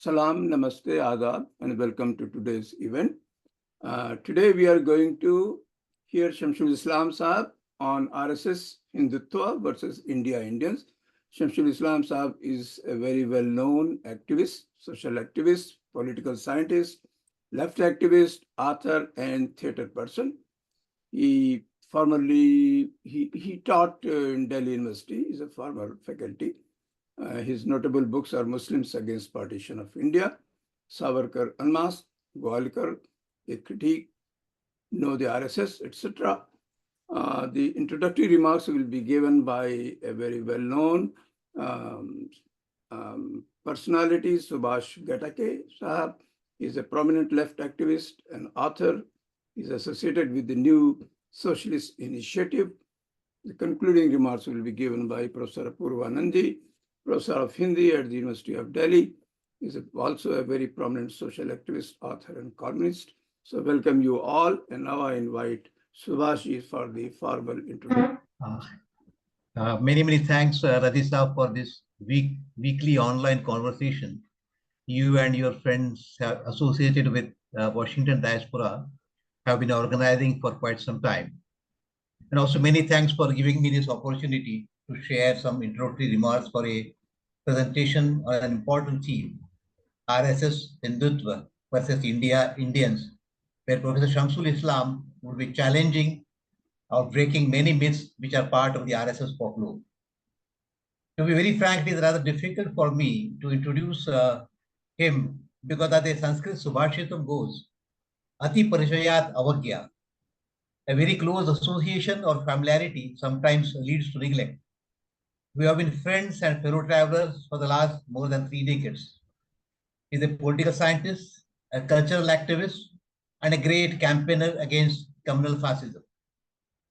Salam, Namaste, Adab, and welcome to today's event. Today we are going to hear Shamsul Islam Sahab on RSS Hindutva versus India Indians. Shamsul Islam Sahab is a very well-known activist, social activist, political scientist, left activist, author, and theater person. He taught in Delhi University. He's a former faculty. His notable books are Muslims Against Partition of India, Savarkar Unmasked, Gwalkar, A Critique, Know the RSS, etc. The introductory remarks will be given by a very well-known personality, Subhash Gatake Sahab. He is a prominent left activist and author. He is associated with the New Socialist Initiative. The concluding remarks will be given by Professor Apurva Nandi, Professor of Hindi at the University of Delhi. He is also a very prominent social activist, author, and columnist. So welcome you all, and now I invite Subhash for the formal introduction. Many thanks, Radisa, for this weekly online conversation you and your friends associated with Washington Diaspora have been organizing for quite some time. And also many thanks for giving me this opportunity to share some introductory remarks for a presentation on an important theme, RSS Hindutva versus Indians, where Professor Shamsul Islam will be challenging or breaking many myths which are part of the RSS folklore. To be very frank, it is rather difficult for me to introduce him because as the Sanskrit Subhashitam goes, Ati Parishayat Avagya, a very close association or familiarity sometimes leads to neglect. We have been friends and fellow travelers for the last more than 3 decades. He is a political scientist, a cultural activist, and a great campaigner against communal fascism.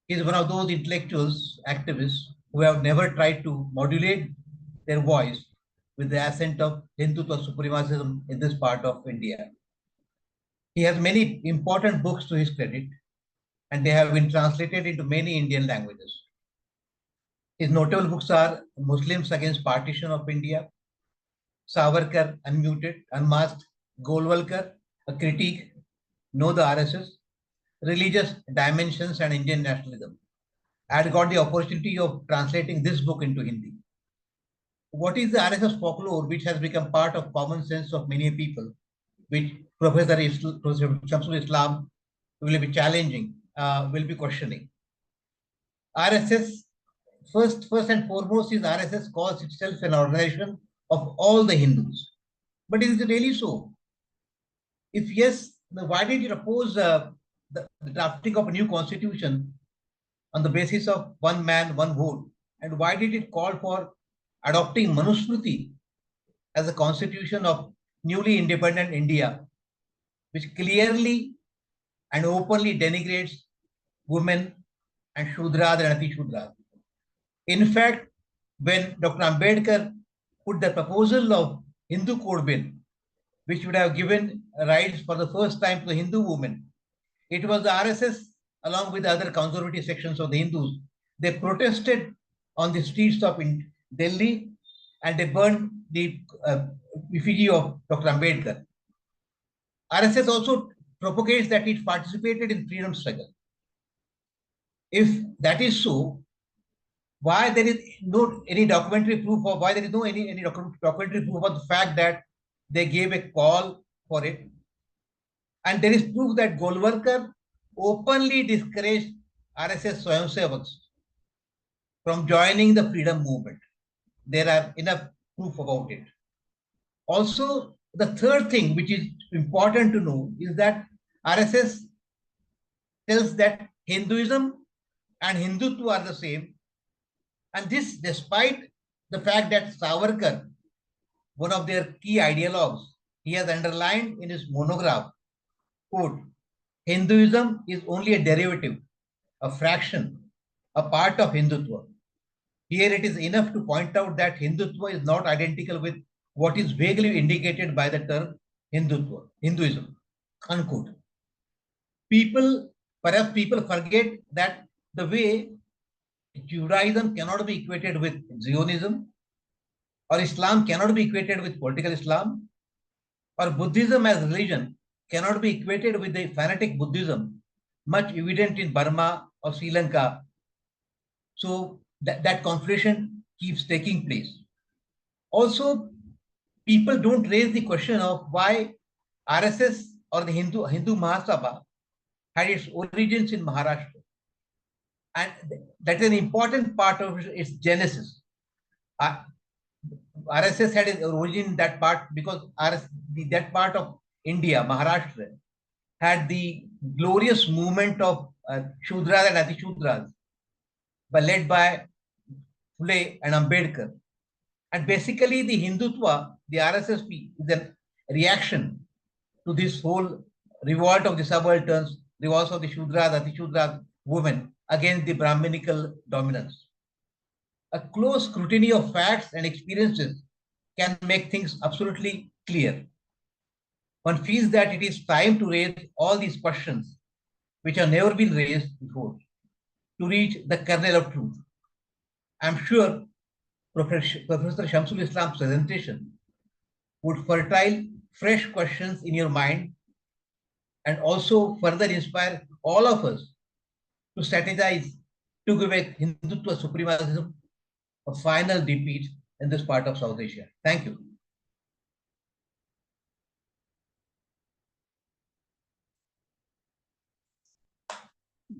He is one of those intellectuals, activists, who have never tried to modulate their voice with the accent of Hindutva supremacism in this part of India. He has many important books to his credit, and they have been translated into many Indian languages. His notable books are Muslims Against Partition of India, Savarkar Unmasked, Golwalkar, A Critique, Know the RSS, Religious Dimensions and Indian Nationalism. I had got the opportunity of translating this book into Hindi. What is the RSS folklore, which has become part of common sense of many people, which Professor Shamsul Islam will be challenging, will be questioning. RSS, first and foremost, is RSS calls itself an organization of all the Hindus. But is it really so? If yes, why did it oppose the drafting of a new constitution on the basis of one man, one vote? And why did it call for adopting Manusmriti as a constitution of newly independent India, which clearly and openly denigrates women and Shudras and Ati Shudras? In fact, when Dr. Ambedkar put the proposal of Hindu Code Bill, which would have given rights for the first time to the Hindu women, it was the RSS, along with the other conservative sections of the Hindus. They protested on the streets of Delhi, and they burned the effigy of Dr. Ambedkar. RSS also propagates that it participated in freedom struggle. If that is so, why there is no any documentary proof of why there is no any documentary proof of the fact that they gave a call for it? And there is proof that Golwalkar openly discouraged RSS Swayamsevaks from joining the freedom movement. There are enough proof about it. Also, the third thing which is important to know is that RSS tells that Hinduism and Hindutva are the same. And this despite the fact that Savarkar, one of their key ideologues, he has underlined in his monograph, quote, Hinduism is only a derivative, a fraction, a part of Hindutva. Here it is enough to point out that Hindutva is not identical with what is vaguely indicated by the term Hinduism, unquote. Perhaps people forget that the way Judaism cannot be equated with Zionism, or Islam cannot be equated with political Islam, or Buddhism as religion cannot be equated with the fanatic Buddhism much evident in Burma or Sri Lanka. So that conflation keeps taking place. Also, people don't raise the question of why RSS or the Hindu Mahasabha had its origins in Maharashtra. And that is an important part of its genesis. RSS had its origin in that part because that part of India, Maharashtra, had the glorious movement of Shudras and Atishudras, led by Phule and Ambedkar. And basically, the Hindutva, the RSSP, is a reaction to this whole revolt of the subalterns, revolt of the Shudras, Atishudras, women against the Brahminical dominance. A close scrutiny of facts and experiences can make things absolutely clear. One feels that it is time to raise all these questions which have never been raised before to reach the kernel of truth. I'm sure Professor Shamsul Islam's presentation would fertile fresh questions in your mind and also further inspire all of us to strategize to give Hindutva supremacism a final defeat in this part of South Asia. Thank you.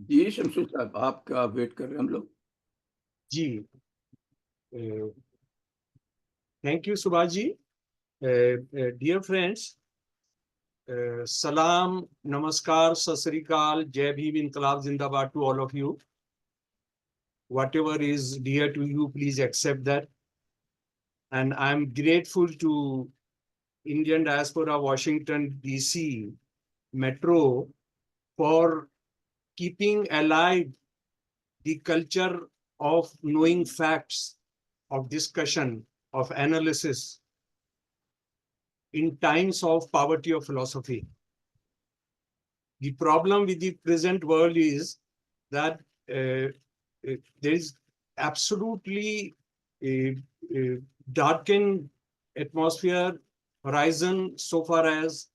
जी शमशुल साहब, आपका wait कर रहे हैं हम लोग. जी, thank you Subhash ji. Dear friends, salam, namaskar, sat sri akal, jai bhim, inqilab zindabad to all of you. Whatever is dear to you, please accept that. And I'm grateful to Indian Diaspora Washington DC Metro for keeping alive the culture of knowing facts, of discussion, of analysis in times of poverty of philosophy. The problem with the present world is that there is absolutely a darkened atmosphere, horizon, so far as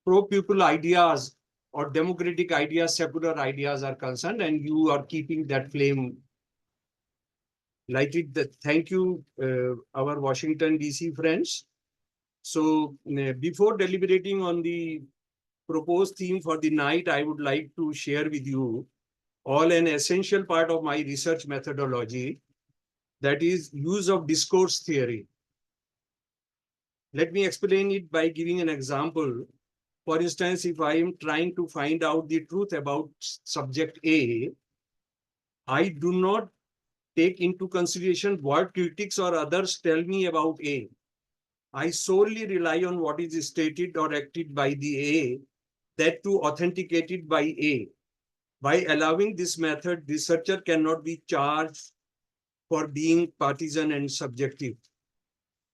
pro-people ideas or democratic ideas, secular ideas are concerned, and you are keeping that flame lighted. Thank you, our Washington DC friends. So before deliberating on the proposed theme for the night, I would like to share with you all an essential part of my research methodology, that is use of discourse theory. Let me explain it by giving an example. For instance, if I am trying to find out the truth about subject A, I do not take into consideration what critics or others tell me about A. I solely rely on what is stated or acted by the A, that too authenticated by A. By allowing this method, researcher cannot be charged for being partisan and subjective.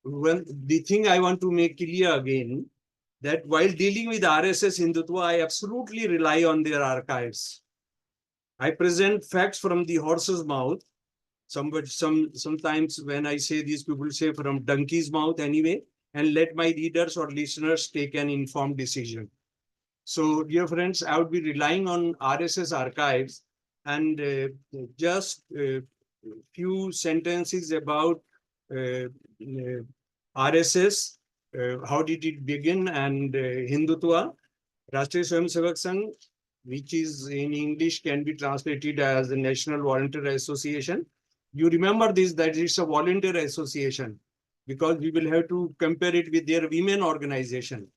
Well, the thing I want to make clear again, that while dealing with RSS Hindutva, I absolutely rely on their archives. I present facts from the horse's mouth. Sometimes when I say these, people say from donkey's mouth anyway, and let my readers or listeners take an informed decision. So, dear friends, I would be relying on RSS archives, and just a few sentences about RSS. How did it begin? And Hindutva, Rashtriya Swayamsevak Sangh, which is in English can be translated as the National Volunteer Association. You remember this, that it's a volunteer association, because we will have to compare it with their women organization.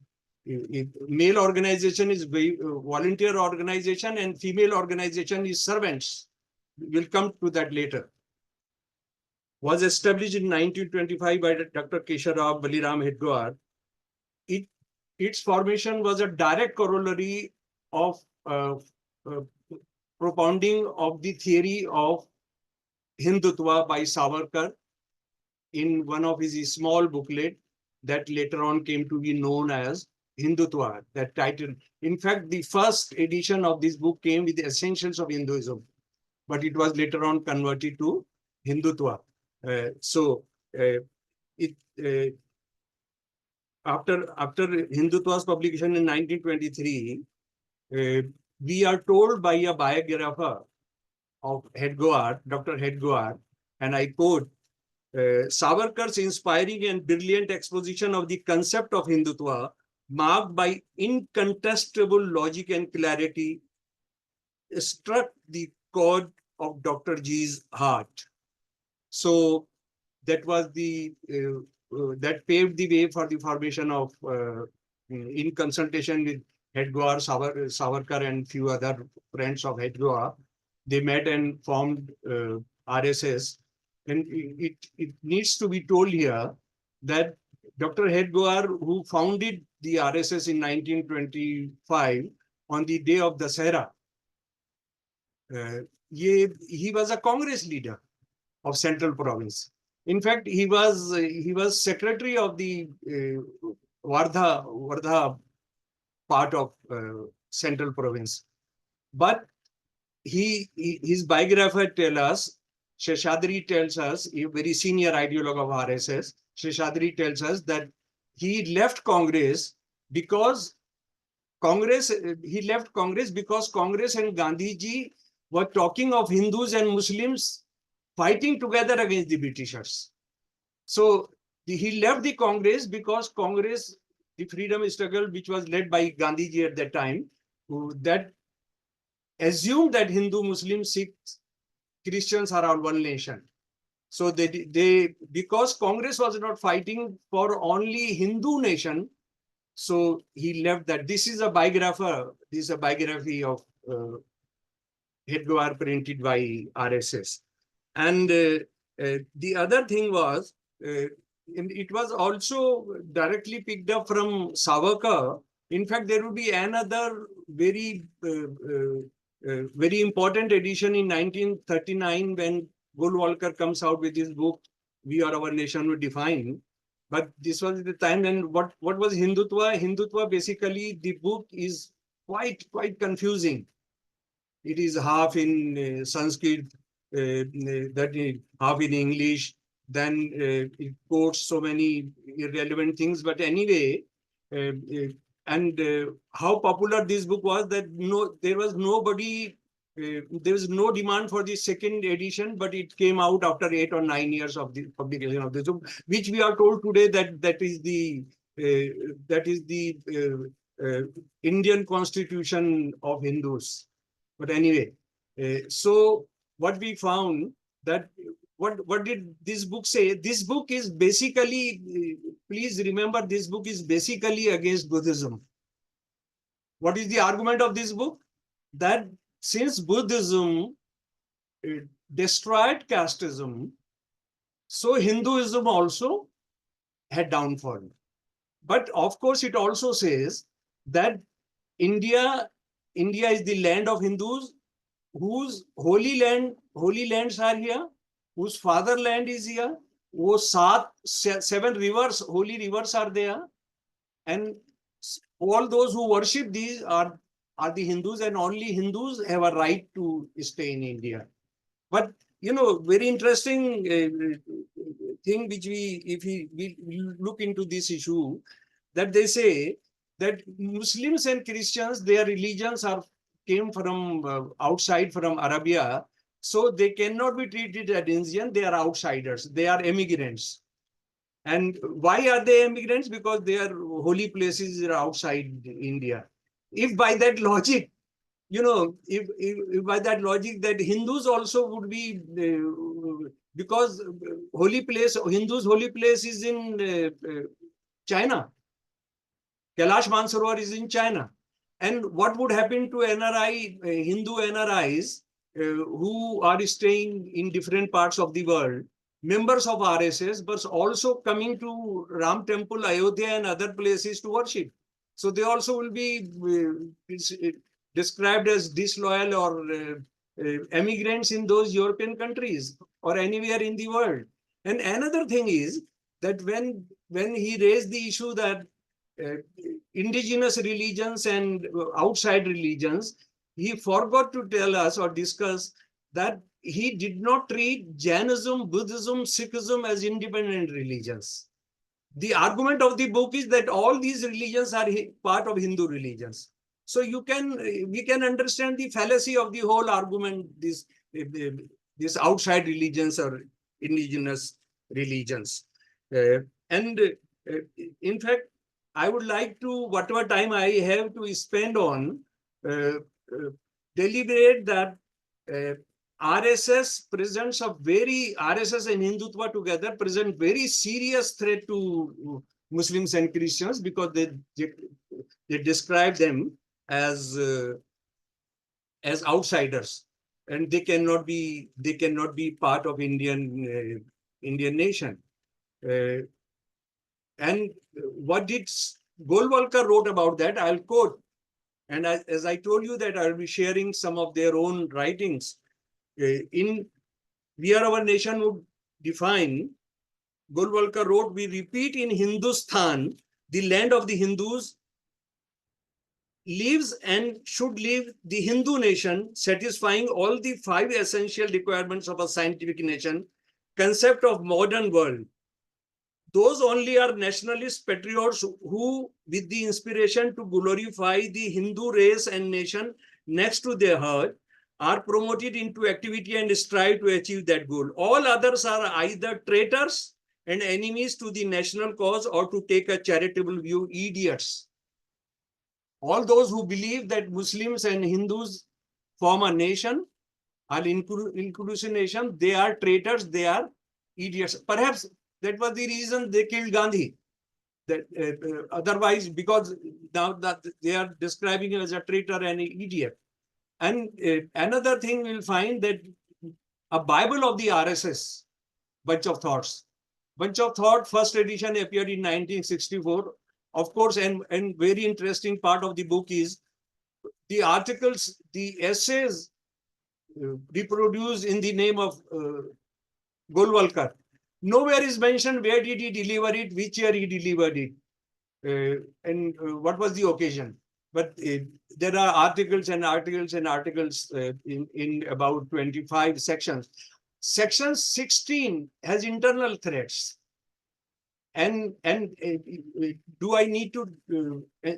Male organization is volunteer organization and female organization is servants. We'll come to that later. Was established in 1925 by Dr. Kesharao Baliram Hedgewar. Its formation was a direct corollary of propounding of the theory of Hindutva by Savarkar in one of his small booklet that later on came to be known as Hindutva, that title. In fact, the first edition of this book came with the essentials of Hinduism, but it was later on converted to Hindutva. after Hindutva's publication in 1923, we are told by a biographer of Hedgewar, Dr. Hedgewar, and I quote, Savarkar's inspiring and brilliant exposition of the concept of Hindutva, marked by incontestable logic and clarity, struck the chord of Dr. G's heart. So that was that paved the way for the formation of, in consultation with Hedgewar, Savarkar, and few other friends of Hedgewar, they met and formed RSS. And it needs to be told here that Dr. Hedgewar, who founded the RSS in 1925 on the day of Dasahra, he was a Congress leader of Central Province. In fact, he was secretary of the Wardha part of Central Province. But his biographer tells us, Sheshadri tells us, a very senior ideologue of RSS, Sheshadri tells us that he left Congress because Congress and Gandhiji were talking of Hindus and Muslims fighting together against the Britishers. So he left the Congress because Congress, the freedom struggle which was led by Gandhiji at that time, that assumed that Hindu, Muslim, Sikhs, Christians are all one nation. So they because Congress was not fighting for only Hindu nation, so he left that. This is a biographer. This is a biography of Hedgewar printed by RSS. And the other thing was, it was also directly picked up from Savarkar. In fact, there will be another very important edition in 1939 when Golwalkar comes out with his book, We Are Our Nation We Define. But this was the time when what was Hindutva? Hindutva, basically, the book is quite confusing. It is half in Sanskrit, half in English. Then it quotes so many irrelevant things. But anyway, how popular this book was, that there was no demand for the second edition, but it came out after 8 or 9 years of the publication of this book, which we are told today that is the Indian Constitution of Hindus. But anyway, so what we found that what did this book say? This book is basically, please remember, this book is basically against Buddhism. What is the argument of this book? That since Buddhism destroyed casteism, so Hinduism also had downfall. But of course, it also says that India is the land of Hindus, whose holy lands are here, whose fatherland is here, whose 7 rivers, holy rivers are there, and all those who worship these are the Hindus, and only Hindus have a right to stay in India. But very interesting thing which if we look into this issue, that they say that Muslims and Christians, their religions came from outside, from Arabia, so they cannot be treated as Indian. They are outsiders. They are immigrants. And why are they immigrants? Because their holy places are outside India. If by that logic, if by that logic that Hindus also would be, because Hindus' holy place is in China. Kailash Mansarovar is in China. And what would happen to NRI, Hindu NRIs who are staying in different parts of the world, members of RSS, but also coming to Ram Temple, Ayodhya, and other places to worship? So they also will be described as disloyal or emigrants in those European countries or anywhere in the world. And another thing is that when he raised the issue that indigenous religions and outside religions, he forgot to tell us or discuss that he did not treat Jainism, Buddhism, Sikhism as independent religions. the argument of the book is that all these religions are part of Hindu religions. So we can understand the fallacy of the whole argument, this outside religions or indigenous religions. And in fact, I would like to, whatever time I have to spend on, deliberate that RSS presents a very, RSS and Hindutva together present very serious threat to Muslims and Christians, because they describe them as outsiders, and they cannot be part of Indian nation. And what did Golwalkar wrote about that, I'll quote. And as I told you that I'll be sharing some of their own writings. We Are Our Nation would define, Golwalkar wrote, we repeat, in Hindustan, the land of the Hindus, lives and should live the Hindu nation, satisfying all the 5 essential requirements of a scientific nation, concept of modern world. Those only are nationalist patriots who, with the inspiration to glorify the Hindu race and nation next to their heart, are promoted into activity and strive to achieve that goal. All others are either traitors and enemies to the national cause, or, to take a charitable view, idiots. All those who believe that Muslims and Hindus form a nation, are inclusive nation, they are traitors, they are idiots. Perhaps that was the reason they killed Gandhi. That otherwise, because now that they are describing him as a traitor and an idiot. And another thing, we'll find that a Bible of the RSS, Bunch of Thoughts. Bunch of Thought, first edition appeared in 1964. Of course, and very interesting part of the book is the articles, the essays reproduced in the name of Golwalkar. Nowhere is mentioned where did he deliver it, which year he delivered it, and what was the occasion. But there are articles and articles and articles in about 25 sections. Section 16 has internal threats. And do I need to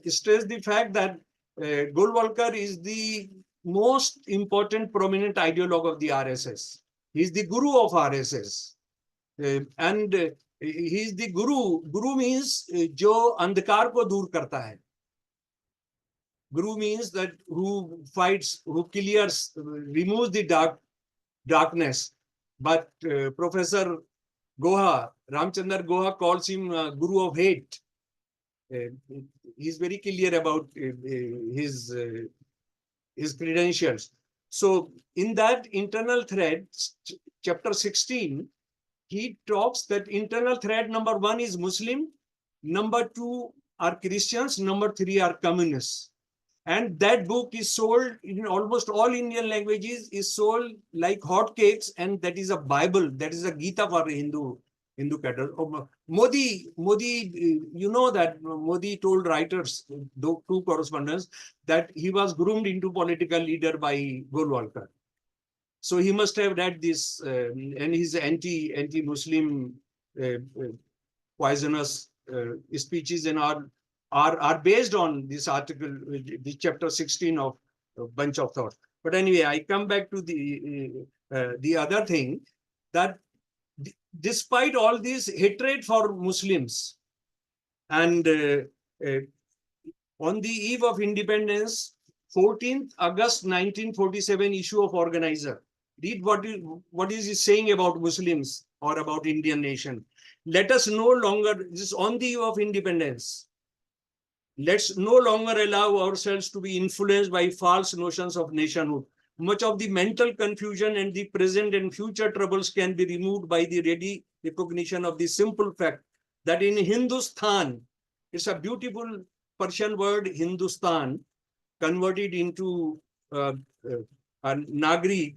stress the fact that Golwalkar is the most important prominent ideologue of the RSS. He is the guru of RSS. And he is the guru. Guru means jo andhkar ko dur karta hai. Guru means that who fights, who clears, removes the darkness. But Professor Goha, Ramchandar Goha, calls him Guru of Hate. He's very clear about his credentials. So in that internal thread, chapter 16, he talks that internal thread number 1 is Muslim, number 2 are Christians, number 3 are communists. And that book is sold in almost all Indian languages, is sold like hotcakes, and that is a Bible, that is a Gita for Hindu category. Modi, you know that Modi told writers, 2 correspondents, that he was groomed into political leader by Golwalkar. So he must have read this, and his anti-Muslim poisonous speeches and are based on this article, the chapter 16 of Bunch of Thoughts. But anyway, I come back to the other thing, that despite all this hatred for Muslims, and on the eve of independence, 14th August 1947 issue of Organizer. Read what is he saying about Muslims or about Indian nation. Let us no longer, this is on the eve of independence, let's no longer allow ourselves to be influenced by false notions of nationhood. Much of the mental confusion and the present and future troubles can be removed by the ready recognition of the simple fact that in Hindustan, it's a beautiful Persian word, Hindustan, converted into a Nagri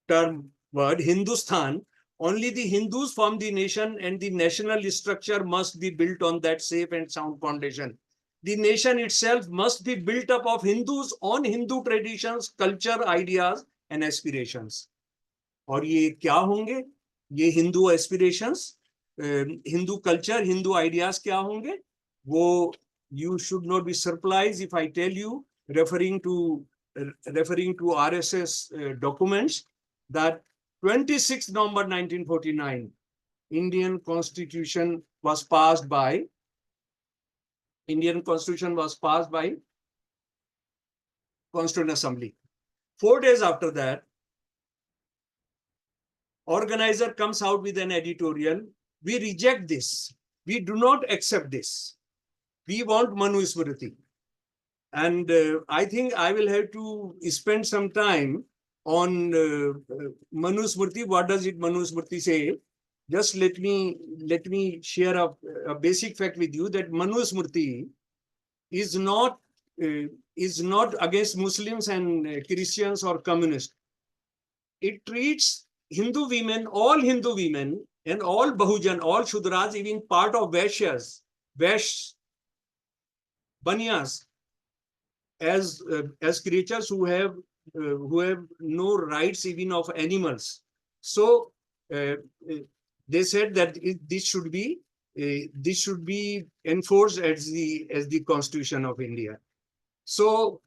term word, Hindustan. Only the Hindus form the nation, and the national structure must be built on that safe and sound foundation. The nation itself must be built up of Hindus on Hindu traditions, culture, ideas, and aspirations. और ये क्या होंगे? ये Hindu aspirations, Hindu culture, Hindu ideas क्या होंगे, वो you should not be surprised if I tell you, referring to RSS documents, that 26 November 1949, Indian Constitution was passed by Constituent Assembly. 4 days after that, organizer comes out with an editorial. We reject this. We do not accept this. We want Manu Smriti. And I think I will have to spend some time on Manu Smriti. What does it Manu Smriti say? Just let me share a basic fact with you, that Manu Smriti is not against Muslims and Christians or communists. It treats Hindu women, all Hindu women, and all Bahujan, all Shudras, even part of Vaishyas, Banyas, as creatures who have no rights even of animals. So they said that this should be enforced as the Constitution of India. So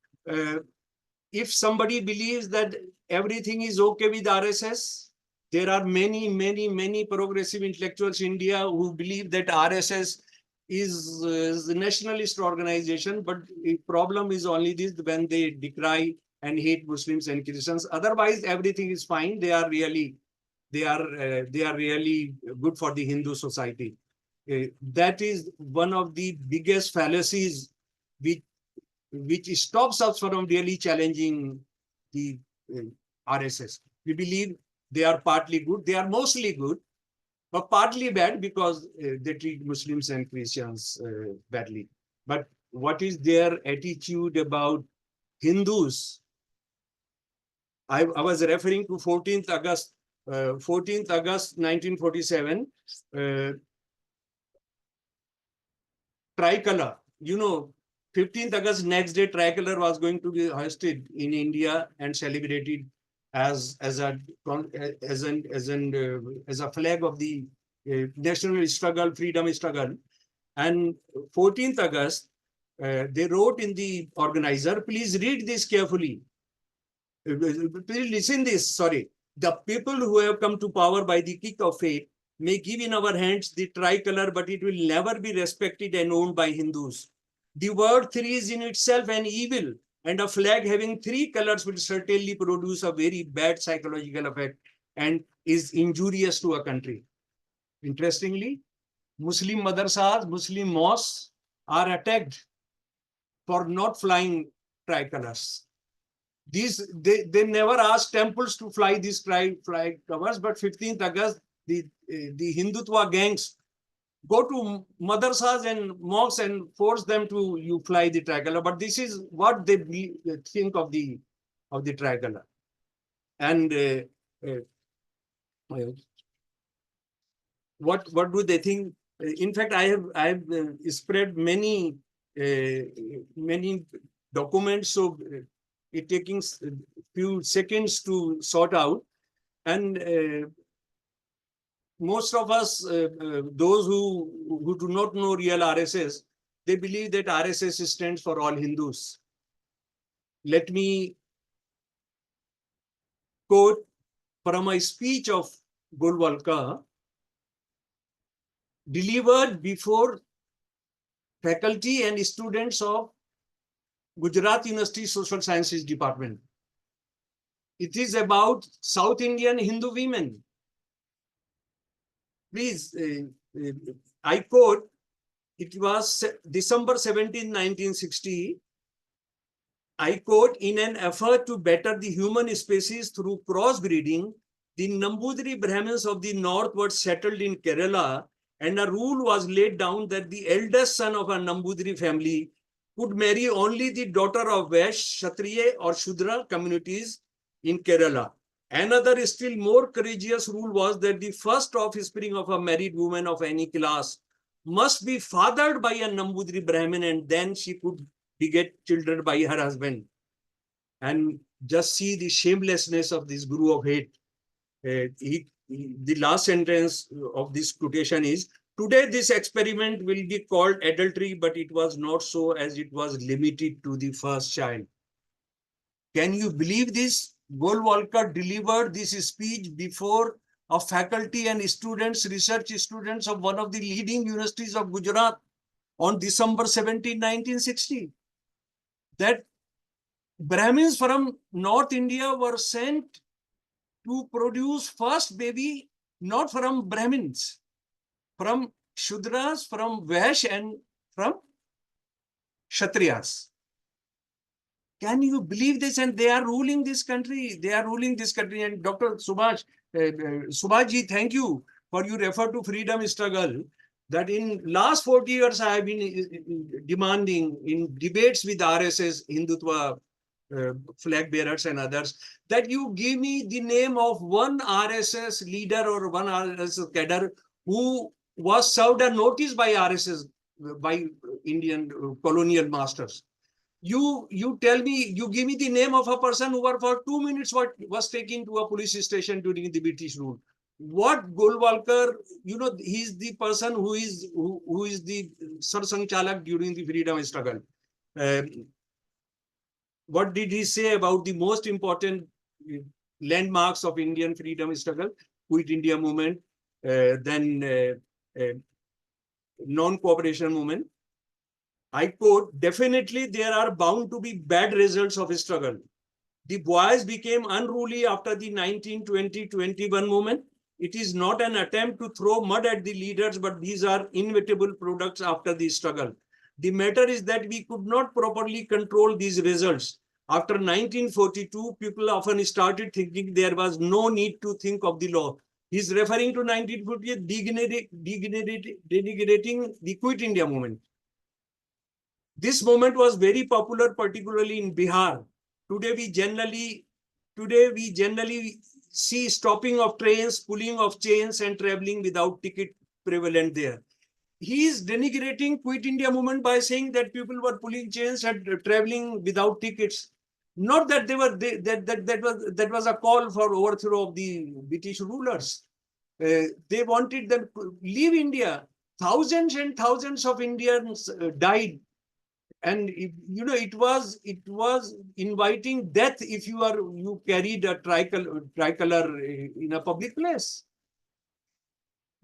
if somebody believes that everything is okay with RSS, there are many progressive intellectuals in India who believe that RSS is a nationalist organization, but the problem is only this: when they decry and hate Muslims and Christians. Otherwise, everything is fine. They are really good for the Hindu society. That is one of the biggest fallacies which stops us from really challenging the RSS. We believe they are partly good, they are mostly good, but partly bad because they treat Muslims and Christians badly. But what is their attitude about Hindus? I was referring to 14th August 1947, tricolor. 15th August, next day, tricolor was going to be hoisted in India and celebrated as a flag of the national struggle, freedom struggle. And 14th August, they wrote in the organizer, please read this carefully. Please listen this, sorry. The people who have come to power by the kick of fate may give in our hands the tricolor, but it will never be respected and owned by Hindus. The word three is in itself an evil, and a flag having 3 colors will certainly produce a very bad psychological effect and is injurious to a country. Interestingly, Muslim madrasas, Muslim mosques are attacked for not flying tricolors. They never asked temples to fly these flag covers, but 15th August, the Hindutva gangs go to madrasas and mosques and force them to fly the tricolor. But this is what they think of the tricolor. And what do they think? In fact, I have spread many documents, so it taking few seconds to sort out. And most of us, those who do not know real RSS, they believe that RSS stands for all Hindus. Let me quote from a speech of Golwalkar, delivered before faculty and students of Gujarat University Social Sciences Department. It is about South Indian Hindu women. Please, I quote, it was December 17, 1960. I quote, in an effort to better the human species through crossbreeding, the Nambudiri Brahmins of the north were settled in Kerala, and a rule was laid down that the eldest son of a Nambudiri family could marry only the daughter of Vaishya, Kshatriya or Shudra communities in Kerala. Another still more courageous rule was that the first offspring of a married woman of any class must be fathered by a Nambudiri Brahmin, and then she could beget children by her husband. And just see the shamelessness of this guru of hate. the last sentence of this quotation is, today this experiment will be called adultery, but it was not so, as it was limited to the first child. Can you believe this? Golwalkar delivered this speech before a faculty and students, research students of one of the leading universities of Gujarat on December 17, 1960. That Brahmins from North India were sent to produce first baby, not from Brahmins, from Shudras, from Vash, and from Kshatriyas. Can you believe this? And they are ruling this country. They are ruling this country. And Dr. Subhashji, thank you for you refer to freedom struggle. That in last 40 years, I have been demanding in debates with RSS, Hindutva flag bearers and others, that you give me the name of one RSS leader or one RSS cadre who was served a notice by RSS, by Indian colonial masters. You tell me, you give me the name of a person who for 2 minutes was taken to a police station during the British rule. What Golwalkar, he's the person who is the Sarsang Chalak during the freedom struggle. What did he say about the most important landmarks of Indian freedom struggle? Quit India movement, then non-cooperation movement. I quote, definitely there are bound to be bad results of a struggle. The boys became unruly after the 1920-21 movement. It is not an attempt to throw mud at the leaders, but these are inevitable products after the struggle. The matter is that we could not properly control these results. After 1942, people often started thinking there was no need to think of the law. He's referring to 1948, denigrating the Quit India movement. This movement was very popular, particularly in Bihar. Today we generally see stopping of trains, pulling of chains, and traveling without ticket prevalent there. He is denigrating Quit India movement by saying that people were pulling chains and traveling without tickets. Not that that was a call for overthrow of the British rulers. They wanted them to leave India. Thousands and thousands of Indians died. And it was inviting death if you carried a tricolor in a public place.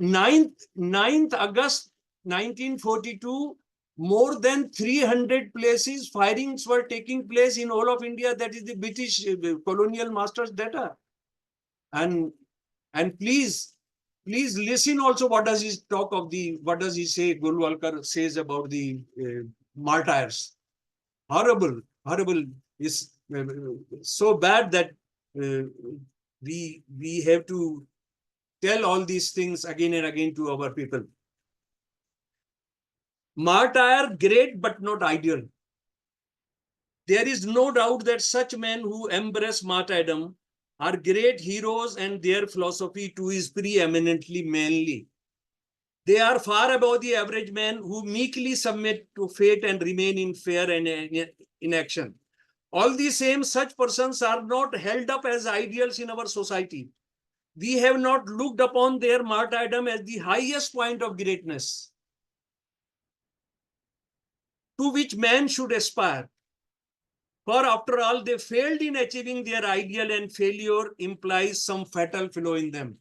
9th August 1942, more than 300 places firings were taking place in all of India. That is the British colonial masters' data. And please listen also what does he say, Golwalkar says about the martyrs. Horrible. Is so bad that we have to tell all these things again and again to our people. Martyr, great but not ideal. There is no doubt that such men who embrace martyrdom are great heroes, and their philosophy too is preeminently manly. They are far above the average man who meekly submit to fate and remain in fear and inaction. All the same, such persons are not held up as ideals in our society. We have not looked upon their martyrdom as the highest point of greatness to which man should aspire. For after all, they failed in achieving their ideal, and failure implies some fatal flaw in them.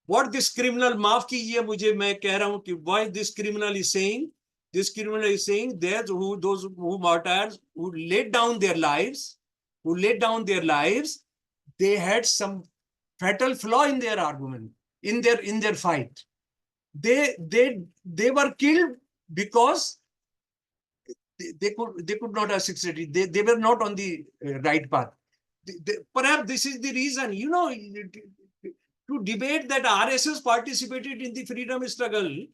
What this criminal, maaf kijiye mujhe, main keh raha hu ki why this criminal is saying? This criminal is saying those who martyrs, who laid down their lives, they had some fatal flaw in their argument, in their fight. They were killed because they could not have succeeded. They were not on the right path. Perhaps this is the reason, to debate that RSS participated in the freedom struggle.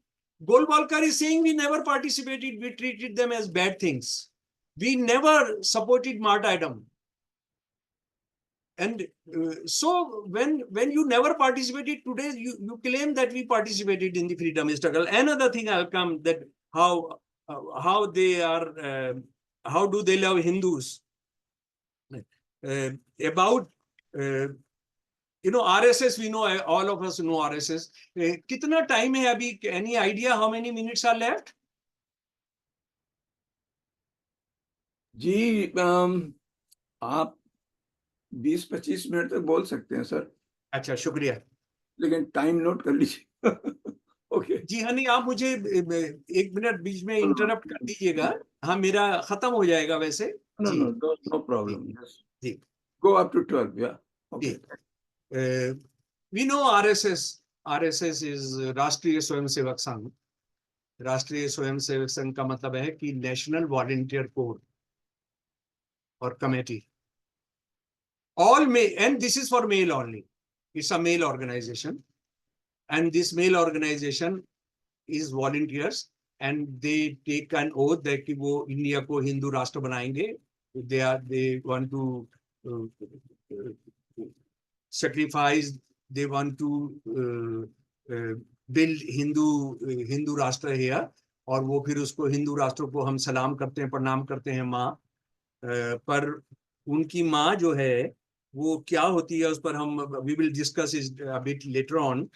Golwalkar is saying we never participated. We treated them as bad things. We never supported martyrdom. And so when you never participated, today you claim that we participated in the freedom struggle. Another thing I'll come, that how they are, how do they love Hindus? About You know, RSS, we know, all of us know RSS. Kitna time hai abhi? Any idea how many minutes are left? जी आप 20-25 minute तक बोल सकते हैं sir, अच्छा, शुक्रिया। लेकिन time note कर लीजिए। ओके। जी हाँ, नहीं, आप मुझे 1 मिनट बीच में इंटरप्ट कर दीजिएगा। हाँ, मेरा खत्म हो जाएगा वैसे। नो जी नो नो प्रॉब्लम, जी गो अप टू 12, या okay. We know RSS. RSS is Rashtriya Swayamsevak संघ। राष्ट्रीय स्वयंसेवक संघ का मतलब है कि नेशनल वॉलंटियर कोर और committee, all male, and this is for male only. It's a male organization, and this male organization is volunteers, and they take an oath that कि वो इंडिया को हिंदू राष्ट्र बनाएंगे. They want to sacrifice. They want to build Hindu राष्ट्र here. और वो फिर उसको हिंदू राष्ट्र को हम सलाम करते हैं, प्रणाम करते हैं माँ. पर उनकी माँ जो है वो क्या होती है, उस पर हम we will discuss it a bit later on.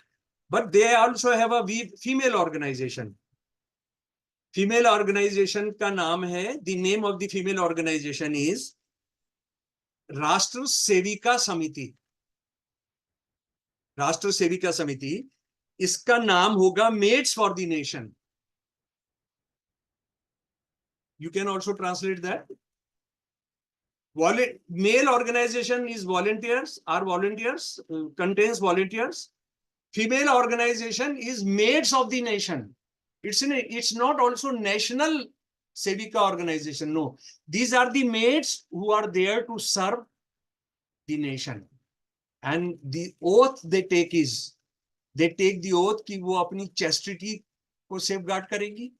But they also have a female organization. Female organization का नाम है, the name of the female organization is राष्ट्र सेविका समिति. राष्ट्र सेविका समिति, इसका नाम होगा Maids for the Nation. You can also translate that. Male organization is volunteers, are volunteers, contains volunteers. Female organization is Maids of the Nation. It's not also national Sevika organization. No, these are the maids who are there to serve the nation. And the oath they take is, they take the oath कि वो अपनी chastity को safeguard करेगी.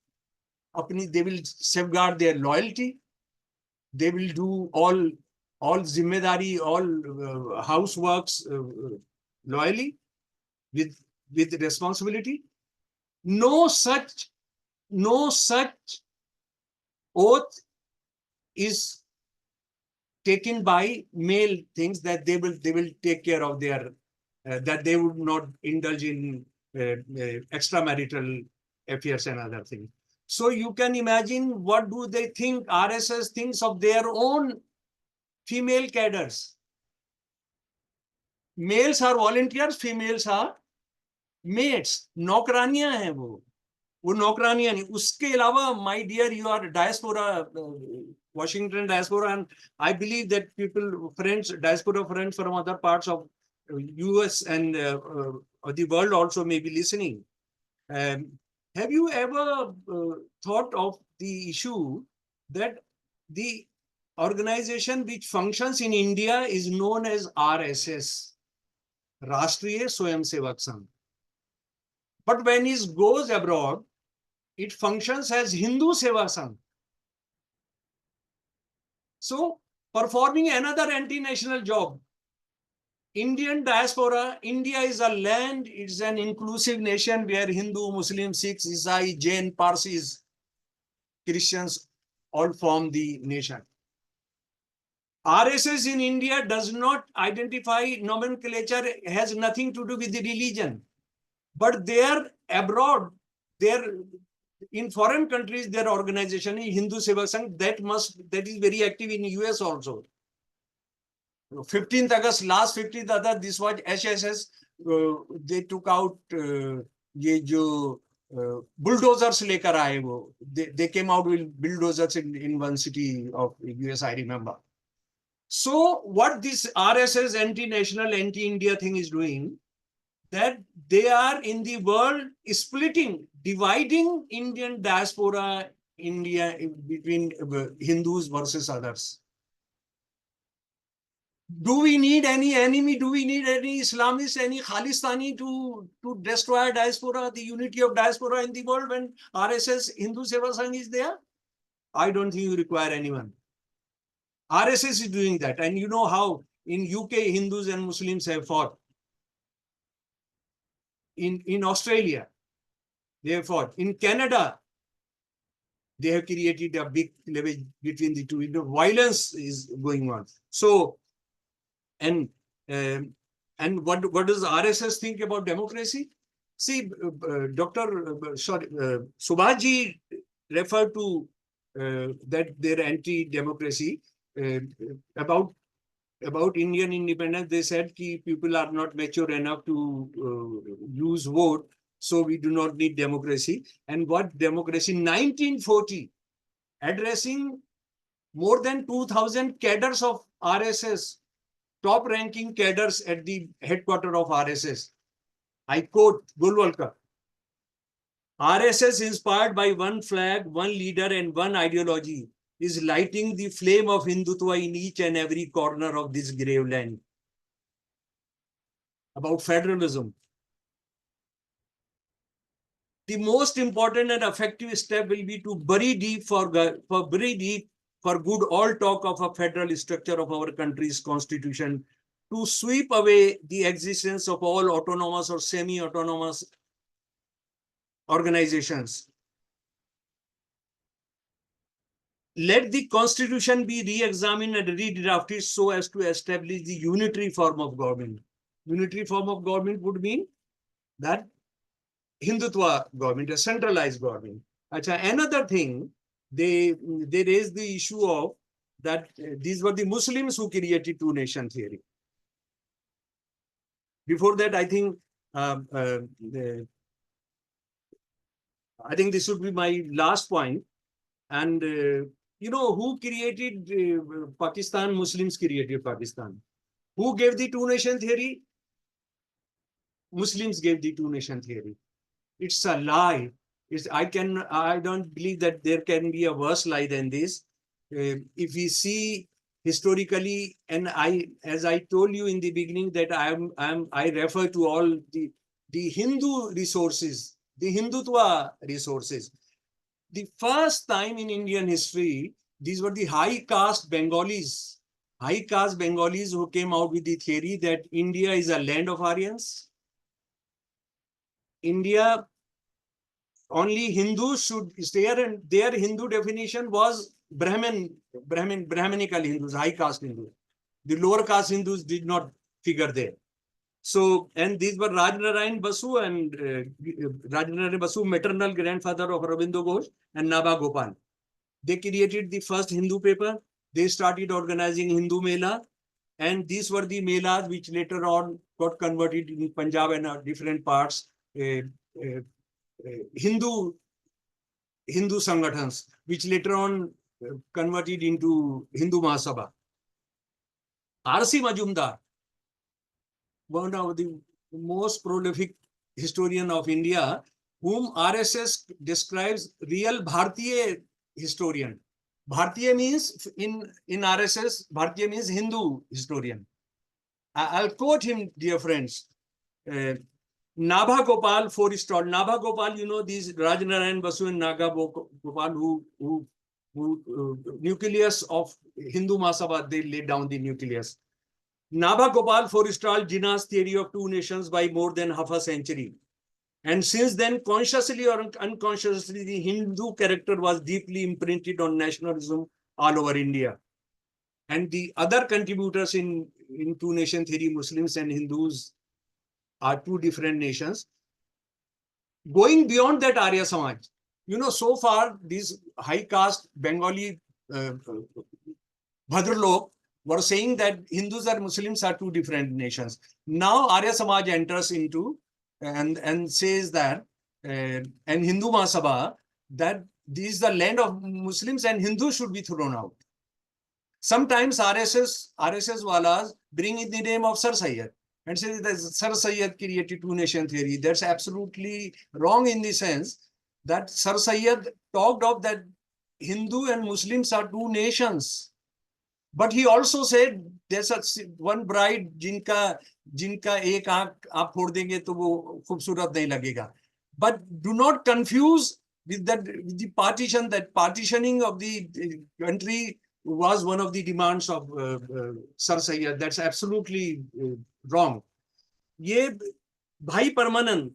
They will safeguard their loyalty. They will do all zimmedari, all houseworks loyally, with responsibility. No such oath is taken by male things, that they will take care of their that they would not indulge in extramarital affairs and other things. So you can imagine what do they think RSS thinks of their own female cadres. Males are volunteers, females are maids. नौकरानियां हैं वो नौकरानियां नहीं. उसके अलावा, my dear, you are diaspora, Washington diaspora, and I believe that diaspora friends from other parts of US and the world also may be listening. Have you ever thought of the issue that the organization which functions in India is known as RSS, Rashtriya Swayamsevak Sangh. But when it goes abroad, it functions as Hindu Seva Sangh. So, performing another anti-national job. Indian diaspora, India is a land, it's an inclusive nation where Hindu, Muslim, Sikhs, Isai, Jain, Parsis, Christians all form the nation. RSS in India does not identify nomenclature, has nothing to do with the religion. But they are abroad, in foreign countries, their organization is Hindu Seva Sangh, that is very active in US also. 15th August, last 15th August, this was HSS, they took out ये जो bulldozers लेकर आए वो, they came out with bulldozers in one city of US, I remember. So what this RSS anti-national, anti-India thing is doing, that they are in the world splitting, dividing Indian diaspora, India, between Hindus versus others. Do we need any enemy? Do we need any Islamists, any Khalistani to destroy diaspora, the unity of diaspora in the world when RSS Hindu Seva Sangh is there? I don't think you require anyone. RSS is doing that. And you know how in UK Hindus and Muslims have fought. In Australia, they have fought. In Canada, they have created a big level between the two. The violence is going on. So, and And what does RSS think about democracy? See, Subhaji referred to that their anti-democracy about Indian independence. They said that people are not mature enough to use vote, so we do not need democracy. And what democracy? 1940, addressing more than 2,000 cadres of RSS, top-ranking cadres at the headquarters of RSS. I quote Gulwalkar, RSS inspired by one flag, one leader, and one ideology is lighting the flame of Hindutva in each and every corner of this grave land. About federalism. The most important and effective step will be to bury deep for good all talk of a federal structure of our country's constitution, to sweep away the existence of all autonomous or semi-autonomous organizations. Let the constitution be re-examined and redrafted so as to establish the unitary form of government. Unitary form of government would mean that Hindutva government, a centralized government. Another thing, they raised the issue of that these were the Muslims who created two-nation theory. Before that, I think this would be my last point. And you know who created Pakistan? Muslims created Pakistan. Who gave the two-nation theory? Muslims gave the two-nation theory. It's a lie. I don't believe that there can be a worse lie than this. If we see historically, and as I told you in the beginning, that I refer to all the Hindu resources, the Hindutva resources. The first time in Indian history, these were the high caste Bengalis who came out with the theory that India is a land of Aryans. India, only Hindus should stay here, and their Hindu definition was Brahminical Hindus, high caste Hindus. The lower caste Hindus did not figure there. So, and these were Rajnarayan Basu and Rajnarayan Basu, maternal grandfather of Aurobindo Ghosh, and Nabha Gopal. They created the first Hindu paper. They started organizing Hindu Mela, and these were the Melas which later on got converted in Punjab and different parts. Hindu Sangatans, which later on converted into Hindu Mahasabha. R.C. Majumdar, one of the most prolific historian of India, whom RSS describes real Bharatiya historian. Bharatiya means, in RSS, Bharatiya means Hindu historian. I'll quote him, dear friends. Nabha Gopal forestalled. Nabha Gopal, you know, these Rajnarayan Basu and Naga Gopal who nucleus of Hindu Mahasabha, they laid down the nucleus. Nabha Gopal forestalled Jinnah's theory of two nations by more than half a century. And since then, consciously or unconsciously, the Hindu character was deeply imprinted on nationalism all over India. And the other contributors in two-nation theory, Muslims and Hindus, are two different nations. Going beyond that, Arya Samaj, you know, so far, these high caste Bengali Bhadralok were saying that Hindus and Muslims are two different nations. Now, Arya Samaj enters into and says that, and Hindu Mahasabha, that this is the land of Muslims and Hindus should be thrown out. Sometimes RSS Walas bring in the name of Sir Sayyid and say that Sir Sayyid created two-nation theory. That's absolutely wrong in the sense that Sir Sayyid talked of that Hindu and Muslims are two nations. But he also said there's one bride jinka ek aankh aap phod denge to wo khubsurat nahi lagega. But do not confuse with the partition, that partitioning of the country was one of the demands of Sir Sayyid. That's absolutely wrong. Ye Bhai Parmanand,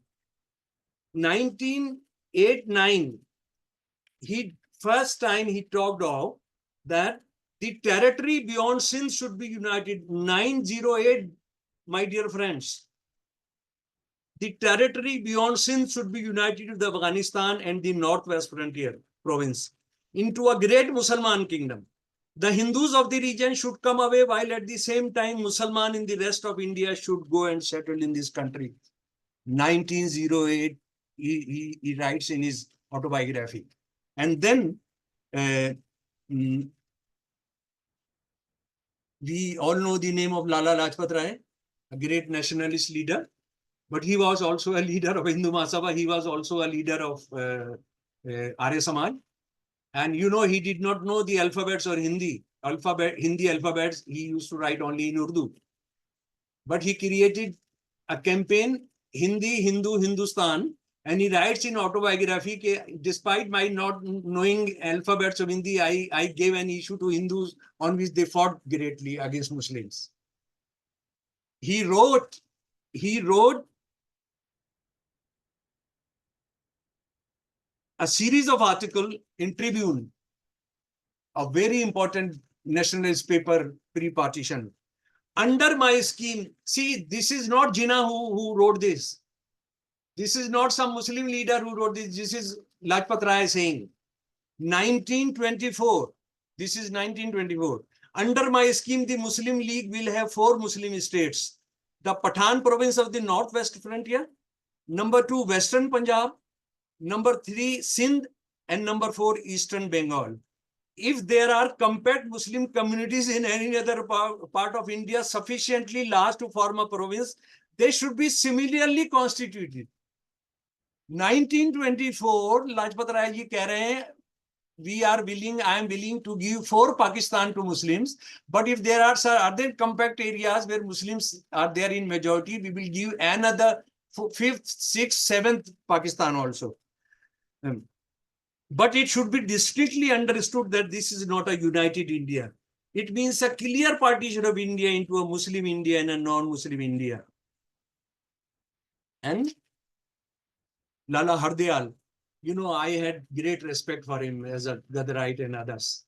1989, first time he talked of that the territory beyond Sindh should be united. 908 my dear friends, the territory beyond Sindh should be united with Afghanistan and the northwest frontier province into a great Musalman kingdom. The Hindus of the region should come away, while at the same time Musalman in the rest of India should go and settle in this country. 1908, he writes in his autobiography. And then we all know the name of Lala Lajpat Rai, a great nationalist leader, but he was also a leader of Hindu Mahasabha. He was also a leader of Arya Samaj. And you know, he did not know the alphabets or Hindi alphabets. He used to write only in Urdu. But he created a campaign, Hindi, Hindu, Hindustan, and he writes in autobiography, despite my not knowing alphabets of Hindi, I gave an issue to Hindus on which they fought greatly against Muslims. He wrote a series of articles in Tribune, a very important nationalist paper pre-partition. Under my scheme, see, this is not Jinnah who wrote this. This is not some Muslim leader who wrote this. This is Lajpat Rai saying, 1924. This is 1924. Under my scheme, the Muslim League will have 4 Muslim states. The Pathan province of the northwest frontier, number 2, Western Punjab, number 3, Sindh, and number 4, Eastern Bengal. If there are compact Muslim communities in any other part of India sufficiently large to form a province, they should be similarly constituted. 1924, Lajpat Rai ji keh rahe hain, I am willing to give 4 Pakistan to Muslims, but if there are other compact areas where Muslims are there in majority, we will give another 5th, 6th, 7th Pakistan also. But it should be distinctly understood that this is not a united India. It means a clear partition of India into a Muslim India and a non-Muslim India. And Lala Hardayal, you know, I had great respect for him as a Gadarite and others.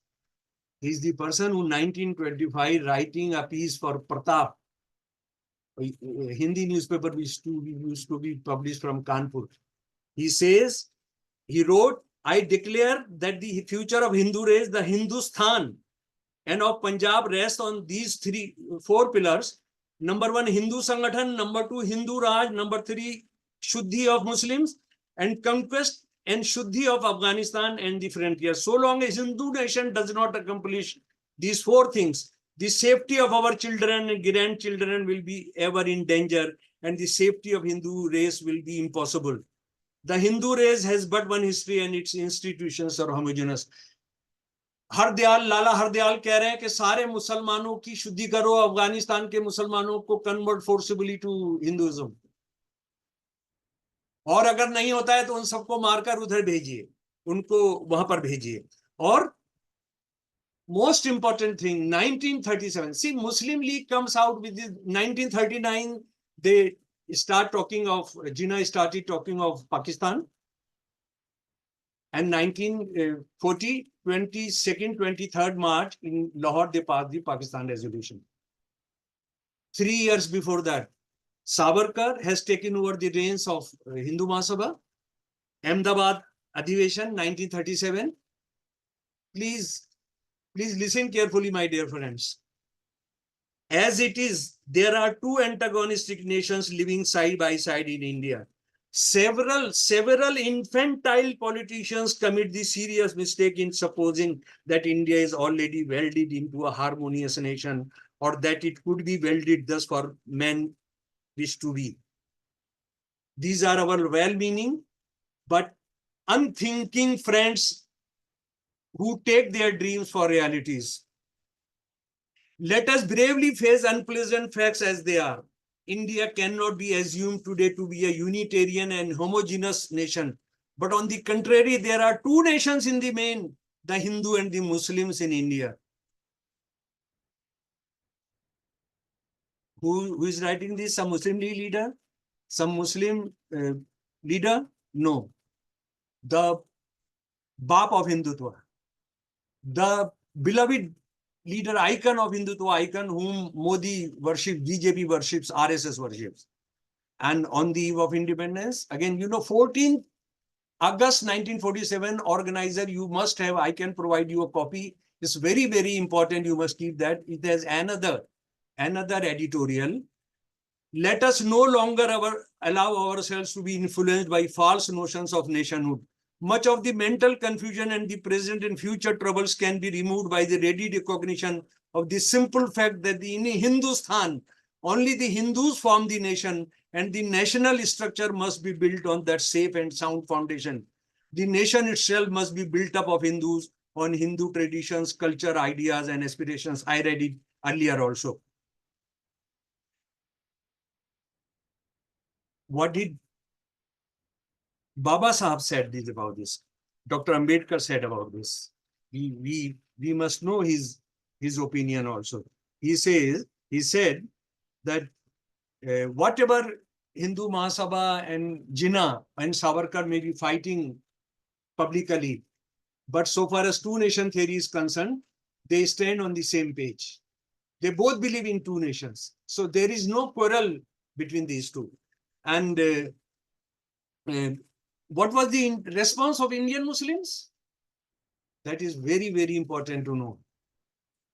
He's the person who 1925 writing a piece for Pratap, a Hindi newspaper which used to be published from Kanpur. He wrote, I declare that the future of Hindu race, the Hindustan, and of Punjab rests on these 4 pillars. Number 1, Hindu Sangathan. Number 2, Hindu Raj. Number 3, Shuddhi of Muslims, and conquest and Shuddhi of Afghanistan and the frontier. So long as Hindu nation does not accomplish these 4 things, the safety of our children and grandchildren will be ever in danger, and the safety of Hindu race will be impossible. The Hindu race has but one history and its institutions are homogeneous. Lala Hardayal कह रहे हैं कि सारे मुसलमानों की शुद्धि करो, अफगानिस्तान के मुसलमानों को convert forcibly to Hinduism. और अगर नहीं होता है तो उन सबको मारकर उधर भेजिए, उनको वहां पर भेजिए. और most important thing, 1937. See, Muslim League comes out with this. 1939, they start talking of, Jinnah started talking of Pakistan. And 1940, 22nd, 23rd March in Lahore, they passed the Pakistan resolution. 3 years before that, Savarkar has taken over the reins of Hindu Mahasabha. Ahmedabad Adhiveshan, 1937. Please listen carefully, my dear friends. As it is, there are 2 antagonistic nations living side by side in India. Several infantile politicians commit the serious mistake in supposing that India is already welded into a harmonious nation, or that it could be welded thus for men wish to be. These are our well-meaning but unthinking friends who take their dreams for realities. Let us bravely face unpleasant facts as they are. India cannot be assumed today to be a unitarian and homogeneous nation. But on the contrary, there are 2 nations in the main, the Hindu and the Muslims in India. Who is writing this? Some Muslim leader? Some Muslim leader? No. The Bap of Hindutva. The beloved leader icon of Hindutva icon, whom Modi worships, BJP worships, RSS worships. And on the eve of independence, again, 14th August 1947, organizer, you must have, I can provide you a copy. It's very, very important. You must keep that. It has another editorial. Let us no longer allow ourselves to be influenced by false notions of nationhood. Much of the mental confusion and the present and future troubles can be removed by the ready recognition of the simple fact that in Hindustan, only the Hindus form the nation, and the national structure must be built on that safe and sound foundation. The nation itself must be built up of Hindus on Hindu traditions, culture, ideas, and aspirations. I read it earlier also. What did Baba Sahib said this about this? Dr. Ambedkar said about this. We must know his opinion also. He said that whatever Hindu Mahasabha and Jinnah and Savarkar may be fighting publicly, but so far as two nation theory is concerned, they stand on the same page. They both believe in two nations. So there is no quarrel between these two. And what was the response of Indian Muslims? That is very, very important to know.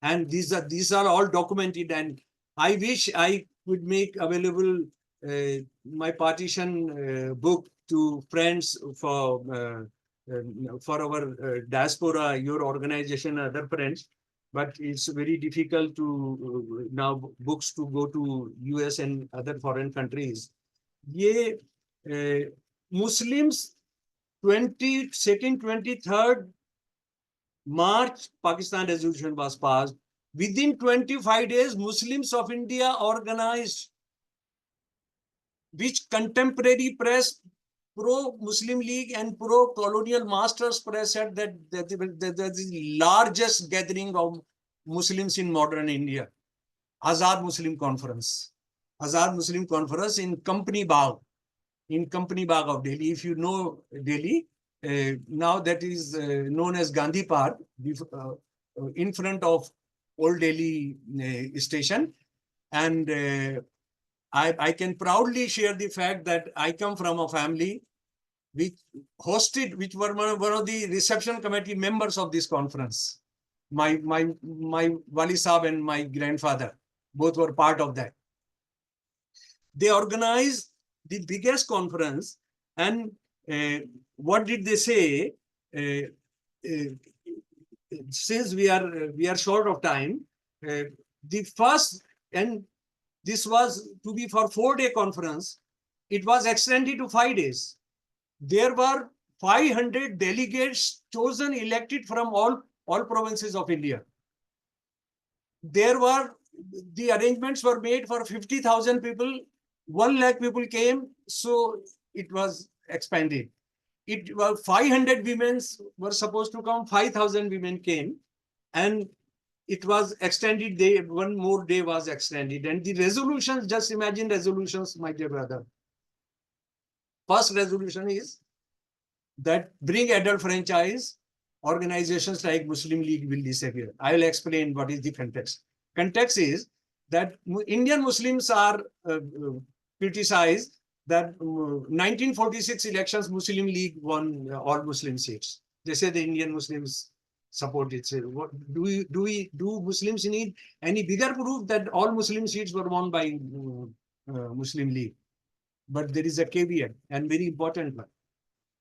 And these are all documented. And I wish I could make available my partition book to friends for our diaspora, your organization, other friends. But it's very difficult to now books to go to US and other foreign countries. Muslims 22nd, 23rd March, Pakistan resolution was passed. Within 25 days, Muslims of India organized, which contemporary press, pro-Muslim League and pro-colonial masters press said that the largest gathering of Muslims in modern India, Azad Muslim Conference. Azad Muslim Conference in Company Bagh of Delhi. If you know Delhi, now that is known as Gandhi Park, in front of Old Delhi station. And I can proudly share the fact that I come from a family which were one of the reception committee members of this conference. My Wali Sahib and my grandfather, both were part of that. They organized the biggest conference, and what did they say? Since we are short of time, the first, and this was to be for 4-day conference, it was extended to 5 days. There were 500 delegates chosen, elected from all provinces of India. The arrangements were made for 50,000 people. 1 lakh people came, so it was expanded. It was 500 women were supposed to come, 5,000 women came, and it was extended. One more day was extended. And the resolutions, just imagine resolutions, my dear brother. First resolution is that bring adult franchise, organizations like Muslim League will disappear. I will explain what is the context. Context is that Indian Muslims are criticized that 1946 elections, Muslim League won all Muslim seats. They say the Indian Muslims support it. So what do Muslims need any bigger proof that all Muslim seats were won by Muslim League? But there is a caveat, and very important one.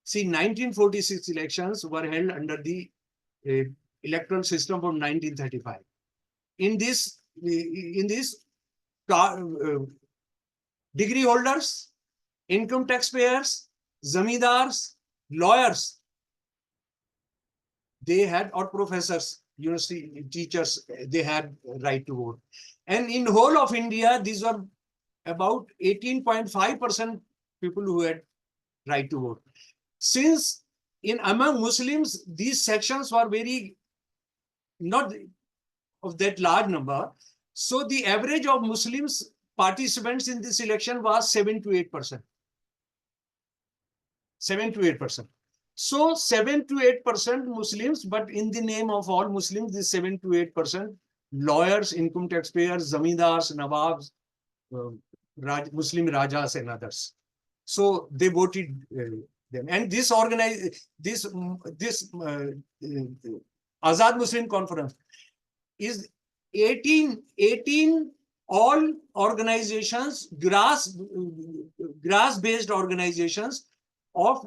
See, 1946 elections were held under the electoral system from 1935. In this degree holders, income taxpayers, zamindars, lawyers, they had, or professors, university teachers, they had right to vote. And in whole of India, these were about 18.5% people who had right to vote. Since among Muslims, these sections were very not of that large number, so the average of Muslims participants in this election was 7 to 8%. 7 to 8%. So 7 to 8% Muslims, but in the name of all Muslims, this 7 to 8% lawyers, income taxpayers, zamindars, nawabs, Muslim rajas and others. So they voted them. And this Azad Muslim Conference is 18 all organizations, grass-based organizations of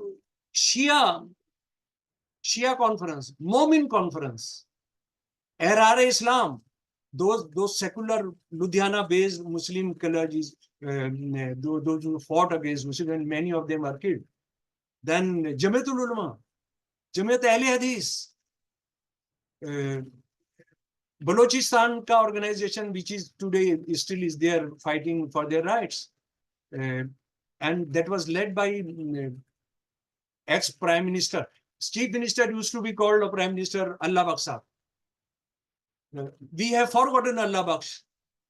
Shia conference, Momin conference, RSS Islam, those secular Ludhiana-based Muslim clergies, those who fought against Muslims, and many of them are killed. Then Jamiatul Ulama, Jamiat Ahle Hadith, Balochistan ka organization, which is today still is there fighting for their rights, and that was led by ex-prime minister. Chief minister used to be called a prime minister, Allah Baksha. We have forgotten Allah Baksh.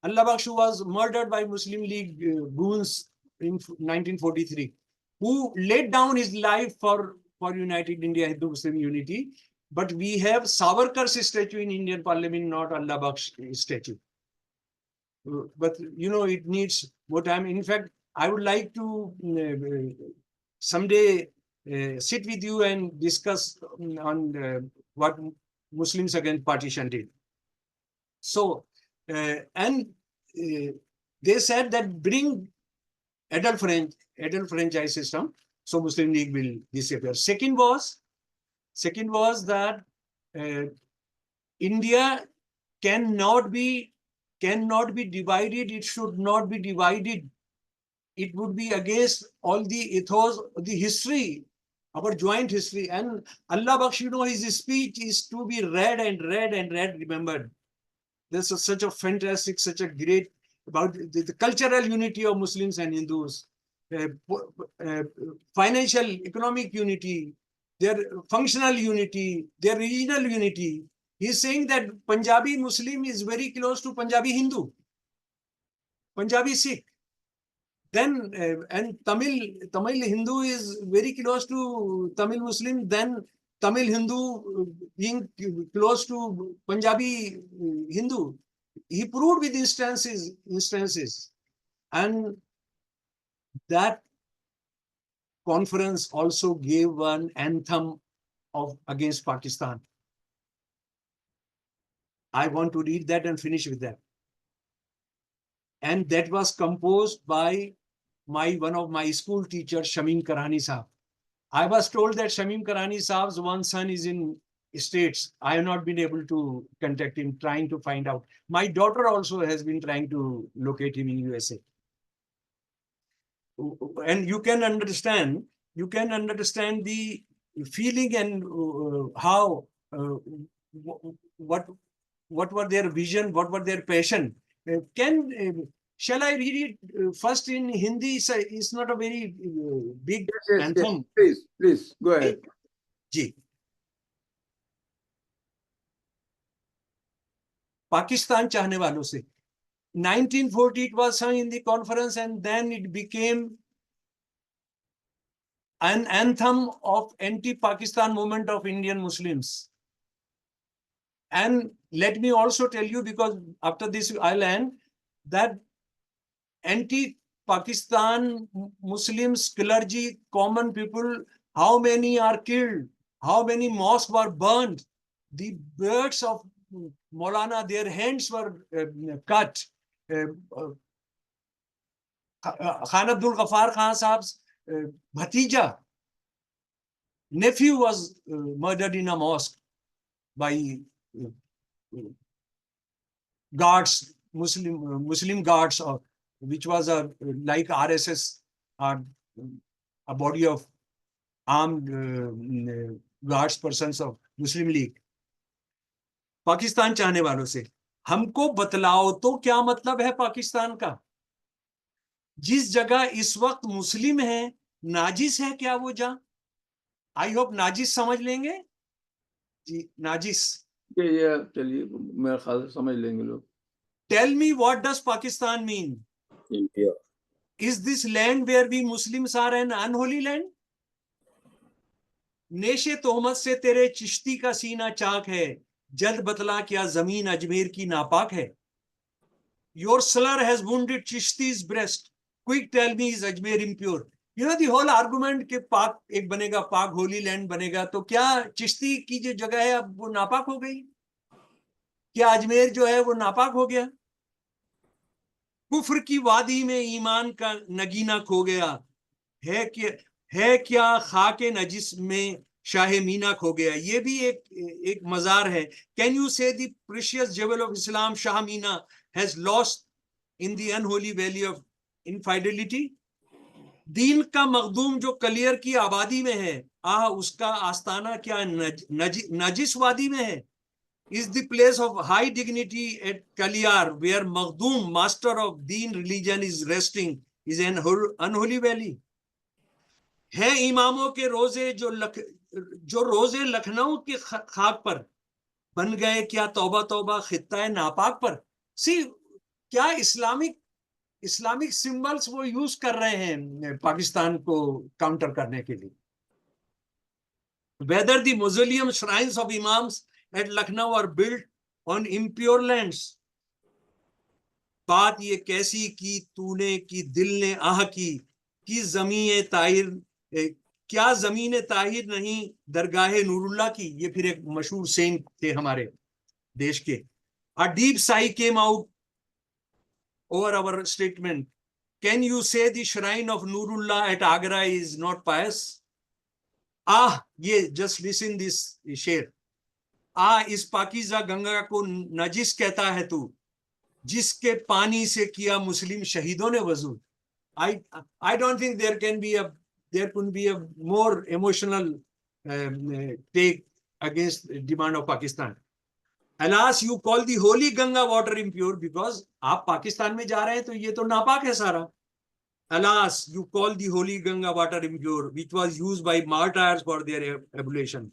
Allah Baksh was murdered by Muslim League goons in 1943, who laid down his life for United India, Hindu Muslim unity. But we have Savarkar's statue in Indian Parliament, not Allah Baksh statue. But you know, it needs more time. In fact, I would like to someday sit with you and discuss on what Muslims against partition did. So, they said that bring adult franchise system, so Muslim League will disappear. Second was that India cannot be divided. It should not be divided. It would be against all the ethos, the history, our joint history. And Allah Baksh, you know, his speech is to be read and remembered. There's such a fantastic, such a great about the cultural unity of Muslims and Hindus, financial, economic unity, their functional unity, their regional unity. He's saying that Punjabi Muslim is very close to Punjabi Hindu, Punjabi Sikh. Then, and Tamil Hindu is very close to Tamil Muslim, then Tamil Hindu being close to Punjabi Hindu. He proved with instances. And that conference also gave an anthem against Pakistan. I want to read that and finish with that. And that was composed by one of my school teachers, Shamim Karani Sahab. I was told that Shamim Karani Sahab's one son is in States. I have not been able to contact him, trying to find out. My daughter also has been trying to locate him in USA. And you can understand the feeling and how, what were their vision, what were their passion. Shall I read it first in Hindi? It's not a very big anthem. Yes, please, go ahead. Ji. Pakistan चाहने वालों से. 1940 it was sung in the conference, and then it became an anthem of anti-Pakistan movement of Indian Muslims. And let me also tell you, because after this I'll end, that anti-Pakistan Muslims, clergy, common people, how many are killed, how many mosques were burned, the beards of Maulana, their hands were cut. Khan Abdul Ghaffar Khan Sahab's Bhatija, nephew, was murdered in a mosque by guards, Muslim guards, which was like RSS, a body of armed guards persons of Muslim League. Pakistan चाहने वालों से, हमको बतलाओ तो क्या मतलब है पाकिस्तान का? जिस जगह इस वक्त मुस्लिम है, नाजिस है क्या वो जहां? आई होप नाजिस समझ लेंगे जी, नाजिस. चलिए मेरे ख्याल से समझ लेंगे लोग. Tell me, what does Pakistan mean? India. Is this land where we Muslims are an unholy land? नेशे तोहमत से तेरे चिश्ती का सीना चाक है, जद बतला क्या जमीन अजमेर की नापाक है? Your slur has wounded Chishti's breast. Quick tell me, is Ajmer impure? You know the whole argument कि पाक एक बनेगा, पाक होली लैंड बनेगा, तो क्या चिश्ती की जो जगह है अब वो नापाक हो गई? क्या अजमेर जो है वो नापाक हो गया? कुफ्र की वादी में ईमान का नगीना खो गया है क्या खाके नजिस में शाह मीना खो गया? ये भी एक मजार है. Can you say the precious jewel of Islam Shah Meena has lost in the unholy valley of infidelity? दीन का मखदूम जो कलियर की आबादी में है, उसका आस्ताना क्या नजिस वादी में है? Is the place of high dignity at Kaliyar, where Makhdoom, master of deen religion, is resting, is an unholy valley? है इमामों के रोजे जो रोजे लखनऊ के खाक पर बन गए क्या तौबा तौबा खित्ता नापाक पर? सी क्या इस्लामिक सिंबल्स वो यूज कर रहे हैं पाकिस्तान को काउंटर करने के लिए. Whether the mausoleum shrines of imams at Lucknow are built on impure lands. बात ये कैसी की तूने की दिल ने आह की जमीन ताहिर, क्या जमीन ताहिर नहीं दरगाह नूरुल्लाह की? ये फिर एक मशहूर सेंट थे हमारे देश के. A deep sigh came out over our statement. Can you say the shrine of Nurullah at Agra is not pious? ये just listen this शेर. इस पाकीज़ा गंगा को नजिस कहता है तू, जिसके पानी से किया मुस्लिम शहीदों ने वजू. I don't think there could be a more emotional take against the demand of Pakistan. Alas, you call the holy Ganga water impure because आप पाकिस्तान में जा रहे हैं तो ये तो नापाक है सारा. Alas, you call the holy Ganga water impure, which was used by martyrs for their ablution.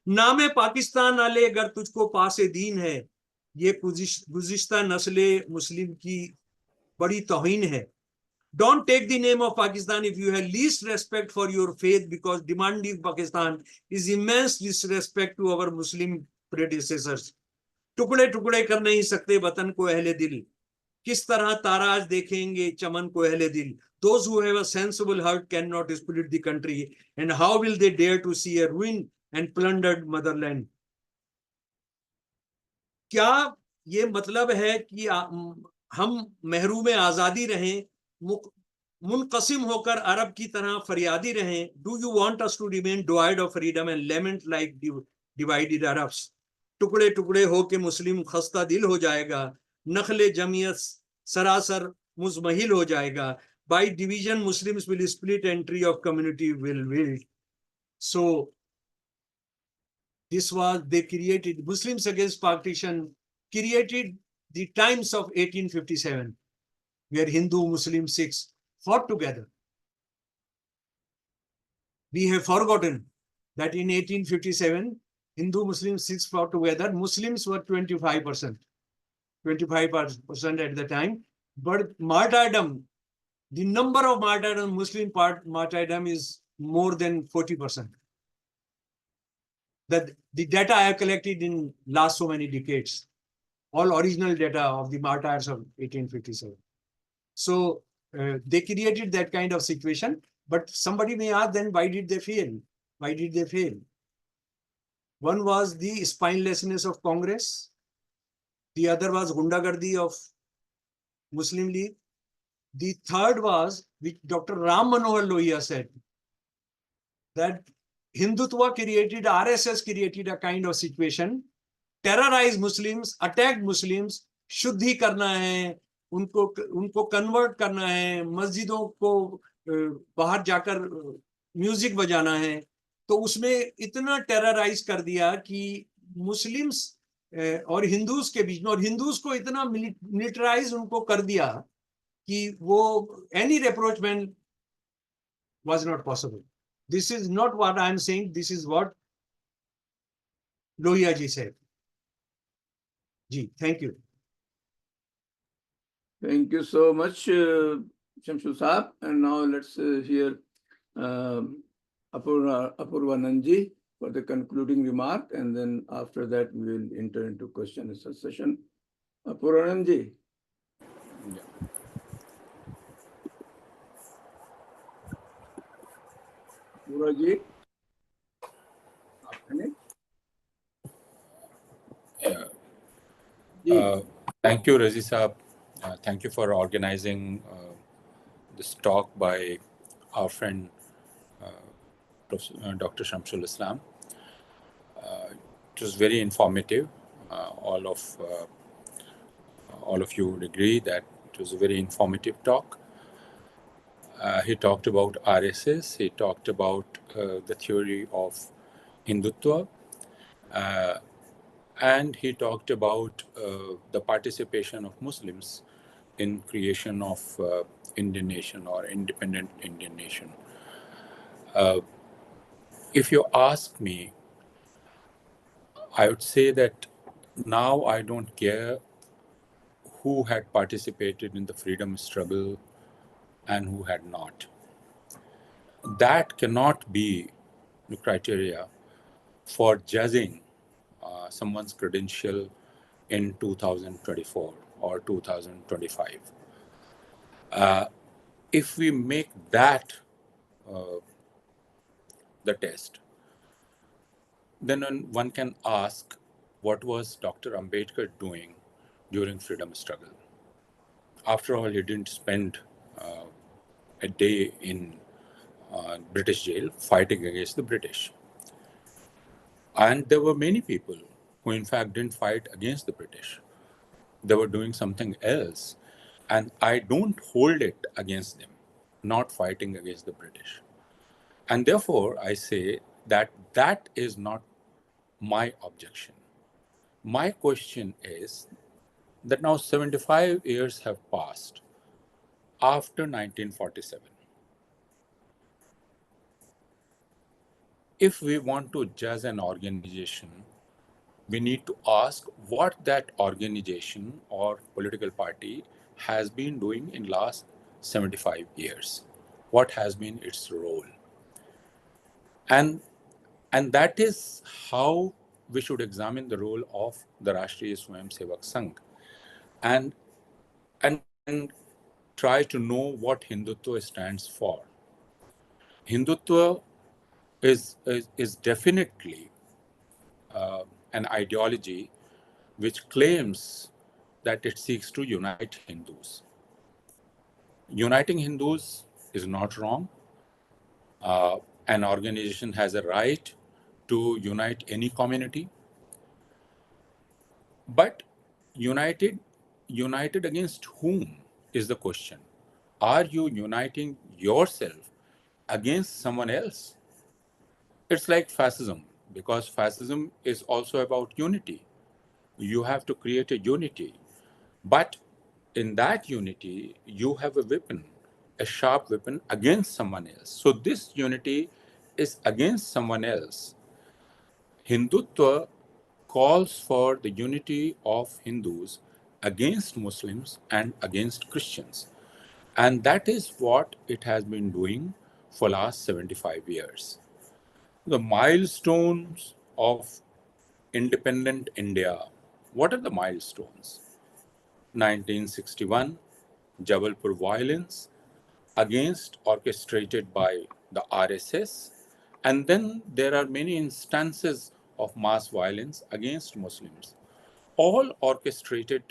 नामे पाकिस्तान वाले अगर तुझको पासे दीन है, ये गुज़िश्ता नस्ले मुस्लिम की बड़ी तौहीन है. Don't take the name of Pakistan if you have least respect for your faith, because demanding Pakistan is immense disrespect to our Muslim predecessors. टुकड़े टुकड़े कर नहीं सकते वतन को अहले दिल, किस तरह ताराज देखेंगे चमन को अहले दिल. Those who have a sensible heart cannot split the country, and how will they dare to see a ruined and plundered motherland? क्या ये मतलब है कि हम महरूम आजादी रहें, मुनकसिम होकर अरब की तरह फरियादी रहें? Do you want us to remain devoid of freedom and lament like divided Arabs? टुकड़े टुकड़े होके मुस्लिम खस्ता दिल हो जाएगा, नखले जमीयत सरासर मुजमहिल हो जाएगा. By division, Muslims will split and tree of community will wilt. So this was, they created, Muslims against partition created the times of 1857, where Hindu, Muslim, Sikhs fought together. We have forgotten that in 1857, Hindu, Muslim, Sikhs fought together. Muslims were 25% at the time. But martyrdom, the number of martyrdom, Muslim martyrdom is more than 40%. The data I have collected in last so many decades, all original data of the martyrs of 1857. So they created that kind of situation. But somebody may ask, then why did they fail? Why did they fail? One was the spinelessness of Congress. The other was Gundagardi of Muslim League. The third was, which Dr. Ram Manohar Lohia said, that Hindutva created, RSS created a kind of situation, terrorized Muslims, attacked Muslims, शुद्धि करना है, उनको convert करना है, मस्जिदों को बाहर जाकर म्यूजिक बजाना है. तो उसमें इतना टेरराइज कर दिया कि मुस्लिम्स और हिंदूज के बीच में, और हिंदूज को इतना मिलिटराइज उनको कर दिया कि वो any रिप्रोचमेंट was not possible. This is not what I am saying. This is what Lohia ji said. Ji, thank you. Thank you so much, Shamsul Saab. And now let's hear Apurva Nanji. for the concluding remark, and then after that we will enter into question and answer session. Purananji. Puraji. Thank you, Razi Saab. Thank you for organizing this talk by our friend Dr. Shamsul Islam. It was very informative. All of you would agree that it was a very informative talk. He talked about RSS. He talked about the theory of Hindutva. And he talked about the participation of Muslims in creation of Indian nation or independent Indian nation. If you ask me, I would say that now I don't care who had participated in the freedom struggle and who had not. That cannot be the criteria for judging someone's credential in 2024 or 2025. If we make that the test, then one can ask, what was Dr. Ambedkar doing during freedom struggle? After all, he didn't spend a day in British jail fighting against the British. And there were many people who in fact didn't fight against the British. They were doing something else. And I don't hold it against them, not fighting against the British. And therefore, I say that that is not my objection. My question is that now 75 years have passed after 1947. If we want to judge an organization, we need to ask what that organization or political party has been doing in last 75 years. What has been its role? And that is how we should examine the role of the Rashtriya Swayamsevak Sangh and try to know what Hindutva stands for. Hindutva is definitely an ideology which claims that it seeks to unite Hindus. Uniting Hindus is not wrong. An organization has a right to unite any community. But united against whom is the question. Are you uniting yourself against someone else? It's like fascism, because fascism is also about unity. You have to create a unity. But in that unity, you have a weapon, a sharp weapon against someone else. So this unity is against someone else. Hindutva calls for the unity of Hindus against Muslims and against Christians. And that is what it has been doing for last 75 years. The milestones of independent India. What are the milestones? 1961, Jabalpur violence orchestrated by the RSS. And then there are many instances of mass violence against Muslims, all orchestrated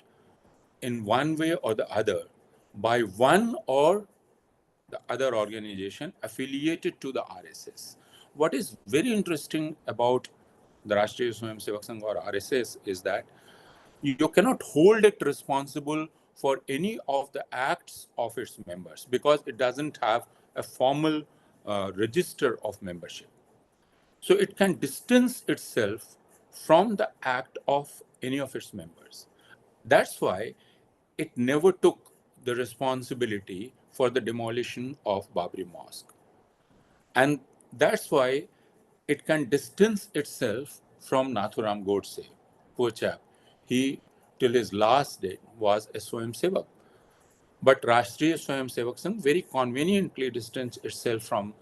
in one way or the other by one or the other organization affiliated to the RSS. What is very interesting about the Rashtriya Swayamsevak Sangh or RSS is that you cannot hold it responsible for any of the acts of its members because it doesn't have a formal register of membership. So it can distance itself from the act of any of its members. That's why it never took the responsibility for the demolition of Babri Mosque. And that's why it can distance itself from Nathuram Godse. Poor chap. He, till his last day, was a Swayamsevak. But Rashtriya Swayamsevak Sangh very conveniently distanced itself from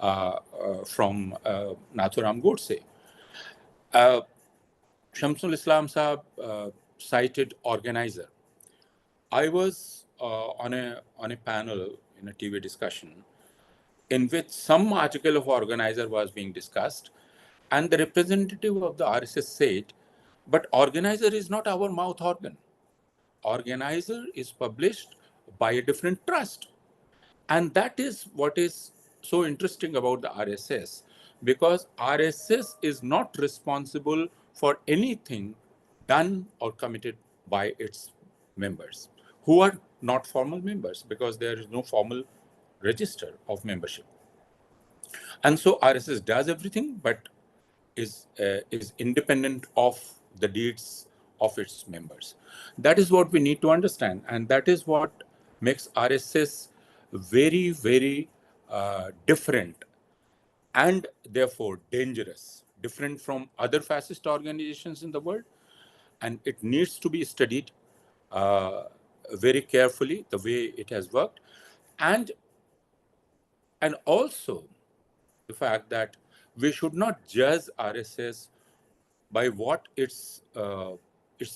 Nathuram Godse. Uh, Shamsul Islam Sahab cited organizer. I was on a panel in a TV discussion in which some article of organizer was being discussed, and the representative of the RSS said, "But organizer is not our mouth organ. Organizer is published by a different trust." And that is what is so interesting about the RSS, because RSS is not responsible for anything done or committed by its members, who are not formal members, because there is no formal register of membership. And so RSS does everything, but is independent of the deeds of its members. That is what we need to understand, and that is what makes RSS very, very different, and therefore dangerous, different from other fascist organizations in the world. And it needs to be studied very carefully, the way it has worked, and also the fact that we should not judge RSS by what its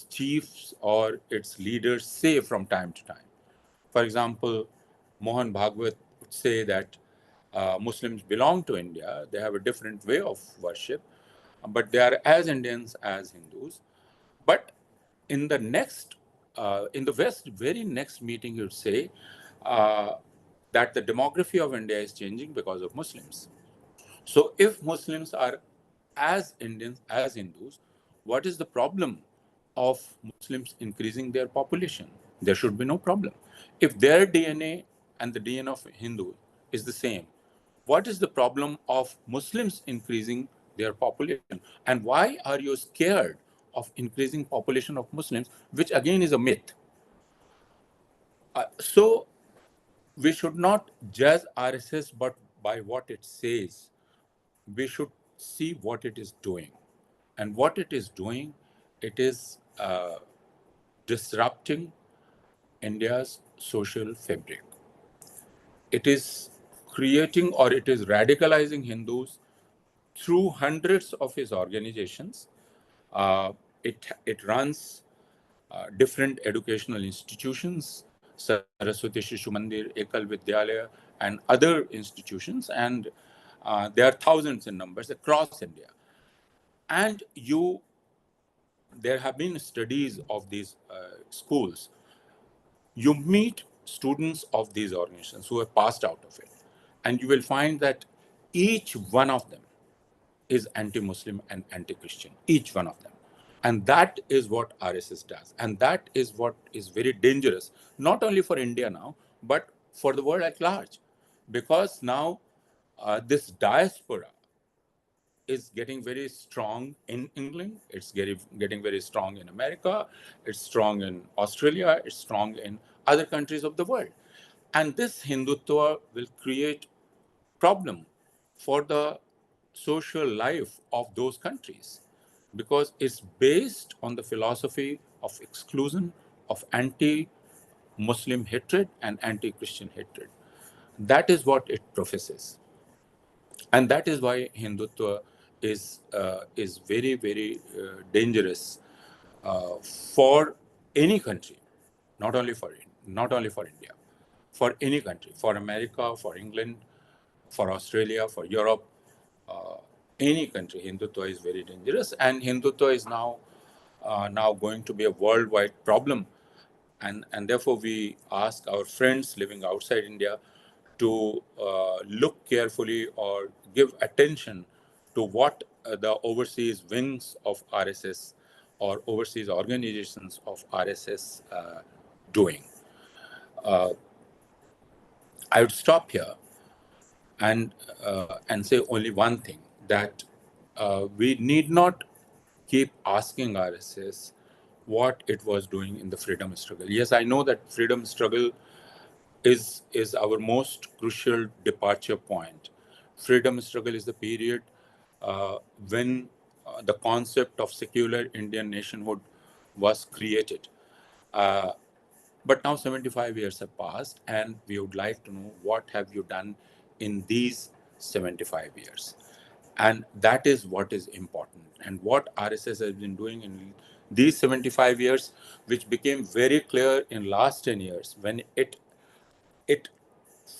chiefs or its leaders say from time to time. For example, Mohan Bhagwat would say that Muslims belong to India. They have a different way of worship, but they are as Indians as Hindus. But in the in the West, very next meeting, he would say that the demography of India is changing because of Muslims. So if Muslims are as Indians as Hindus, what is the problem of Muslims increasing their population? There should be no problem. If their DNA and the DNA of Hindu is the same, what is the problem of Muslims increasing their population? And why are you scared of increasing population of Muslims, which again is a myth? So we should not judge RSS but by what it says. We should see what it is doing. And what it is doing, it is disrupting India's social fabric. It is creating, or it is radicalizing Hindus through hundreds of his organizations. It runs different educational institutions, Saraswati Shishu Mandir, Ekal Vidyalaya, and other institutions, and there are thousands in numbers across India. And there have been studies of these schools. You meet students of these organizations who have passed out of it, and you will find that each one of them is anti-Muslim and anti-Christian, each one of them. And that is what RSS does. And that is what is very dangerous, not only for India now, but for the world at large. Because now this diaspora is getting very strong in England, it's getting very strong in America, it's strong in Australia, it's strong in other countries of the world. And this Hindutva will create problem for the social life of those countries, because it's based on the philosophy of exclusion, of anti-Muslim hatred and anti-Christian hatred. That is what it professes. And that is why Hindutva is very, very dangerous for any country, not only for India, for any country, for America, for England, for Australia, for Europe, any country. Hindutva is very dangerous, and Hindutva is now going to be a worldwide problem, and therefore we ask our friends living outside India to look carefully or give attention to what the overseas wings of RSS or overseas organizations of RSS doing. I would stop here and say only one thing, that we need not keep asking RSS what it was doing in the freedom struggle. Yes, I know that freedom struggle is our most crucial departure point. Freedom struggle is the period when the concept of secular Indian nationhood was created. But now 75 years have passed, and we would like to know what have you done in these 75 years. And that is what is important. and what RSS has been doing in these 75 years, which became very clear in last 10 years when it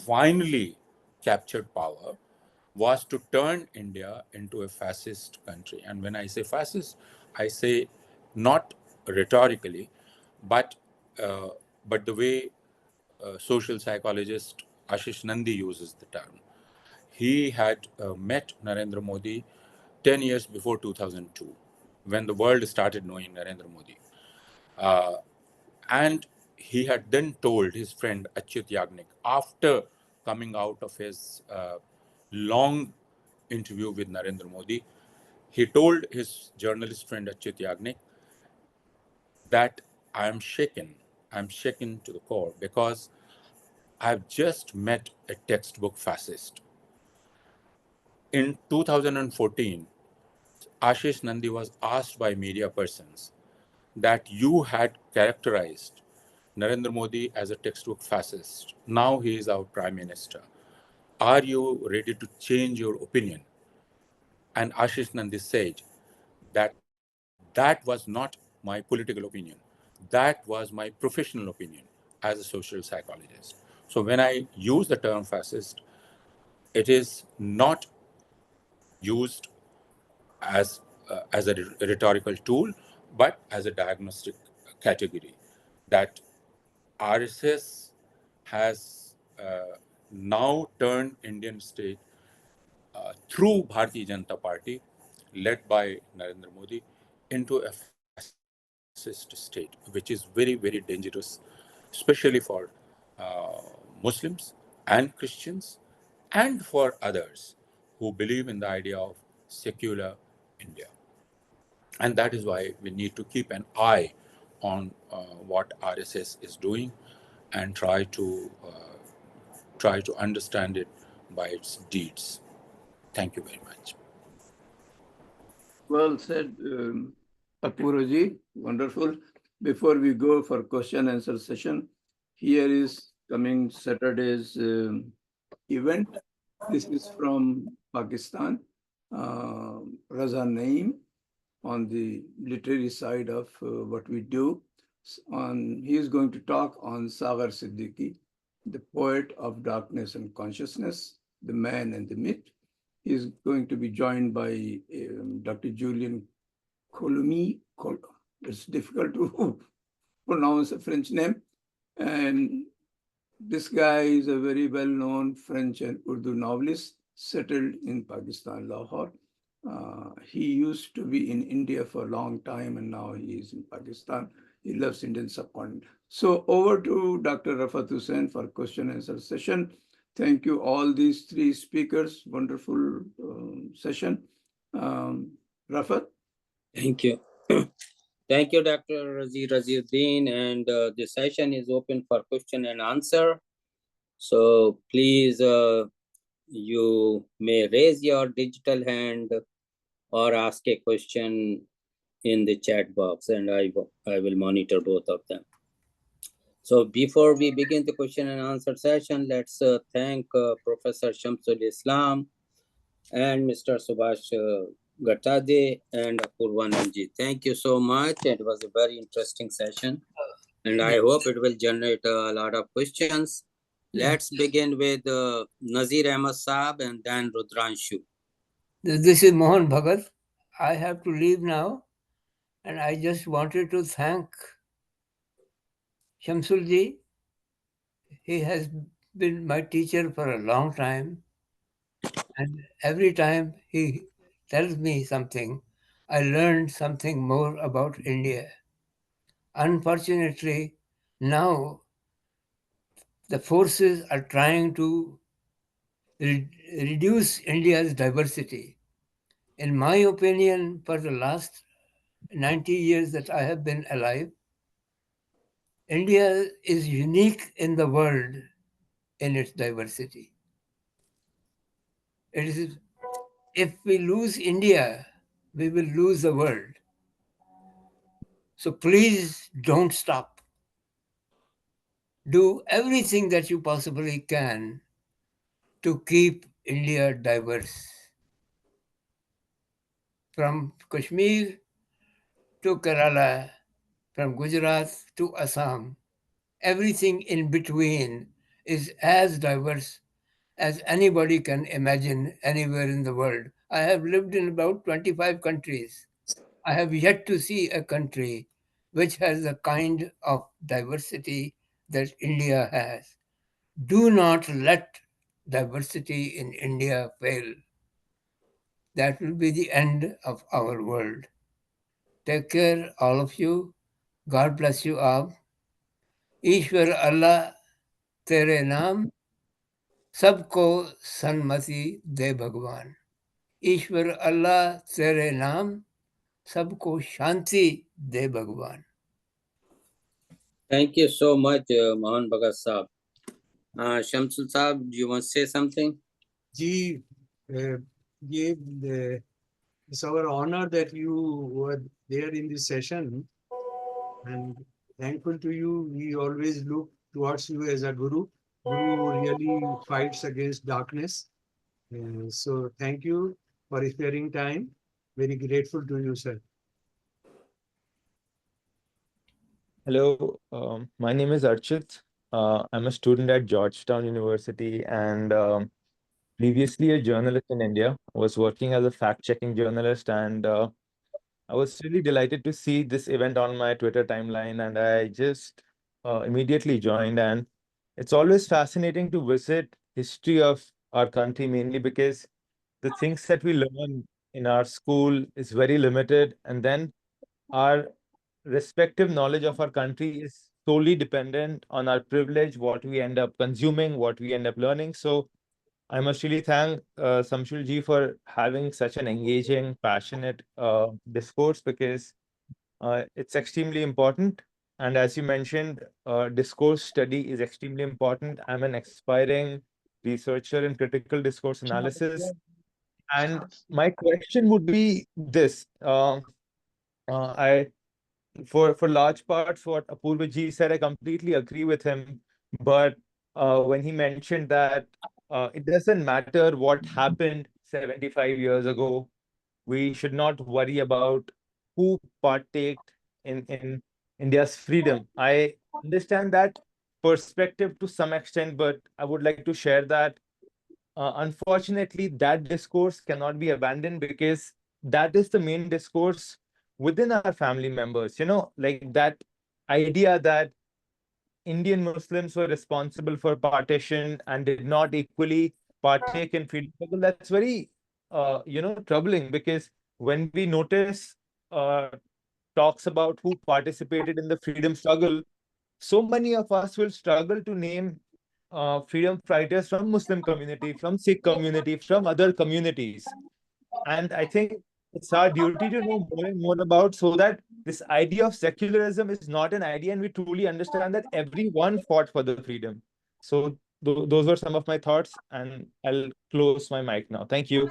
finally captured power, was to turn India into a fascist country. And when I say fascist, I say not rhetorically, but uh, but the way social psychologist Ashish Nandi uses the term. He had met Narendra Modi 10 years before 2002, when the world started knowing Narendra Modi. Uh, and he had then told his friend Achyut Yagnik, after coming out of his long interview with Narendra Modi, he told his journalist friend Achyut Yagnik that I'm shaken to the core because I've just met a textbook fascist. In 2014, Ashish Nandi was asked by media persons that you had characterized Narendra Modi as a textbook fascist. Now he is our prime minister. Are you ready to change your opinion? And Ashish Nandi said that that was not my political opinion. That was my professional opinion as a social psychologist. So when I use the term fascist, it is not used as a rhetorical tool, but as a diagnostic category that RSS has now turned Indian state through Bharatiya Janata Party, led by Narendra Modi, into a fascist state, which is very, very dangerous, especially for Muslims and Christians and for others who believe in the idea of secular India. And that is why we need to keep an eye on what RSS is doing and try to understand it by its deeds. Thank you very much. Well said, Apuraji. Wonderful. Before we go for question answer session, here is coming Saturday's event. This is from Pakistan. Raza Naeem on the literary side of what we do. He is going to talk on Sagar Siddiqui, the poet of darkness and consciousness, the man and the myth. He is going to be joined by Dr. Julian Colomy. It's difficult to pronounce a French name. And this guy is a very well-known French and Urdu novelist settled in Pakistan, Lahore. He used to be in India for a long time, and now he is in Pakistan. He loves Indian subcontinent. So over to Dr. Rafat Hussain for question answer session. Thank you all these three speakers. Wonderful session. Rafat? Thank you. Thank you, Dr. Raziuddin. And the session is open for question and answer. So please, you may raise your digital hand or ask a question in the chat box, and I will monitor both of them. So before we begin the question and answer session, let's thank Professor Shamsul Islam and Mr. Subhash Gatade and Apurvananji. Thank you so much. It was a very interesting session, and I hope it will generate a lot of questions. Let's begin with Nazir Ahmad Saab and then Rudranshu. This is Mohan Bhagat. I have to leave now, and I just wanted to thank Shamsulji. He has been my teacher for a long time, and every time he tells me something, I learn something more about India. Unfortunately, now the forces are trying to reduce India's diversity. In my opinion, for the last 90 years that I have been alive, India is unique in the world in its diversity. It is, if we lose India, we will lose the world. So please don't stop. Do everything that you possibly can to keep India diverse. from Kashmir to Kerala, from Gujarat to Assam. Everything in between is as diverse as anybody can imagine anywhere in the world. I have lived in about 25 countries. I have yet to see a country which has the kind of diversity that India has. Do not let diversity in India fail. That will be the end of our world. Take care, all of you. God bless you all. ईश्वर अल्लाह तेरे नाम सबको सन्मति दे भगवान. ईश्वर अल्लाह तेरे नाम सबको शांति दे भगवान. Thank you so much, Mohan Bhagat Saab. Shamsul Saab, do you want to say something? Ji, it's our honor that you were there in this session, and thankful to you. We always look towards you as a guru. Guru really fights against darkness. So thank you for sparing time. Very grateful to you, sir. Hello, my name is Archit. I'm a student at Georgetown University and previously a journalist in India. I was working as a fact-checking journalist, and I was really delighted to see this event on my Twitter timeline, and I just immediately joined. And it's always fascinating to visit history of our country, mainly because the things that we learn in our school is very limited, and then our respective knowledge of our country is solely dependent on our privilege, what we end up consuming, what we end up learning. So I must really thank Samshul ji for having such an engaging, passionate discourse, because it's extremely important. And as you mentioned, discourse study is extremely important. I'm an aspiring researcher in critical discourse analysis. And my question would be this. I for large parts, what Apurva ji said, I completely agree with him. But when he mentioned that it doesn't matter what happened 75 years ago, we should not worry about who partaked in India's freedom. I understand that perspective to some extent, but I would like to share that unfortunately, that discourse cannot be abandoned, because that is the main discourse within our family members. Like that idea that Indian Muslims were responsible for partition and did not equally partake in freedom struggle. That's very, troubling, because when we notice uh, talks about who participated in the freedom struggle, so many of us will struggle to name freedom fighters from Muslim community, from Sikh community, from other communities. And I think it's our duty to know more and more about, so that this idea of secularism is not an idea, and we truly understand that everyone fought for the freedom. So those were some of my thoughts, and I'll close my mic now. Thank you.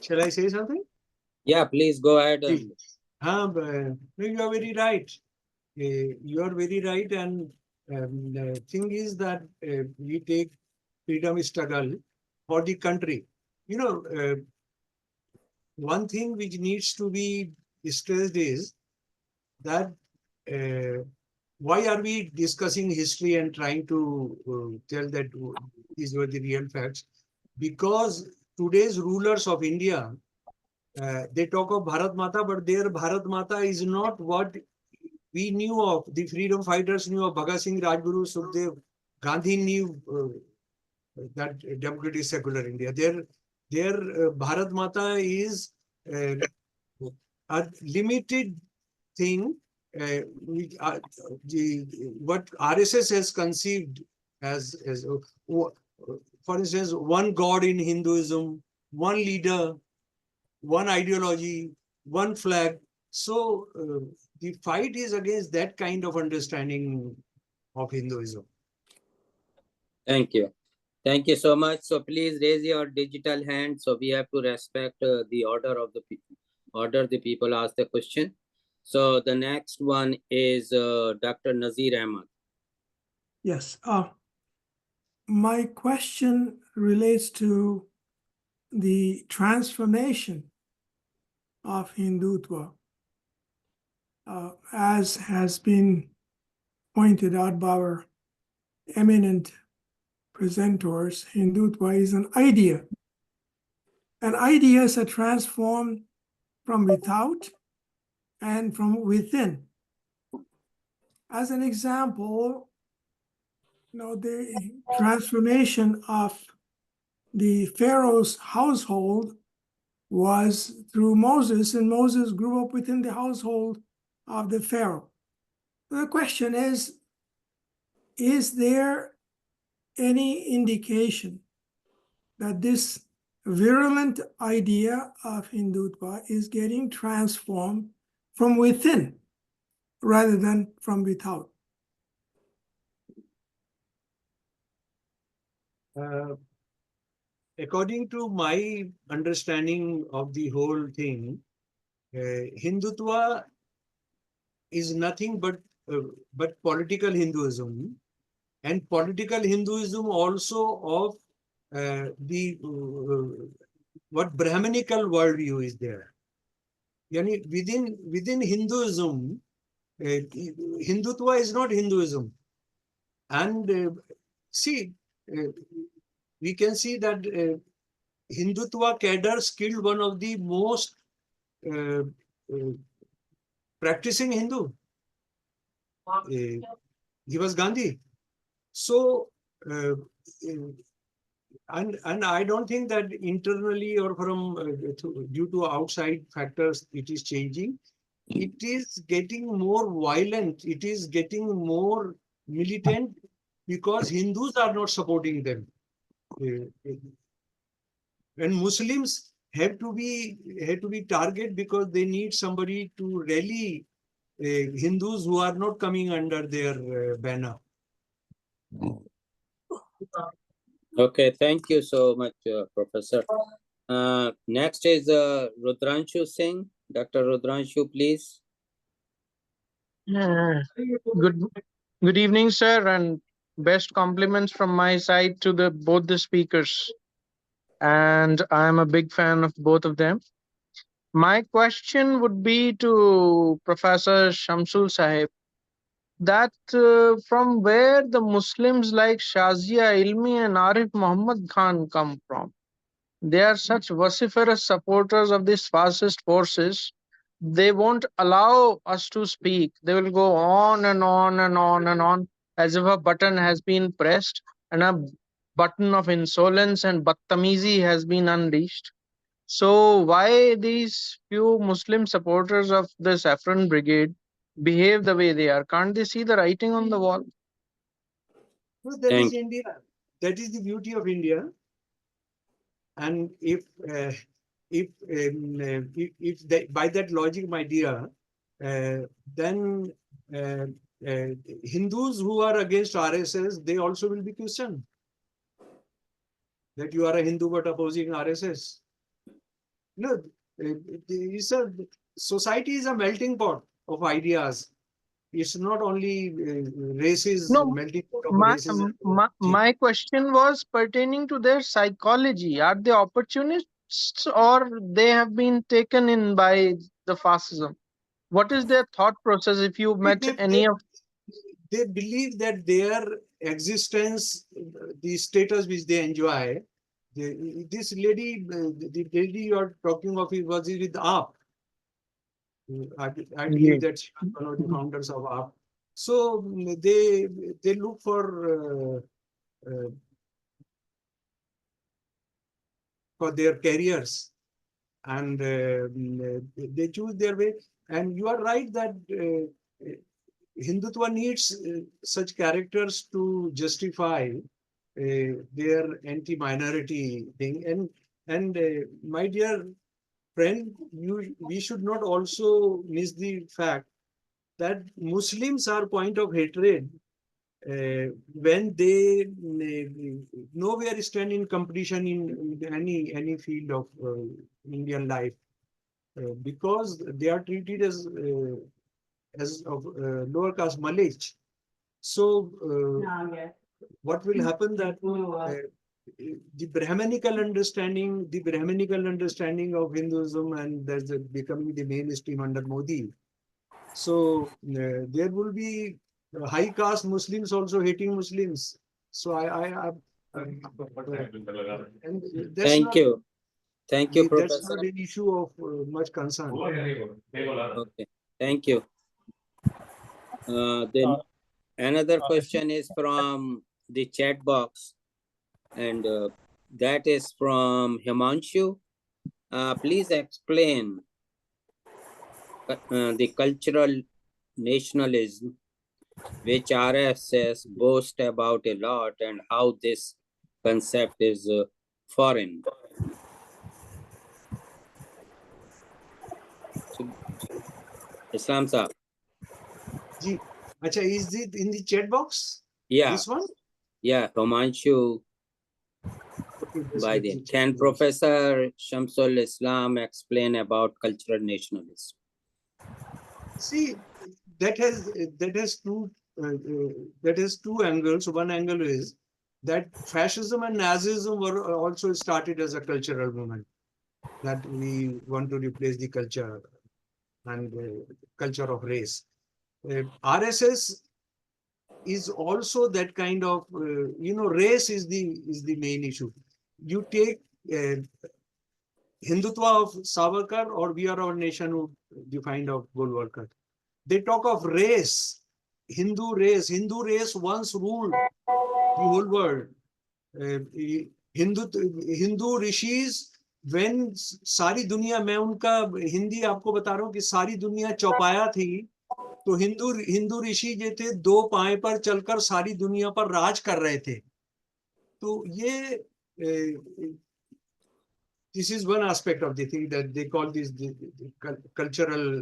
Shall I say something? Yeah, please go ahead. You are very right. You are very right. And the thing is that we take freedom struggle for the country. One thing which needs to be stressed is that why are we discussing history and trying to tell that these were the real facts? Because today's rulers of India, they talk of Bharat Mata, but their Bharat Mata is not what we knew of. The freedom fighters knew of Bhagat Singh, Rajguru, Sukhdev. Gandhi knew that democratic secular India. Their Bharat Mata is a limited thing. What RSS has conceived as for instance, one God in Hinduism, one leader, one ideology, one flag. So the fight is against that kind of understanding of Hinduism. Thank you. Thank you so much. So please raise your digital hand. So we have to respect the order of the people. Order the people ask the question. So the next one is Dr. Nazir Ahmad. Yes. My question relates to the transformation of Hindutva. As has been pointed out by our eminent presenters, Hindutva is an idea. And ideas are transformed from without and from within. As an example, the transformation of the Pharaoh's household was through Moses, and Moses grew up within the household of the Pharaoh. The question is there any indication that this virulent idea of Hindutva is getting transformed from within rather than from without? According to my understanding of the whole thing, Hindutva is nothing but political Hinduism, and political Hinduism also of what Brahmanical worldview is there. Yani within Hinduism, Hindutva is not Hinduism, and we can see that Hindutva cadres killed one of the most practicing Hindu. He was Gandhi. So, and I don't think that internally or from due to outside factors it is changing. It is getting more violent. It is getting more militant because Hindus are not supporting them. And Muslims have to be targeted because they need somebody to rally Hindus who are not coming under their banner. Okay, thank you so much, Professor. Next is Rudranshu Singh. Dr. Rudranshu, please. Good evening, sir, and best compliments from my side to both the speakers. And I'm a big fan of both of them. My question would be to Professor Shamsul Sahib, that from where the Muslims like Shazia Ilmi and Arif Muhammad Khan come from. They are such vociferous supporters of these fascist forces. They won't allow us to speak. They will go on and on and on and on as if a button has been pressed and a button of insolence and battamizi has been unleashed. So why these few Muslim supporters of the Saffron Brigade behave the way they are? Can't they see the writing on the wall? So that is India. That is the beauty of India. And if by that logic, my dear, then Hindus who are against RSS, they also will be questioned. That you are a Hindu but opposing RSS. No, society is a melting pot of ideas. It's not only races, melting pot of races. My question was pertaining to their psychology. Are they opportunists or they have been taken in by the fascism? What is their thought process if you met any of... They believe that their existence, the status which they enjoy, this lady, the lady you are talking of, was with AAP. I believe that she was one of the founders of AAP. So they look for their careers, and they choose their way. And you are right that Hindutva needs such characters to justify their anti-minority thing. And my dear friend, we should not also miss the fact that Muslims are point of hatred when they nowhere stand in competition in any field of Indian life because they are treated as of lower caste Malays. So what will happen that the Brahmanical understanding of Hinduism, and that's becoming the mainstream under Modi. So there will be high caste Muslims also hating Muslims. So and that's Thank not, you. Thank you, that's Professor. not an issue of much concern. Okay, thank you. Then another question is from the chat box, and that is from Himanshu. Please explain the cultural nationalism which RSS boast about a lot, and how this concept is foreign. So, Islam sir. Ji, acha, is it in the chat box? Yeah. This one? Yeah, Himanshu. By the can Professor Shamsul Islam explain about cultural nationalism? See, that has two angles. One angle is that fascism and Nazism were also started as a cultural movement, that we want to replace the culture and culture of race. RSS is also that kind of race is the main issue. You take Hindutva of Savarkar or We Are Our Nation, who defined of Golwalkar. They talk of race, Hindu race. Hindu race once ruled the whole world. Hindu rishis, when सारी दुनिया, मैं उनका हिंदी आपको बता रहा हूँ कि सारी दुनिया चौपाया थी, तो हिंदू ऋषि जो थे दो पाए पर चलकर सारी दुनिया पर राज कर रहे थे. तो ये this is one aspect of the thing that they call this the cultural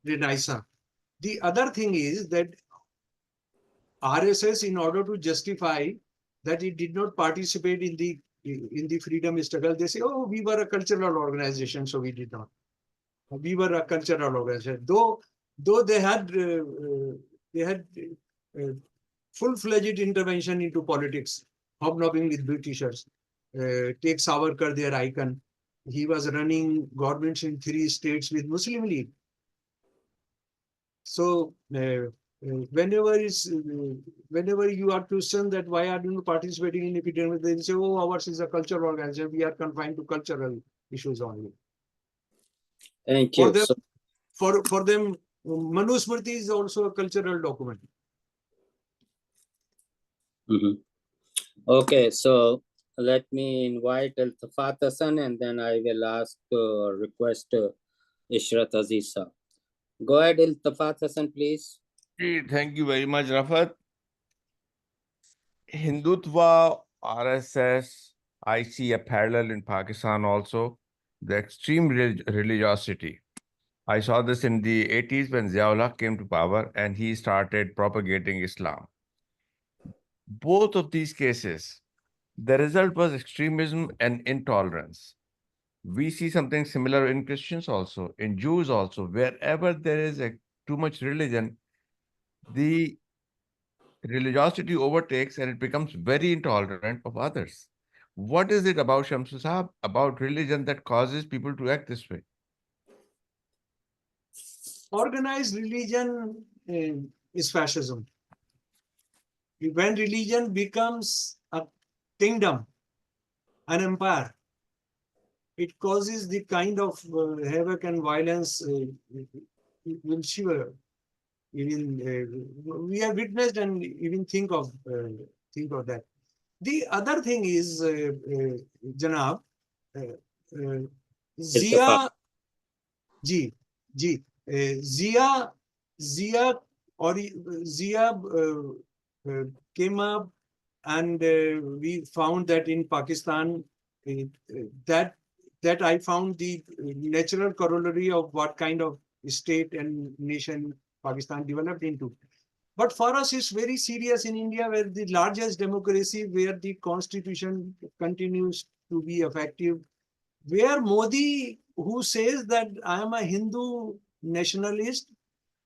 renaissance. The other thing is that RSS, in order to justify that it did not participate in the freedom struggle, they say, oh, we were a cultural organization, so we did not. We were a cultural organization. Though they had full-fledged intervention into politics, hobnobbing with Britishers. Take Savarkar, their icon. He was running governments in 3 states with Muslim League. So whenever you are questioned that why are you participating in epidemic, they say, oh, ours is a cultural organization. We are confined to cultural issues only. Thank you. For them, Manusmriti is also a cultural document. Okay, so let me invite Iltifat Hassan, and then I will request Ishrat Aziza. Go ahead, Iltifat Hassan, please. Thank you very much, Rafat. Hindutva, RSS, I see a parallel in Pakistan also. The extreme religiosity. I saw this in the 80s when Ziaullah came to power and he started propagating Islam. Both of these cases, the result was extremism and intolerance. We see something similar in Christians also, in Jews also. Wherever there is too much religion, the religiosity overtakes and it becomes very intolerant of others. What is it about Shamsul Sahab, about religion, that causes people to act this way? Organized religion is fascism. When religion becomes a kingdom, an empire, it causes the kind of havoc and violence will shiver. Even we have witnessed and even think of that. The other thing is, Janab, Zia came up, and we found that in Pakistan, that I found the natural corollary of what kind of state and nation Pakistan developed into. But for us, it's very serious in India, where the largest democracy, where the constitution continues to be effective, where Modi, who says that I am a Hindu nationalist,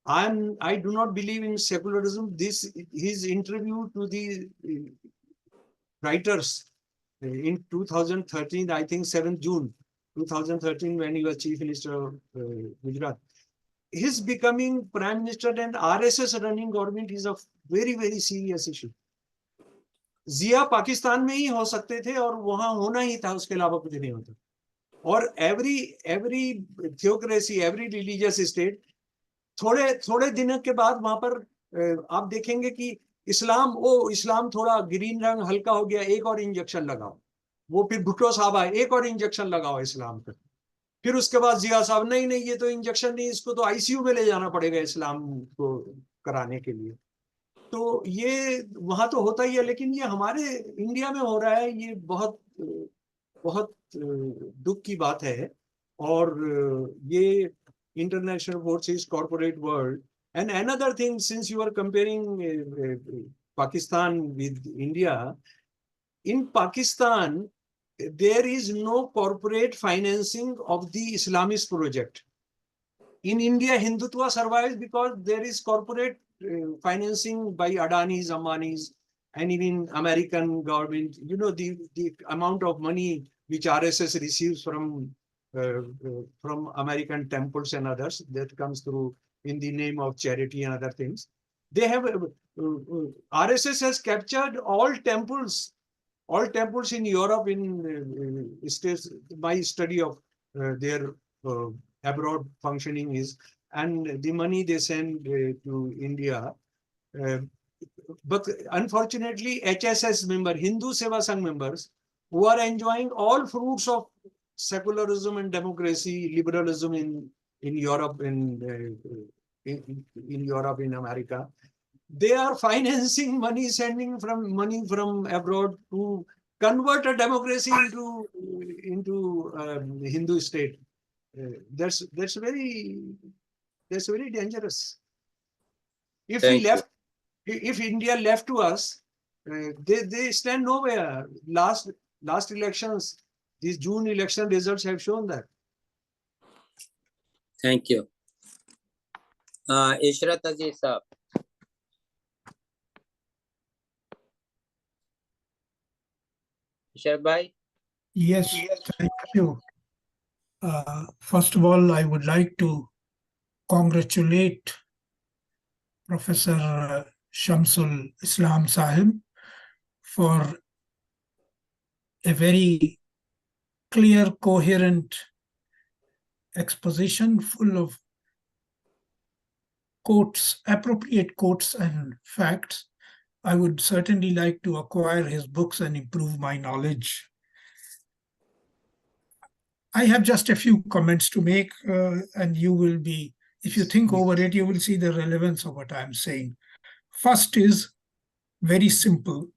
I do not believe in secularism. His interview to the writers in 2013, I think 7th June 2013, when he was Chief Minister of Gujarat. His becoming Prime Minister and RSS running government is a very, very serious issue. जिया पाकिस्तान में ही हो सकते थे और वहां होना ही था, उसके अलावा कुछ नहीं होता. और every theocracy, every religious state, थोड़े दिनों के बाद वहां पर आप देखेंगे कि इस्लाम थोड़ा ग्रीन रंग हल्का हो गया, एक और इंजेक्शन लगाओ. वो फिर भुट्टो साहब आए, एक और इंजेक्शन लगाओ इस्लाम पर. फिर उसके बाद जिया साहब, नहीं ये तो इंजेक्शन नहीं, इसको तो आईसीयू में ले जाना पड़ेगा इस्लाम को कराने के लिए. तो ये वहां तो होता ही है, लेकिन ये हमारे इंडिया में हो रहा है. ये बहुत बहुत दुख की बात है. और ये international forces, corporate world. And another thing, since you are comparing Pakistan with India, in Pakistan, there is no corporate financing of the Islamist project. In India, Hindutva survives because there is corporate financing by Adani's, Ambani's, and even American government. You know, the amount of money which RSS receives from American temples and others, that comes through in the name of charity and other things. They have RSS has captured all temples in Europe, in states. My study of their abroad functioning is, and the money they send to India. But unfortunately, HSS member, Hindu Seva Sangh members, who are enjoying all fruits of secularism and democracy, liberalism in Europe, in Europe, in America, they are financing money, sending money from abroad to convert a democracy into Hindu state. That's very dangerous. If if India left to us, they stand nowhere. Last elections, these June election results have shown that. Thank you. Ishrat Aziz Saab. Ishrat Bhai? Yes, thank you. First of all, I would like to congratulate Professor Shamsul Islam Sahib for a very clear, coherent exposition full of quotes, appropriate quotes and facts. I would certainly like to acquire his books and improve my knowledge. I have just a few comments to make, and you will be, if you think over it, you will see the relevance of what I'm saying. First is very simple.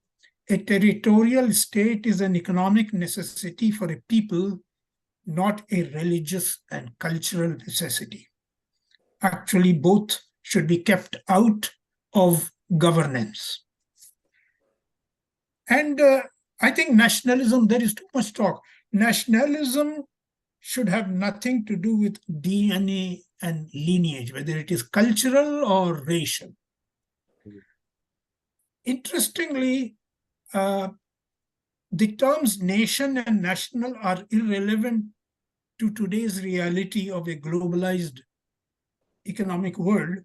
A territorial state is an economic necessity for a people, not a religious and cultural necessity. Actually, both should be kept out of governance. And I think nationalism, there is too much talk. Nationalism should have nothing to do with DNA and lineage, whether it is cultural or racial. Interestingly, the terms nation and national are irrelevant to today's reality of a globalized economic world.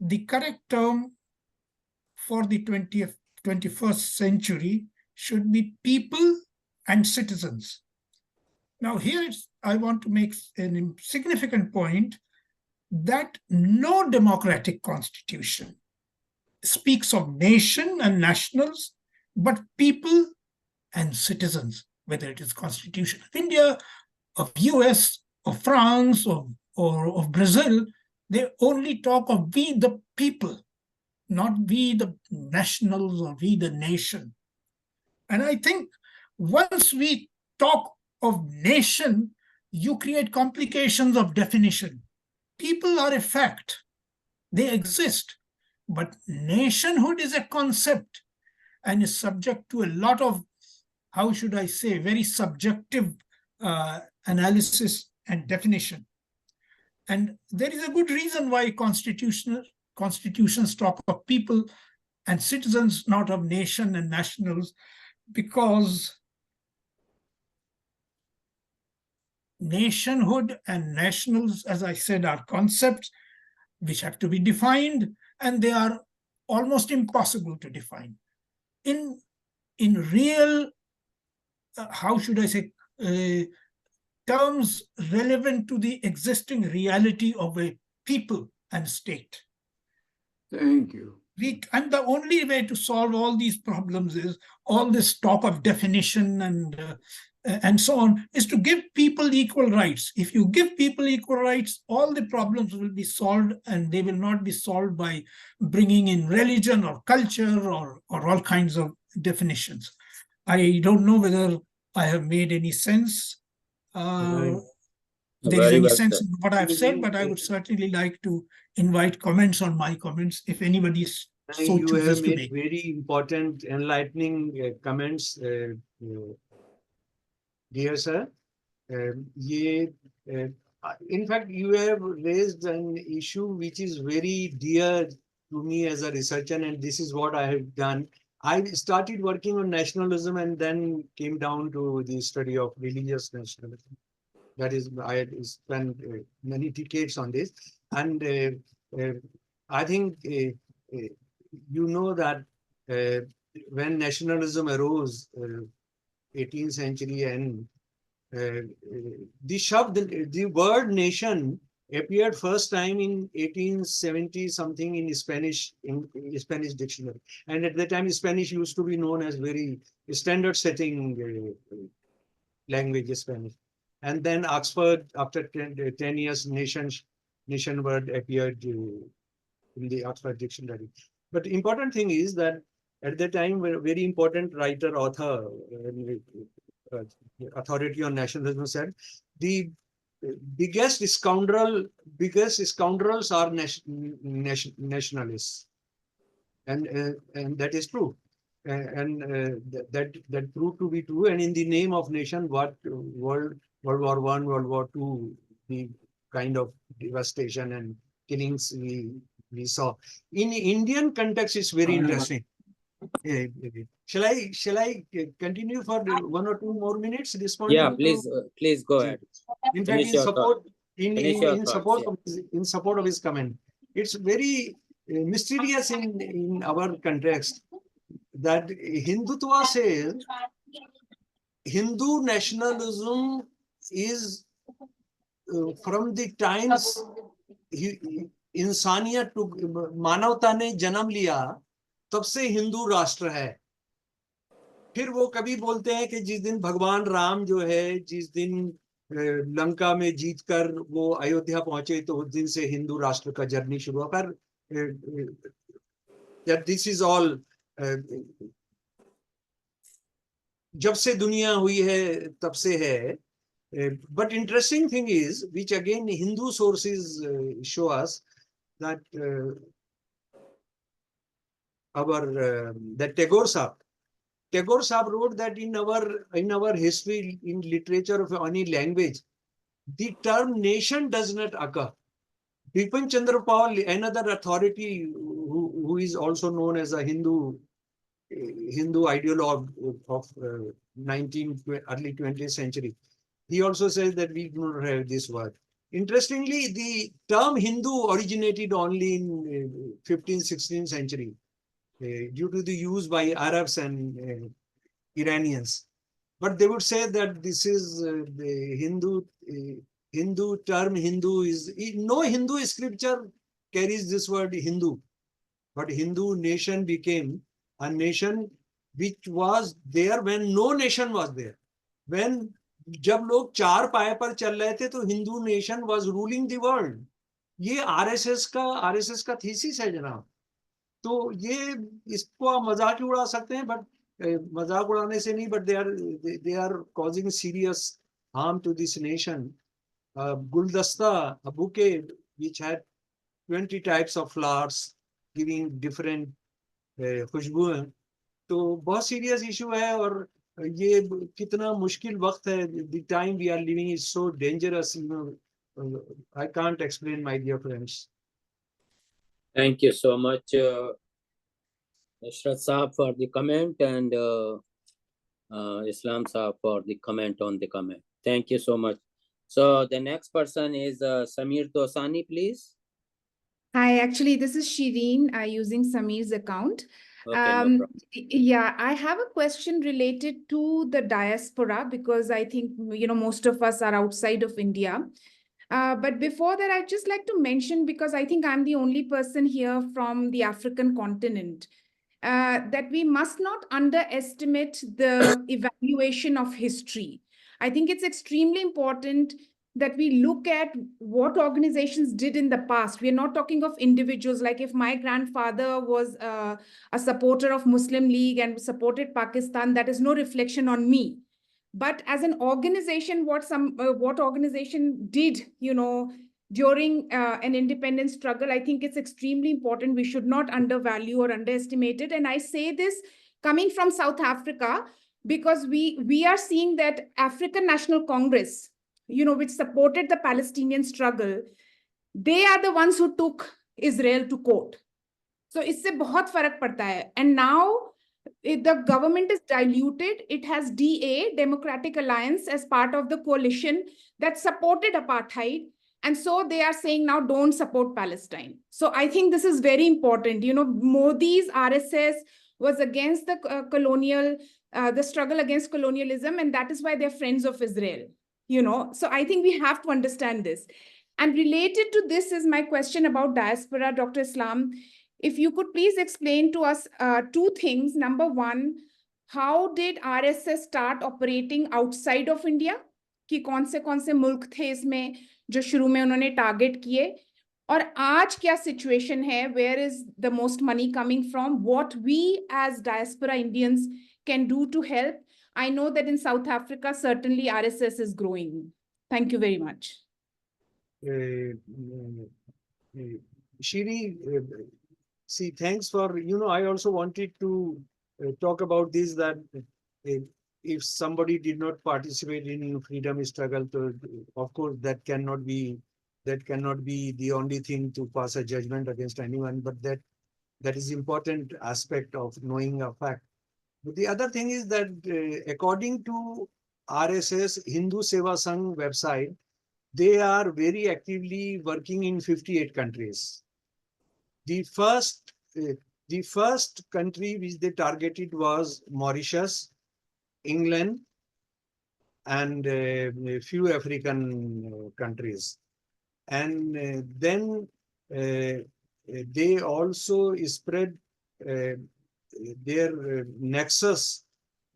The correct term for the 21st century should be people and citizens. Now here I want to make a significant point that no democratic constitution speaks of nation and nationals, but people and citizens, whether it is Constitution of India, of US, of France, or of Brazil, they only talk of we the people, not we the nationals or we the nation. And I think once we talk of nation, you create complications of definition. People are a fact, they exist, but nationhood is a concept and is subject to a lot of, how should I say, very subjective analysis and definition. And there is a good reason why constitutions talk of people and citizens, not of nation and nationals, because nationhood and nationals, as I said, are concepts which have to be defined, and they are almost impossible to define. In real, how should I say, terms relevant to the existing reality of a people and state. Thank you. And the only way to solve all these problems is all this talk of definition and so on, is to give people equal rights. If you give people equal rights, all the problems will be solved, and they will not be solved by bringing in religion or culture or all kinds of definitions. I don't know whether I have made any sense. There is Very any well sense said. in what I've said, but I would certainly like to invite comments on my comments if anybody so You have chooses to made make. very important, enlightening comments, dear sir. In fact, you have raised an issue which is very dear to me as a researcher, and this is what I have done. I started working on nationalism and then came down to the study of religious nationalism. That is, I had spent many decades on this. And I think you know that when nationalism arose, 18th century, and the word nation appeared first time in 1870 something in Spanish dictionary, and at that time Spanish used to be known as very standard setting language, Spanish. And then Oxford, after 10 years, nation word appeared in the Oxford dictionary. But the important thing is that at that time, a very important writer, author, authority on nationalism said, the biggest scoundrels are nationalists, and that is true, and that proved to be true. And in the name of nation, what World War I, World War II, the kind of devastation and killings we saw in Indian context is very interesting. Shall I continue for 1 or 2 more minutes? Responding Yeah, please go ahead. In fact, in support of his comment, it's very mysterious in our context that Hindutva says Hindu nationalism is from the times इंसानियत मानवता ने जन्म लिया तब से हिंदू राष्ट्र है। फिर वो कभी बोलते हैं कि जिस दिन भगवान राम जो है, जिस दिन लंका में जीतकर वो अयोध्या पहुंचे, तो उस दिन से हिंदू राष्ट्र का जर्नी शुरू हुआ। पर दिस इज ऑल जब से दुनिया हुई है तब से है। But interesting thing is, which again Hindu sources show us, that that Tagore Sahib wrote that in our history, in literature of any language, the term nation does not occur. Bipin Chandra Pal, another authority who is also known as a Hindu ideologue of early 20th century, he also says that we do not have this word. Interestingly, the term Hindu originated only in 15th, 16th century due to the use by Arabs and Iranians. But they would say that this is the Hindu term. Hindu is, no Hindu scripture carries this word Hindu, but Hindu nation became a nation which was there when no nation was there. When जब लोग 4 पाए पर चल रहे थे तो Hindu nation was ruling the world. ये RSS का थीसिस है जनाब। तो ये इसको आप मजाक ही उड़ा सकते हैं, बट मजाक उड़ाने से नहीं, but they are causing serious harm to this nation. गुलदस्ता, a bouquet which had 20 types of flowers giving different खुशबुएं, तो बहुत सीरियस इशू है। और ये कितना मुश्किल वक्त है। The time we are living is so dangerous. I can't explain, my dear friends. Thank you so much, Ishrat Saab, for the comment, and Islam Saab for the comment on the comment. Thank you so much. So the next person is Samir Dosani, please. Hi, actually, this is Shireen using Samir's account. Okay, no problem. Yeah, I have a question related to the diaspora because I think, most of us are outside of India. But before that, I'd just like to mention, because I think I'm the only person here from the African continent, that we must not underestimate the evaluation of history. I think it's extremely important that we look at what organizations did in the past. We're not talking of individuals. Like if my grandfather was a supporter of Muslim League and supported Pakistan, that is no reflection on me. But as an organization, what organization did, during an independence struggle, I think it's extremely important. We should not undervalue or underestimate it. And I say this coming from South Africa, because we are seeing that African National Congress, which supported the Palestinian struggle, they are the ones who took Israel to court. So इससे बहुत फर्क पड़ता है. And now the government is diluted. It has DA, Democratic Alliance, as part of the coalition that supported apartheid. And so they are saying now don't support Palestine. So I think this is very important. Modi's RSS was against the the struggle against colonialism, and that is why they're friends of Israel. So I think we have to understand this. And related to this is my question about diaspora, Dr. Islam. If you could please explain to us two things. Number one, how did RSS start operating outside of India? कि कौन से मुल्क थे इसमें जो शुरू में उन्होंने टारगेट किए, और आज क्या सिचुएशन है, where is the most money coming from, what we as diaspora Indians can do to help? I know that in South Africa, certainly RSS is growing. Thank you very much. Shiri, see, thanks for, I also wanted to talk about this, that if somebody did not participate in freedom struggle, so of course that cannot be the only thing to pass a judgment against anyone, but that is important aspect of knowing a fact. But the other thing is that according to RSS Hindu Seva Sangh website, they are very actively working in 58 countries. The first country which they targeted was Mauritius, England, and a few African countries. And then they also spread their nexus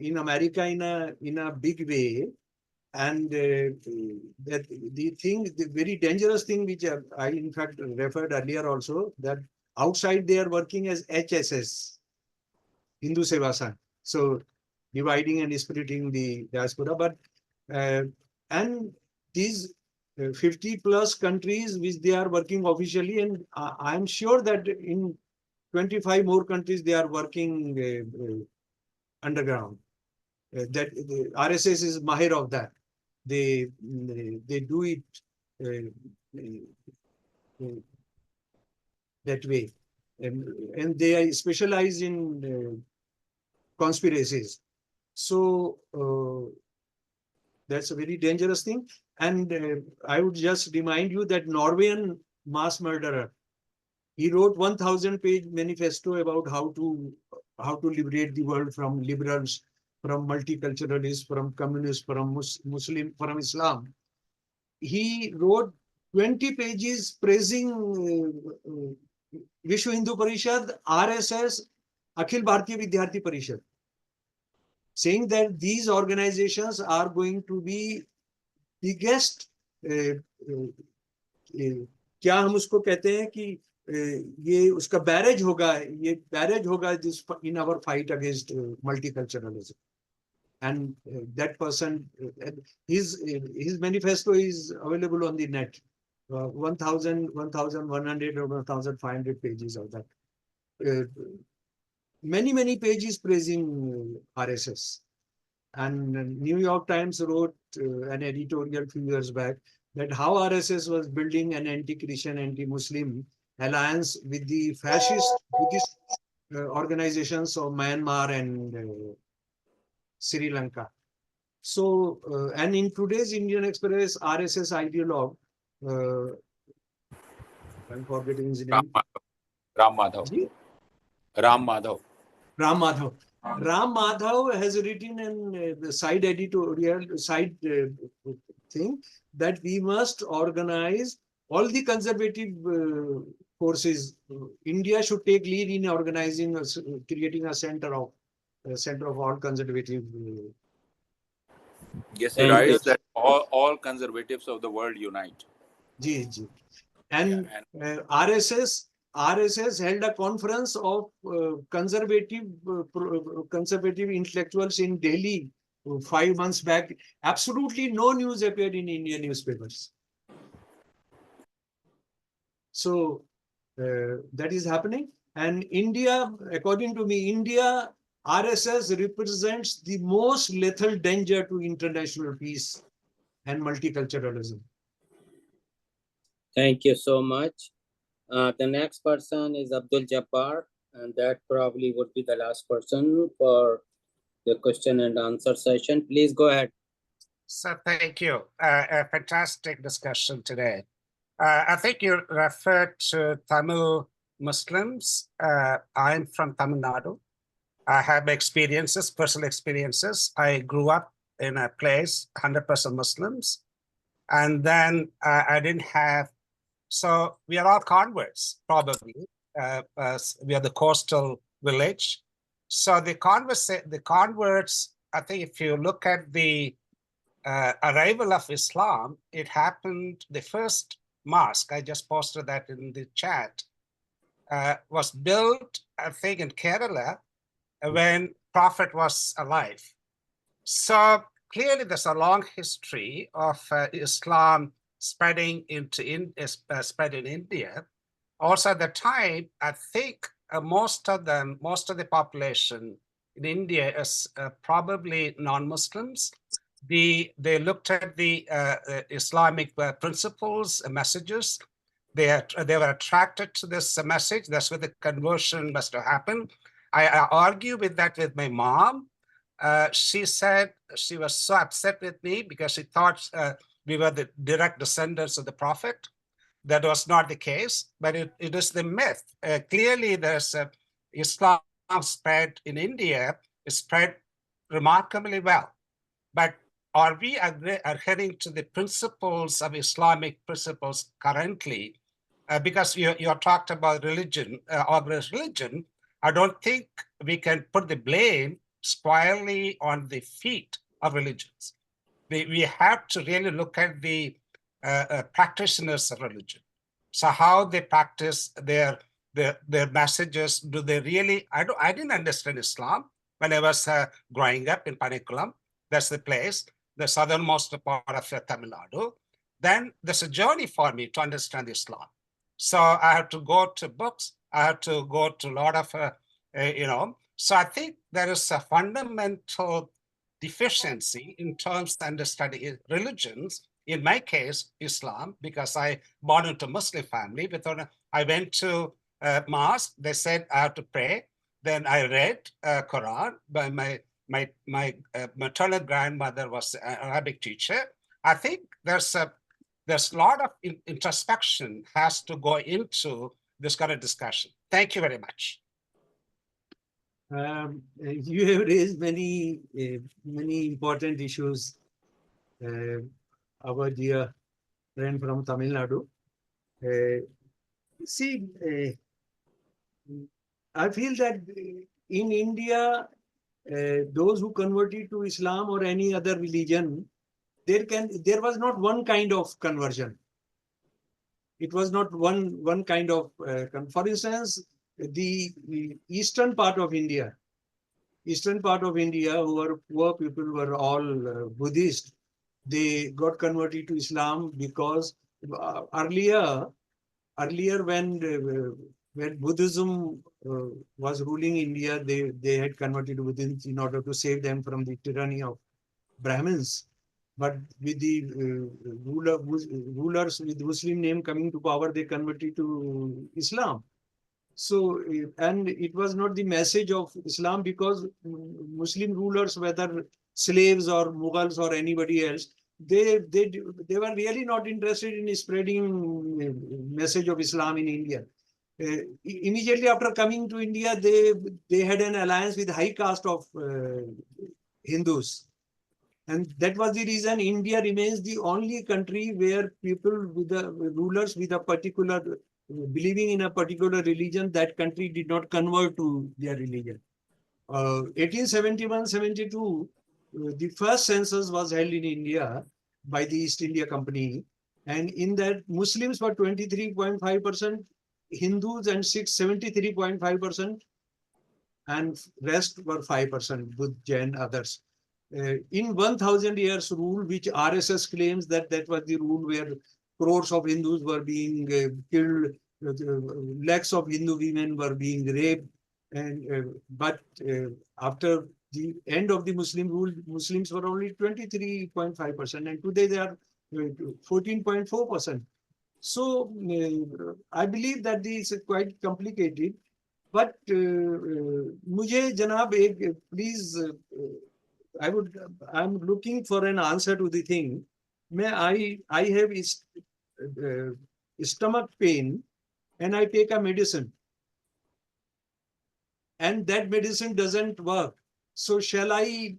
in America in a big way. And that the very dangerous thing, which I in fact referred earlier also, that outside they are working as HSS, Hindu Seva Sangh. So dividing and splitting the diaspora. But and these 50 plus countries which they are working officially, and I'm sure that in 25 more countries they are working underground. That the RSS is mahir of that. They do it that way, and they specialize in conspiracies. So that's a very dangerous thing. And I would just remind you that Norwegian mass murderer, he wrote 1,000-page manifesto about how to liberate the world from liberals, from multiculturalists, from communists, from Muslim, from Islam. He wrote 20 pages praising Vishwa Hindu Parishad, RSS, Akhil Bharatiya Vidyarthi Parishad, saying that these organizations are going to be biggest, क्या हम उसको कहते हैं कि ये उसका barrage होगा this in our fight against multiculturalism. And that person, his manifesto is available on the net, 1,100 or 1,500 pages of that. Many pages praising RSS. And New York Times wrote an editorial a few years back that how RSS was building an anti-Christian, anti-Muslim alliance with the fascist Buddhist organizations of Myanmar and Sri Lanka. So, and in today's Indian Express, RSS ideologue, I'm forgetting his name. Ram Madhav. Ji? Ram Madhav. Ram Madhav. Ram Madhav has written in the side editorial, side thing that we must organize all the conservative forces. India should take lead in organizing, creating a center of all conservative. Yes, he Thank you. writes that all conservatives of the world unite. Ji. And Yeah, RSS held a conference of conservative intellectuals in Delhi 5 months back. Absolutely no news appeared in Indian newspapers. So that is happening. And India, according to me, India, RSS represents the most lethal danger to international peace and multiculturalism. Thank you so much. The next person is Abdul Jabbar, and that probably would be the last person for the question and answer session. Please go ahead. So thank you. A fantastic discussion today. I think you referred to Tamil Muslims. I'm from Tamil Nadu. I have experiences, personal experiences. I grew up in a place, 100% Muslims. And then I didn't have, so we are all converts, probably. We are the coastal village. So the converts, I think if you look at the arrival of Islam, it happened, the first mosque, I just posted that in the chat, was built, I think, in Kerala when Prophet was alive. So clearly there's a long history of Islam spreading spread in India. Also at the time, I think most of the population in India is probably non-Muslims. They looked at the Islamic principles and messages. They were attracted to this message. That's where the conversion must have happened. I argue with that with my mom. She said she was so upset with me because she thought we were the direct descendants of the Prophet. That was not the case, but it is the myth. Clearly, there's Islam spread in India, it spread remarkably well. But are we adhering to the principles of Islamic principles currently? Because you talked about religion, organized religion, I don't think we can put the blame squarely on the feet of religions. We have to really look at the practitioners of religion. So how they practice their messages, do they really, I didn't understand Islam when I was growing up in Panikulam. That's the place, the southernmost part of Tamil Nadu. Then there's a journey for me to understand Islam. So I have to go to books. I have to go to a lot of, so I think there is a fundamental deficiency in terms of understanding religions. In my case, Islam, because I born into a Muslim family. I went to mosque. They said I have to pray. Then I read Quran. By my maternal grandmother was an Arabic teacher. I think there's a lot of introspection has to go into this kind of discussion. Thank you very much. You have raised many important issues. Our dear friend from Tamil Nadu. I feel that in India, those who converted to Islam or any other religion, there was not one kind of conversion. It was not one kind of, for instance, the eastern part of India, who were poor people, were all Buddhist. They got converted to Islam because earlier when Buddhism was ruling India, they had converted to Buddhism in order to save them from the tyranny of Brahmins. but with the rulers with Muslim name coming to power, they converted to Islam. So, and it was not the message of Islam, because Muslim rulers, whether slaves or Mughals or anybody else, they were really not interested in spreading message of Islam in India. Immediately after coming to India, they had an alliance with high caste of Hindus. And that was the reason India remains the only country where people with the rulers with a particular believing in a particular religion, that country did not convert to their religion. 1871-72, the first census was held in India by the East India Company. And in that, Muslims were 23.5%, Hindus and Sikhs 73.5%, and rest were 5%, Buddha, Jain, others. In 1000 years rule, which RSS claims that was the rule where crores of Hindus were being killed, lakhs of Hindu women were being raped, and but after the end of the Muslim rule, Muslims were only 23.5%, and today they are 14.4%. So I believe that this is quite complicated. But मुझे जनाब एक please I'm looking for an answer to the thing. I have stomach pain and I take a medicine, and that medicine doesn't work. So shall I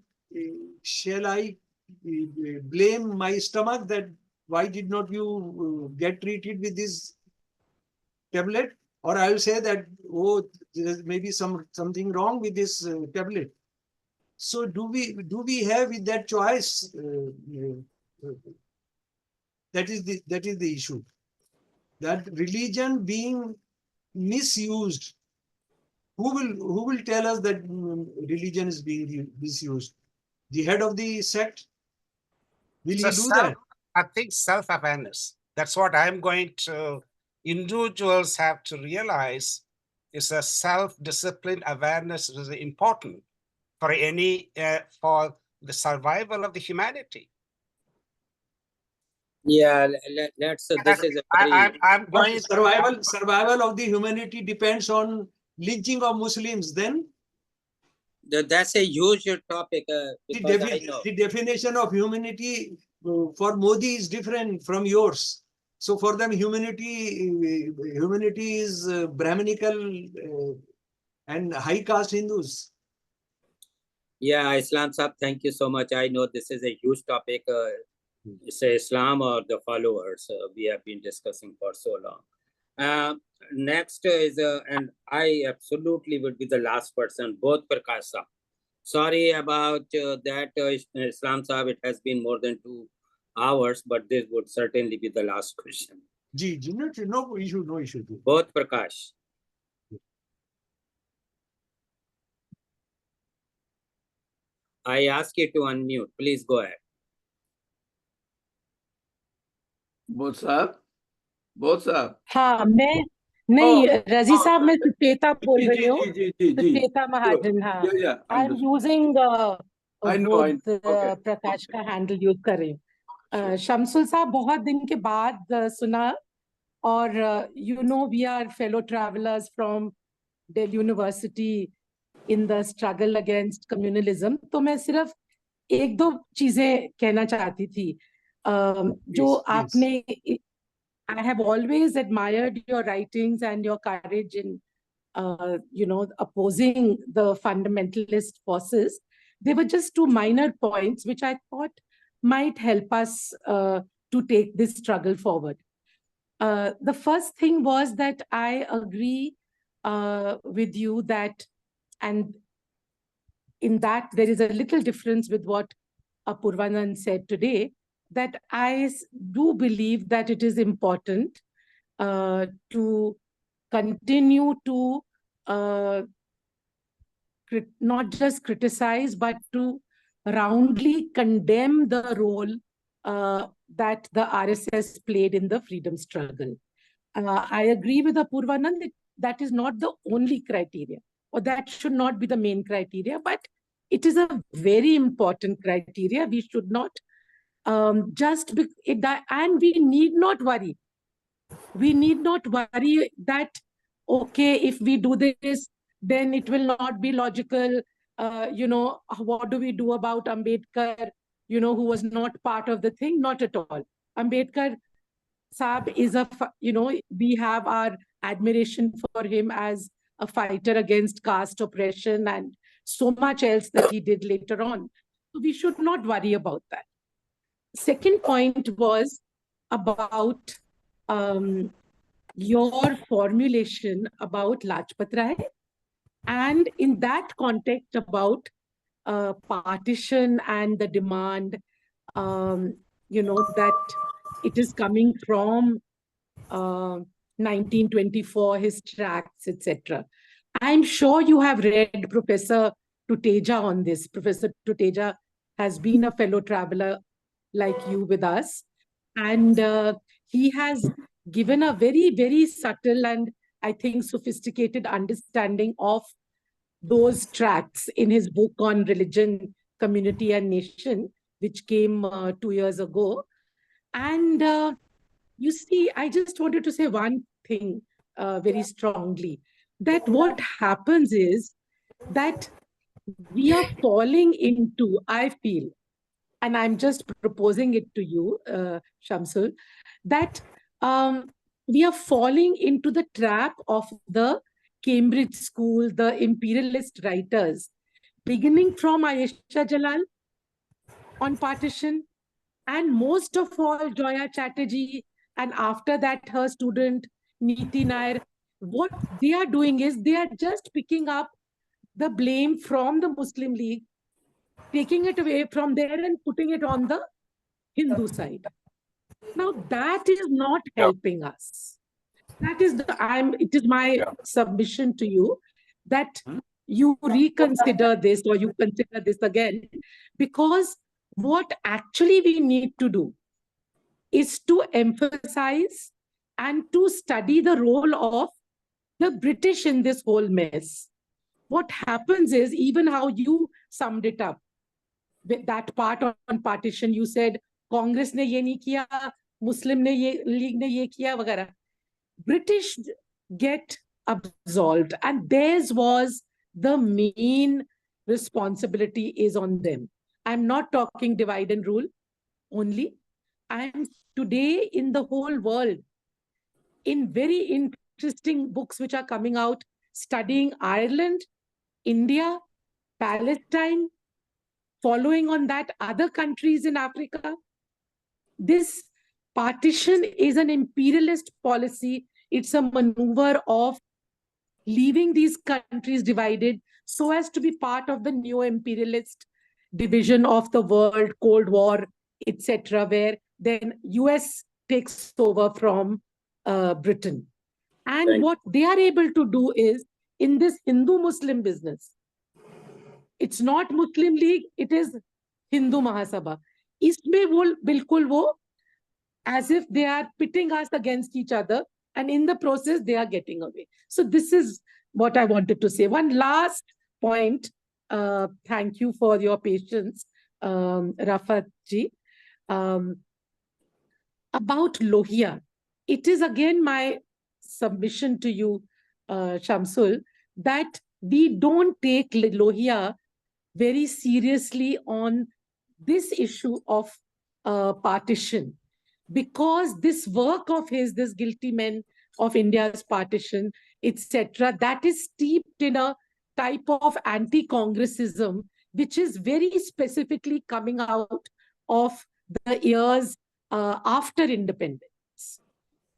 blame my stomach that why did not you get treated with this tablet? Or I will say that, oh, there may be something wrong with this tablet. So do we have that choice? That is the issue. That religion being misused. Who will tell us that religion is being misused? The head of the sect? Will he do that? I think self-awareness. That's what I'm going to. Individuals have to realize is a self-discipline awareness is important for for the survival of the humanity. Yeah, let's. This is a very. I'm going. Survival of the humanity depends on lynching of Muslims. Then that's a huge topic. The definition of humanity for Modi is different from yours. So for them, humanity is Brahminical and high caste Hindus. Yeah, Islam Sahib, thank you so much. I know this is a huge topic. Say Islam or the followers. We have been discussing for so long. Next is, and I absolutely would be the last person, both Prakash Sahib. Sorry about that, Islam Sahib. It has been more than 2 hours, but this would certainly be the last question. No issue. Both Prakash. I ask you to unmute. Please go ahead. Both साहब हाँ मैं नहीं रजी साहब मैं सुचेता बोल रही हूँ सुचेता महाजन हाँ आई एम यूजिंग प्रकाश का हैंडल यूज कर रही हूँ शमसुल साहब बहुत दिन के बाद सुना और you know we are fellow travellers from Delhi University in the struggle against communalism तो मैं सिर्फ 1-2 चीजें कहना चाहती थी जो आपने I have always admired your writings and your courage in, opposing the fundamentalist forces. They were just 2 minor points which I thought might help us to take this struggle forward. The first thing was that I agree with you that, and in that there is a little difference with what Purvanand said today, that I do believe that it is important to continue to not just criticize, but to roundly condemn the role that the RSS played in the freedom struggle. I agree with Purvanand that that is not the only criteria, or that should not be the main criteria, but it is a very important criteria. We should not and we need not worry. We need not worry that, okay, if we do this, then it will not be logical. What do we do about Ambedkar, who was not part of the thing? Not at all. Ambedkar Saab is we have our admiration for him as a fighter against caste oppression and so much else that he did later on. So we should not worry about that. Second point was about your formulation about Lajpat Rai, and in that context about partition and the demand, that it is coming from 1924, his tracts, etc. I'm sure you have read Professor Tuteja on this. Professor Tuteja has been a fellow traveler like you with us, and he has given a very, very subtle and I think sophisticated understanding of those tracts in his book on religion, community and nation, which came 2 years ago. And you see, I just wanted to say one thing very strongly, that what happens is that we are falling into, I feel, and I'm just proposing it to you, Shamsul, that we are falling into the trap of the Cambridge School, the imperialist writers, beginning from Ayesha Jalal on partition, and most of all, Joya Chatterjee, and after that, her student, Niti Nair. What they are doing is they are just picking up the blame from the Muslim League, taking it away from there and putting it on the Hindu side. Now, that is not helping us. That is it is my submission to you that you reconsider this, or you consider this again, because what actually we need to do is to emphasize and to study the role of the British in this whole mess. What happens is, even how you summed it up, with that part on partition, you said, Congress ne ye nahi kiya, Muslim League ne ye kiya, vagara. British get absolved, and theirs was the main responsibility is on them. I'm not talking divide and rule only. I'm today in the whole world, in very interesting books which are coming out, studying Ireland, India, Palestine, following on that, other countries in Africa. This partition is an imperialist policy. It's a maneuver of leaving these countries divided so as to be part of the neo-imperialist division of the world, Cold War, etc., where then US takes over from Britain. And what they are able to do is, in this Hindu-Muslim business, it's not Muslim League, it is Hindu Mahasabha. Isme wo bilkul wo, as if they are pitting us against each other, and in the process, they are getting away. So this is what I wanted to say. One last point. Thank you for your patience, Rafat ji. About Lohia. It is again my submission to you, Shamsul, that we don't take Lohia very seriously on this issue of partition, because this work of his, this guilty men of India's partition, etc., that is steeped in a type of anti-Congressism, which is very specifically coming out of the years after independence.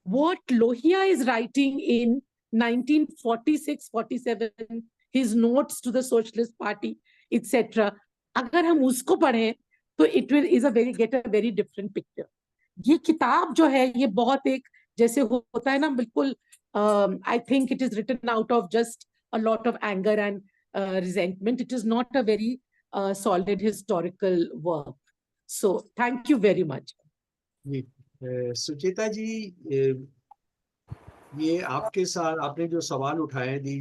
What Lohia is writing in 1946-47, his notes to the Socialist Party, etc., agar hum usko padhe, तो it will get a very different picture. ये किताब जो है, ये बहुत एक जैसे होता है ना, बिल्कुल I think it is written out of just a lot of anger and resentment. It is not a very solid historical work. So thank you very much. सुचिता जी, ये आपके साथ आपने जो सवाल उठाए, the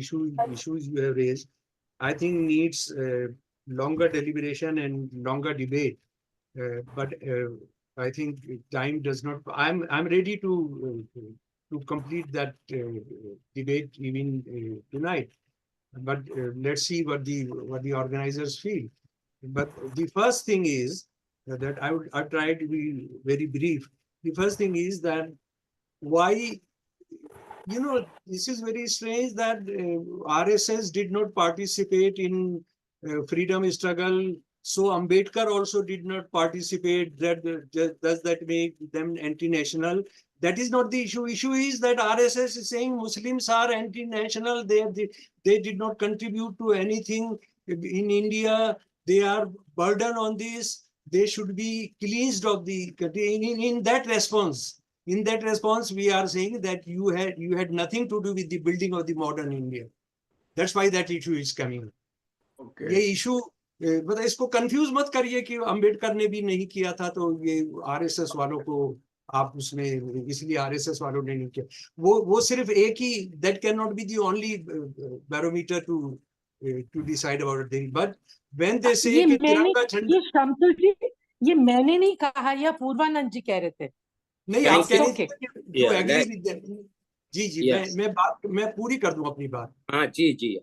issues you have raised, I think needs longer deliberation and longer debate. But I think time does not. I'm ready to complete that debate even tonight. But let's see what the organizers feel. But the first thing is that I'll try to be very brief. The first thing is that why, this is very strange that RSS did not participate in freedom struggle. So Ambedkar also did not participate. Does that make them anti-national? That is not the issue. Issue is that RSS is saying Muslims are anti-national. They did not contribute to anything in India. They are burden on this. They should be cleansed of the country. In that response, we are saying that you had nothing to do with the building of the modern India. That's why that issue is coming. Okay. ये issue, मतलब इसको confuse मत करिए कि अम्बेडकर ने भी नहीं किया था तो ये RSS वालों को आप उसमें इसलिए RSS वालों ने नहीं किया. वो सिर्फ एक ही, that cannot be the only barometer to decide about a thing. But when they say कि तिरंगा झंडा, ये शमसुल जी, ये मैंने नहीं कहा, या पूर्वानंद जी कह रहे थे. नहीं, आप कह रहे थे Yeah, to agree with them. Ji Yes. मैं पूरी कर दूं अपनी बात. हाँ जी.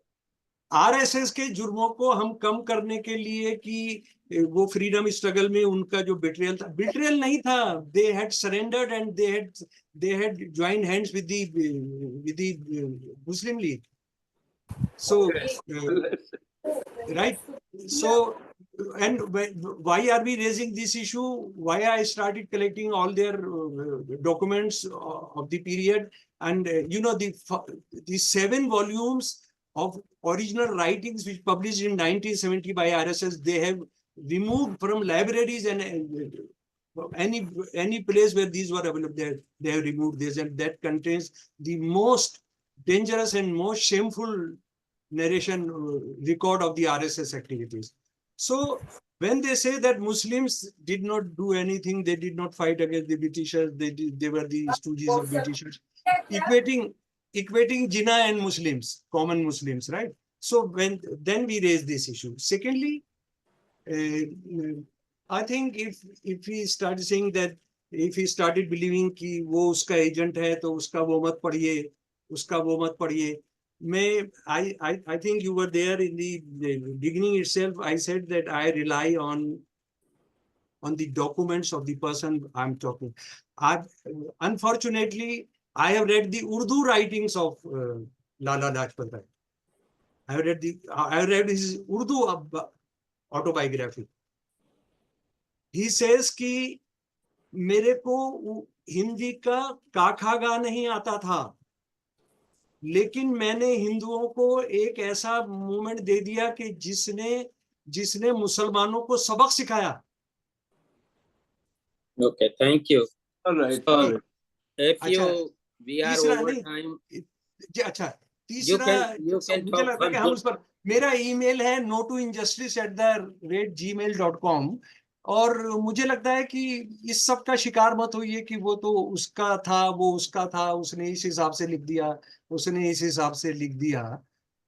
आरएसएस के जुर्मों को हम कम करने के लिए कि वो फ्रीडम स्ट्रगल में उनका जो बिट्रियल था, बिट्रियल नहीं था. They had surrendered and they had joined hands with the Muslim league. So, right. So, and why are we raising this issue? Why I started collecting all their documents of the period, and the 7 volumes of original writings which published in 1970 by RSS, they have removed from libraries and any place where these were available, they have removed this, and that contains the most dangerous and most shameful narration record of the RSS activities. So when they say that Muslims did not do anything, they did not fight against the Britishers, they were the stooges of Britishers, equating Jinnah and Muslims, common Muslims, right? So then we raise this issue. Secondly, I think if we start saying that, if he started believing कि वो उसका agent है तो उसका वो मत पढ़िए, उसका वो मत पढ़िए. I think you were there in the beginning itself. I said that I rely on the documents of the person I'm talking. Unfortunately, I have read the Urdu writings of Lala Lajpat Rai. I have read his Urdu autobiography. He says कि मेरे को हिंदी का काखा नहीं आता था, लेकिन मैंने हिंदुओं को एक ऐसा मूवमेंट दे दिया कि जिसने मुसलमानों को सबक सिखाया. Okay, thank you. All right. So, if अच्छा, we are तीसरा over नहीं, time, अच्छा, तीसरा you can मुझे talk लगता है कि हम उस पर, मेरा ईमेल है notoinjustice@gmail.com, और मुझे लगता है कि इस सब का शिकार मत होइए कि वो तो उसका था, वो उसका था, उसने इस हिसाब से लिख दिया, उसने इस हिसाब से लिख दिया.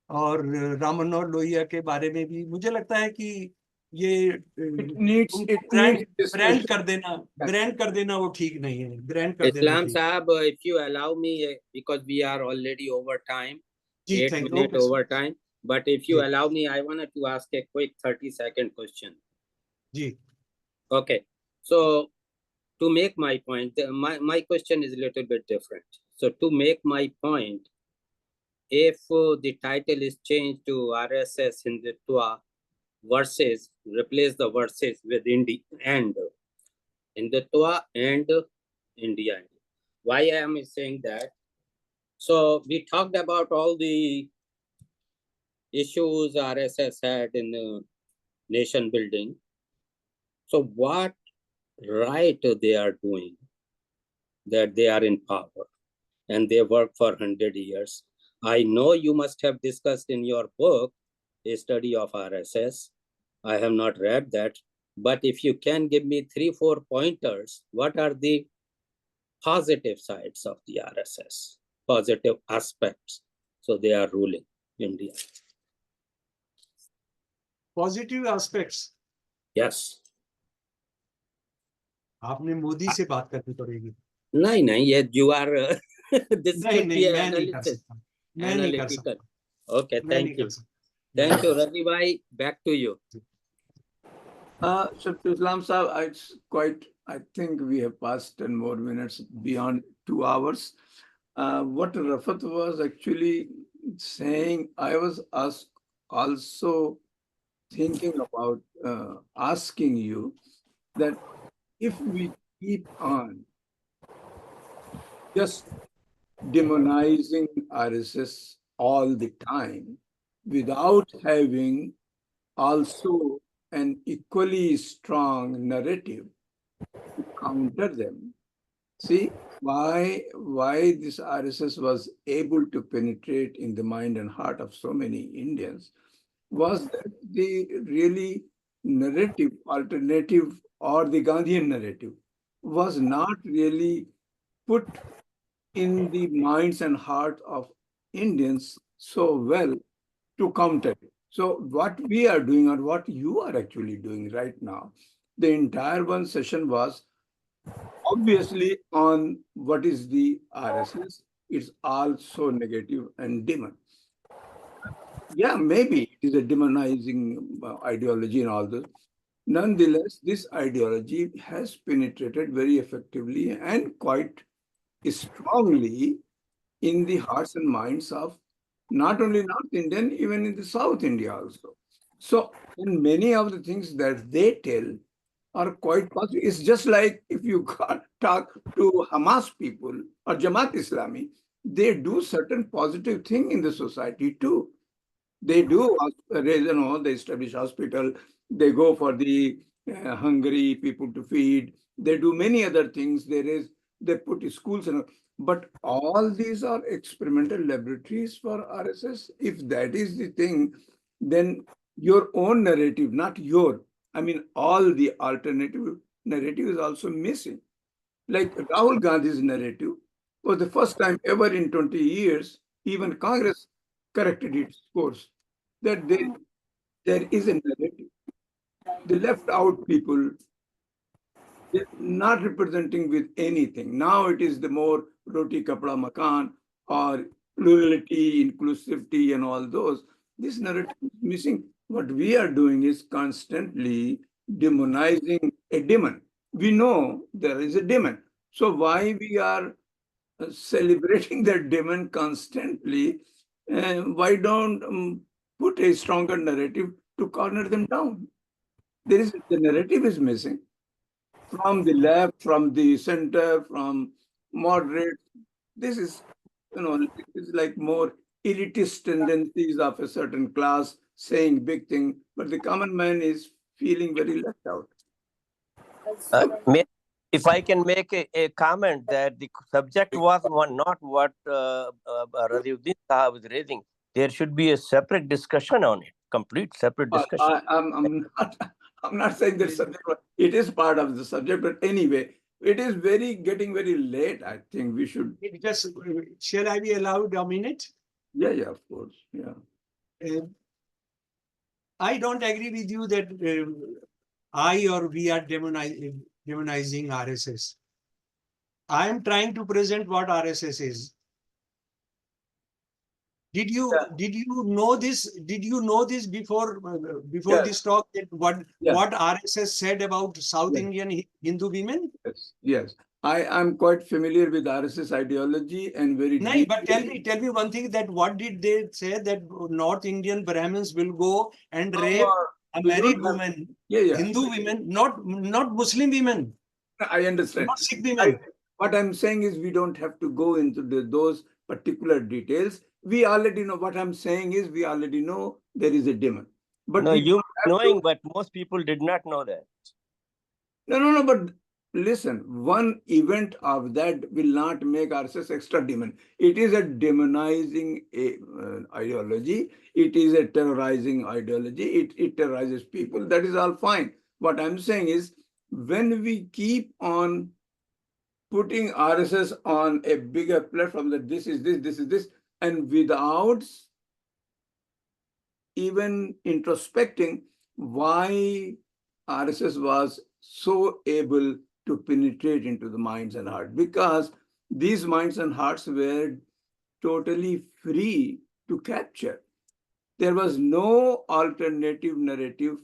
और राम मनोहर लोहिया के बारे में भी मुझे लगता है कि ये ब्रांड कर देना वो ठीक नहीं है. ब्रांड कर देना Islam ठीक. Saab, if you allow me, because we are already over time, ji, 8 thank you. minutes Okay, over time, but if you ji. allow me, I wanted to ask a quick 30-second question. Ji. Okay, so to make my point, my question is a little bit different. So to make my point, if the title is changed to RSS Hindutva versus, replace the verses with India and Hindutva and India. Why am I saying that? So we talked about all the issues RSS had in the nation building. So what right they are doing that they are in power and they work for 100 years? I know you must have discussed in your book a study of RSS. I have not read that, but if you can give me 3-4 pointers, what are the positive sides of the RSS, positive aspects? So they are ruling India. Positive aspects. Yes. आपने मोदी से बात करनी पड़ेगी। नहीं, you are this नहीं should be नहीं, an मैं नहीं कर analysis, सकता, मैं नहीं कर analytical. सकता, Okay, मैं thank नहीं कर you. सकता। Thank you, Ravi bhai. Back to you. Shamsul Islam Sahab, it's quite, I think we have passed 10 more minutes beyond 2 hours. What Rafat was actually saying, I was also thinking about asking you that if we keep on just demonizing RSS all the time without having also an equally strong narrative to counter them. See why this RSS was able to penetrate in the mind and heart of so many Indians was that the really narrative alternative or the Gandhian narrative was not really put in the minds and hearts of Indians so well to counter it. So what we are doing or what you are actually doing right now, the entire one session was obviously on what is the RSS. It's also negative and demon. Yeah, maybe it is a demonizing ideology and all this. Nonetheless, this ideology has penetrated very effectively and quite strongly in the hearts and minds of not only North Indian, even in the South India also. So, and many of the things that they tell are quite positive. It's just like if you talk to Hamas people or Jamaat Islami, they do certain positive thing in the society too. They do, they establish hospital, they go for the hungry people to feed, they do many other things, they put schools and all. But all these are experimental laboratories for RSS. If that is the thing, then your own narrative, not your, I mean, all the alternative narrative is also missing. Like Rahul Gandhi's narrative was the first time ever in 20 years, even Congress corrected its course, that there is a narrative. The left out people, they're not representing with anything. Now it is the more roti kapda makan or plurality, inclusivity and all those. This narrative is missing. What we are doing is constantly demonizing a demon. We know there is a demon. So why we are celebrating that demon constantly? Why don't put a stronger narrative to corner them down? The narrative is missing from the left, from the center, from moderate. This is, it is like more elitist tendencies of a certain class saying big thing, but the common man is feeling very left out. If I can make a comment that the subject was not what Rajivuddin Sahab was raising. There should be a separate discussion on it, complete separate discussion. I'm not saying that subject, it is part of the subject, but anyway, it is getting very late. I think we should. Just, shall I be allowed a minute? Yeah, of course. Yeah. I don't agree with you that I or we are demonizing RSS. I am trying to present what RSS is. Did you know this? Did you know this before this talk? That what RSS said about South Indian Hindu women? Yes. I am quite familiar with RSS ideology and very. No, but tell me one thing, that what did they say, that North Indian Brahmins will go and rape a married woman, Hindu women, not Muslim women. I understand. Not Sikh women. What I'm saying is we don't have to go into those particular details. We already know. What I'm saying is we already know there is a demon. But no, you knowing, but most people did not know that. No. But listen, one event of that will not make RSS extra demon. It is a demonizing ideology. It is a terrorizing ideology. It terrorizes people. That is all fine. What I'm saying is when we keep on putting RSS on a bigger platform, that this is this, and without even introspecting why RSS was so able to penetrate into the minds and hearts, because these minds and hearts were totally free to capture. There was no alternative narrative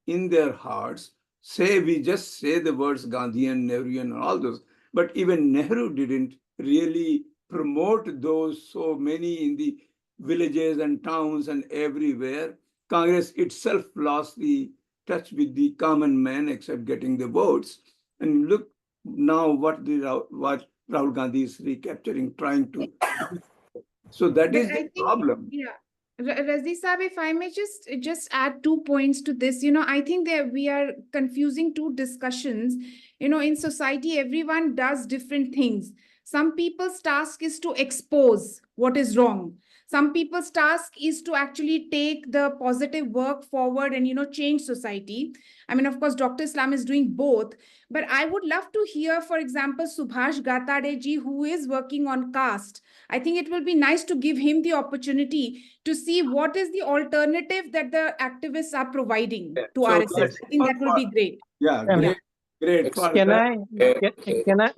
in their hearts. Say, we just say the words Gandhian, Nehruian, and all those, but even Nehru didn't really promote those so many in the villages and towns and everywhere. Congress itself lost the touch with the common man except getting the votes. And look now what Rahul Gandhi is recapturing, trying to. So that But is I the think, problem. yeah. Razi Saab, if I may just add 2 points to this, I think that we are confusing two discussions. In society, everyone does different things. Some people's task is to expose what is wrong. Some people's task is to actually take the positive work forward and, change society. I mean, of course, Dr. Islam is doing both. But I would love to hear, for example, Subhash Gatade ji, who is working on caste. I think it will be nice to give him the opportunity to see what is the alternative that the activists are providing to So RSS. I think that will be great. Yeah, Can, great. can I can I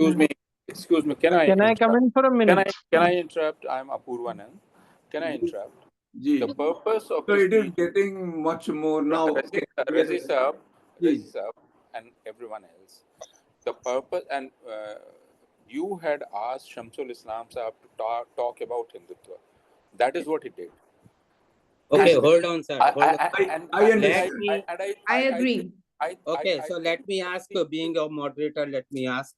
Excuse me. can I come in for a minute? Can I interrupt? I'm Apurvanand. Can I interrupt? Gee. The purpose of So this it is meeting, getting much more now. Razi Saab, and everyone else. The purpose, and you had asked Shamsul Islam Saab to talk about Hindutva. That is what he did. Okay, hold on, sir. Hold on. I agree. Okay, so let me ask, being a moderator, let me ask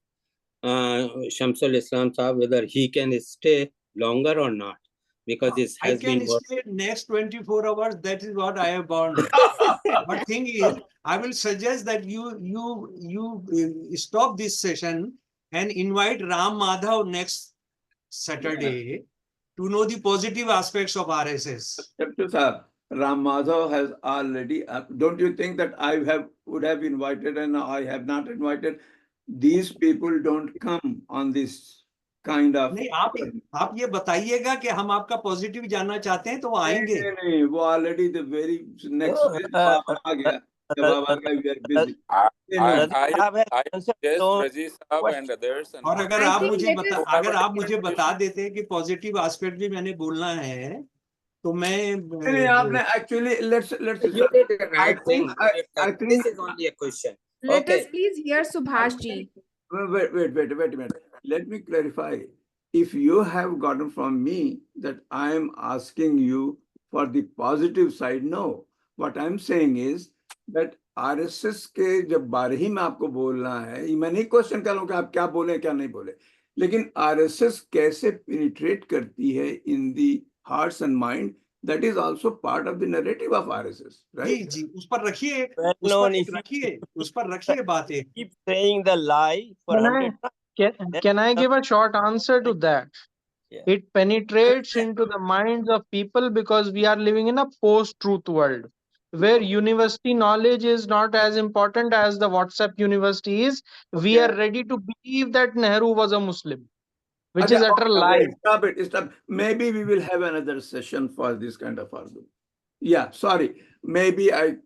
Shamsul Islam Saab whether he can stay longer or not, because this I has can been. stay next 24 hours. That is what I have bound. But thing is, I will suggest that you stop this session and invite Ram Madhav next Saturday to know the positive aspects of RSS. Ram Madhav has already. Don't you think that would have invited and I have not invited? These people don't come on this kind of. नहीं, आप ये बताइएगा कि हम आपका positive जानना चाहते हैं तो वो आएंगे. नहीं, वो already the very next आ गया. जवाब आ गया, we are busy. I suggest Razi Saab and others. और अगर आप मुझे बता देते हैं कि पॉजिटिव एस्पेक्ट भी मैंने बोलना है तो मैं आपने actually let's You did the right thing. I think this is only a question. Let us please hear Subhash ji. Wait a minute. Let me clarify. If you have gotten from me that I am asking you for the positive side, no. What I'm saying is that RSS के जब बारे ही में आपको बोलना है, मैं नहीं question कर रहा हूँ कि आप क्या बोले क्या नहीं बोले, लेकिन RSS कैसे penetrate करती है in the hearts and mind, that is also part of the narrative of RSS, right? जी, उस पर रखिए, उस पर रखिए बातें. Keep saying the lie for 100 times. Can I give a short answer to that? Yeah. It penetrates into the minds of people because we are living in a post-truth world where university knowledge is not as important as the WhatsApp university is. We are ready to believe that Nehru was a Muslim, which is utter lie. Stop it. Maybe we will have another session for this kind of argument. Yeah, sorry. Maybe I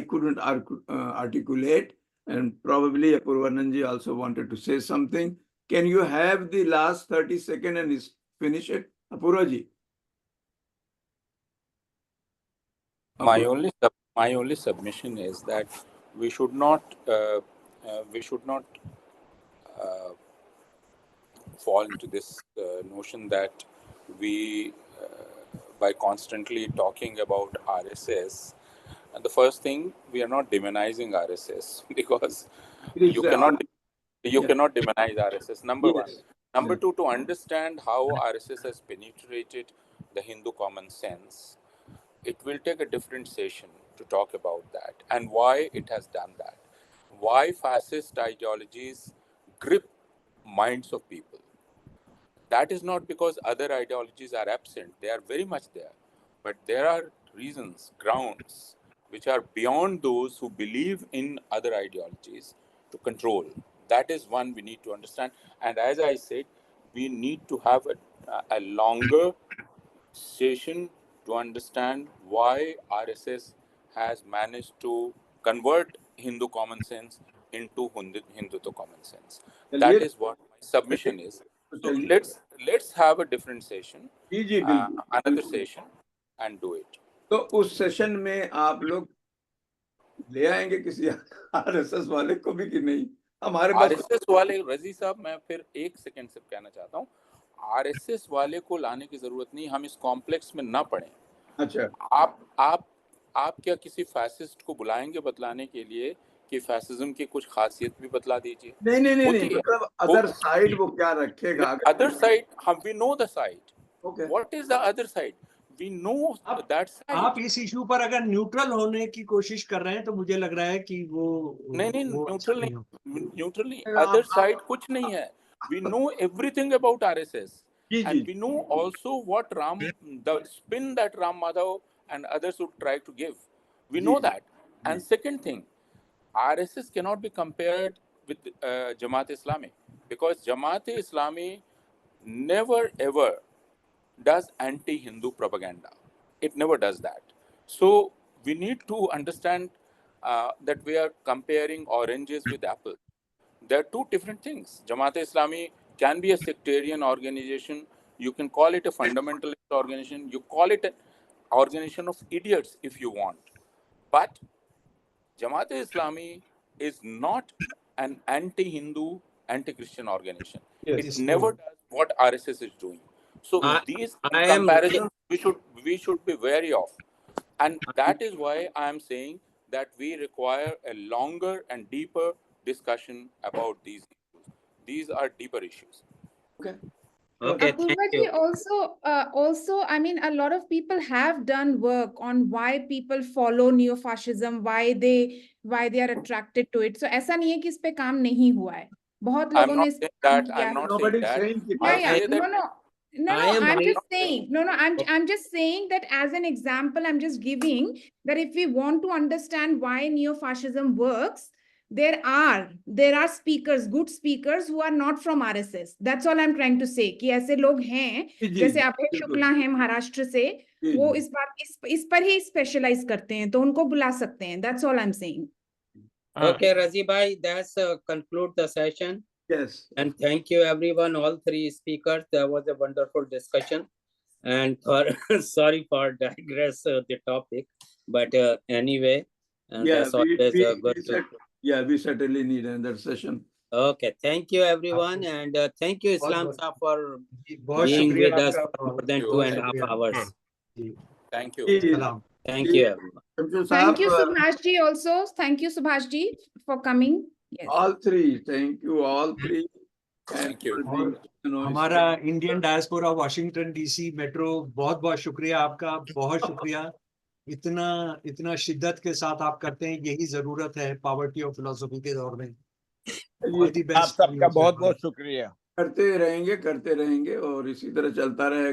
couldn't articulate, and probably Apurvananji also wanted to say something. Can you have the last 30 seconds and finish it? Apurvaji. My only submission is that we should not fall into this notion that we by constantly talking about RSS, and the first thing, we are not demonizing RSS because you cannot demonize RSS, number one. Number two, to understand how RSS has penetrated the Hindu common sense, it will take a different session to talk about that and why it has done that. Why fascist ideologies grip minds of people. That is not because other ideologies are absent. They are very much there. But there are reasons, grounds, which are beyond those who believe in other ideologies to control. That is one we need to understand. And as I said, we need to have a longer session to understand why RSS has managed to convert Hindu common sense into Hindutva common sense. चलिए, That is what my submission is. तो So चलिए, let's have a different session, जी जी बिल्कुल another बिल्कुल। session, and do it. तो उस session में आप लोग ले आएंगे किसी आरएसएस वाले को भी कि नहीं? हमारे पास आरएसएस वाले, रजी साहब, मैं फिर एक सेकंड से कहना चाहता हूँ, आरएसएस वाले को लाने की जरूरत नहीं, हम इस कॉम्प्लेक्स में ना पड़े। अच्छा, आप क्या किसी फैसिस्ट को बुलाएंगे बतलाने के लिए कि फैसिज्म की कुछ खासियत भी बतला दीजिए? नहीं, मतलब अदर साइड वो क्या रखेगा? अदर साइड, हम we know the side. Okay, what is the other side? We know that side. आप इस इशू पर अगर न्यूट्रल होने की कोशिश कर रहे हैं तो मुझे लग रहा है कि वो नहीं, वो अच्छा नहीं हो। न्यूट्रल नहीं, अदर साइड कुछ नहीं है। We know everything about RSS, and we know also what the spin that Ram Madhav and others would try to give. We know that. And second thing, RSS cannot be compared with Jamaat Islami, because Jamaat Islami never ever does anti-Hindu propaganda. It never does that. So we need to understand that we are comparing oranges with apples. There are two different things. Jamaat Islami can be a sectarian organization. You can call it a fundamentalist organization. You call it an organization of idiots if you want. But Jamaat Islami is not an anti-Hindu, anti-Christian organization. Yes. It never does what RSS is doing. So these comparisons we should be wary of. And that is why I am saying that we require a longer and deeper discussion about these issues. These are deeper issues. Okay. Okay, thank Apurvaji, you. also, I mean, a lot of people have done work on why people follow neo-fascism, why they are attracted to it. So ऐसा नहीं है कि इस पे काम नहीं हुआ है. बहुत लोगों ने इस पे काम किया है. I'm not saying that. I'm just saying. I'm just saying that as an example, I'm just giving that if we want to understand why neo-fascism works, there are speakers, good speakers who are not from RSS. That's all I'm trying to say. कि ऐसे लोग हैं, जैसे अभय शुक्ला हैं महाराष्ट्र से, वो इस पर ही स्पेशलाइज करते हैं, तो उनको बुला सकते हैं. That's all I'm saying. Okay, Razi bhai, that's conclude the session. Yes. And thank you everyone, all three speakers. That was a wonderful discussion. And sorry for digress the topic, but anyway, that's always good. We certainly need another session. Okay, thank you everyone, and thank you Islam Sir for being with us for more than 2.5 hours. Thank you. Thank you everyone. Thank you Subhash ji also. Thank you Subhash ji for coming. Yes. All three. Thank you all three. Thank you. हमारा Indian diaspora Washington DC metro, बहुत बहुत शुक्रिया आपका, बहुत शुक्रिया. इतना शिद्दत के साथ आप करते हैं, यही जरूरत है पॉवर्टी ऑफ फिलोसफी के दौर में. आप सबका बहुत बहुत शुक्रिया. करते रहेंगे और इसी तरह चलता रहेगा.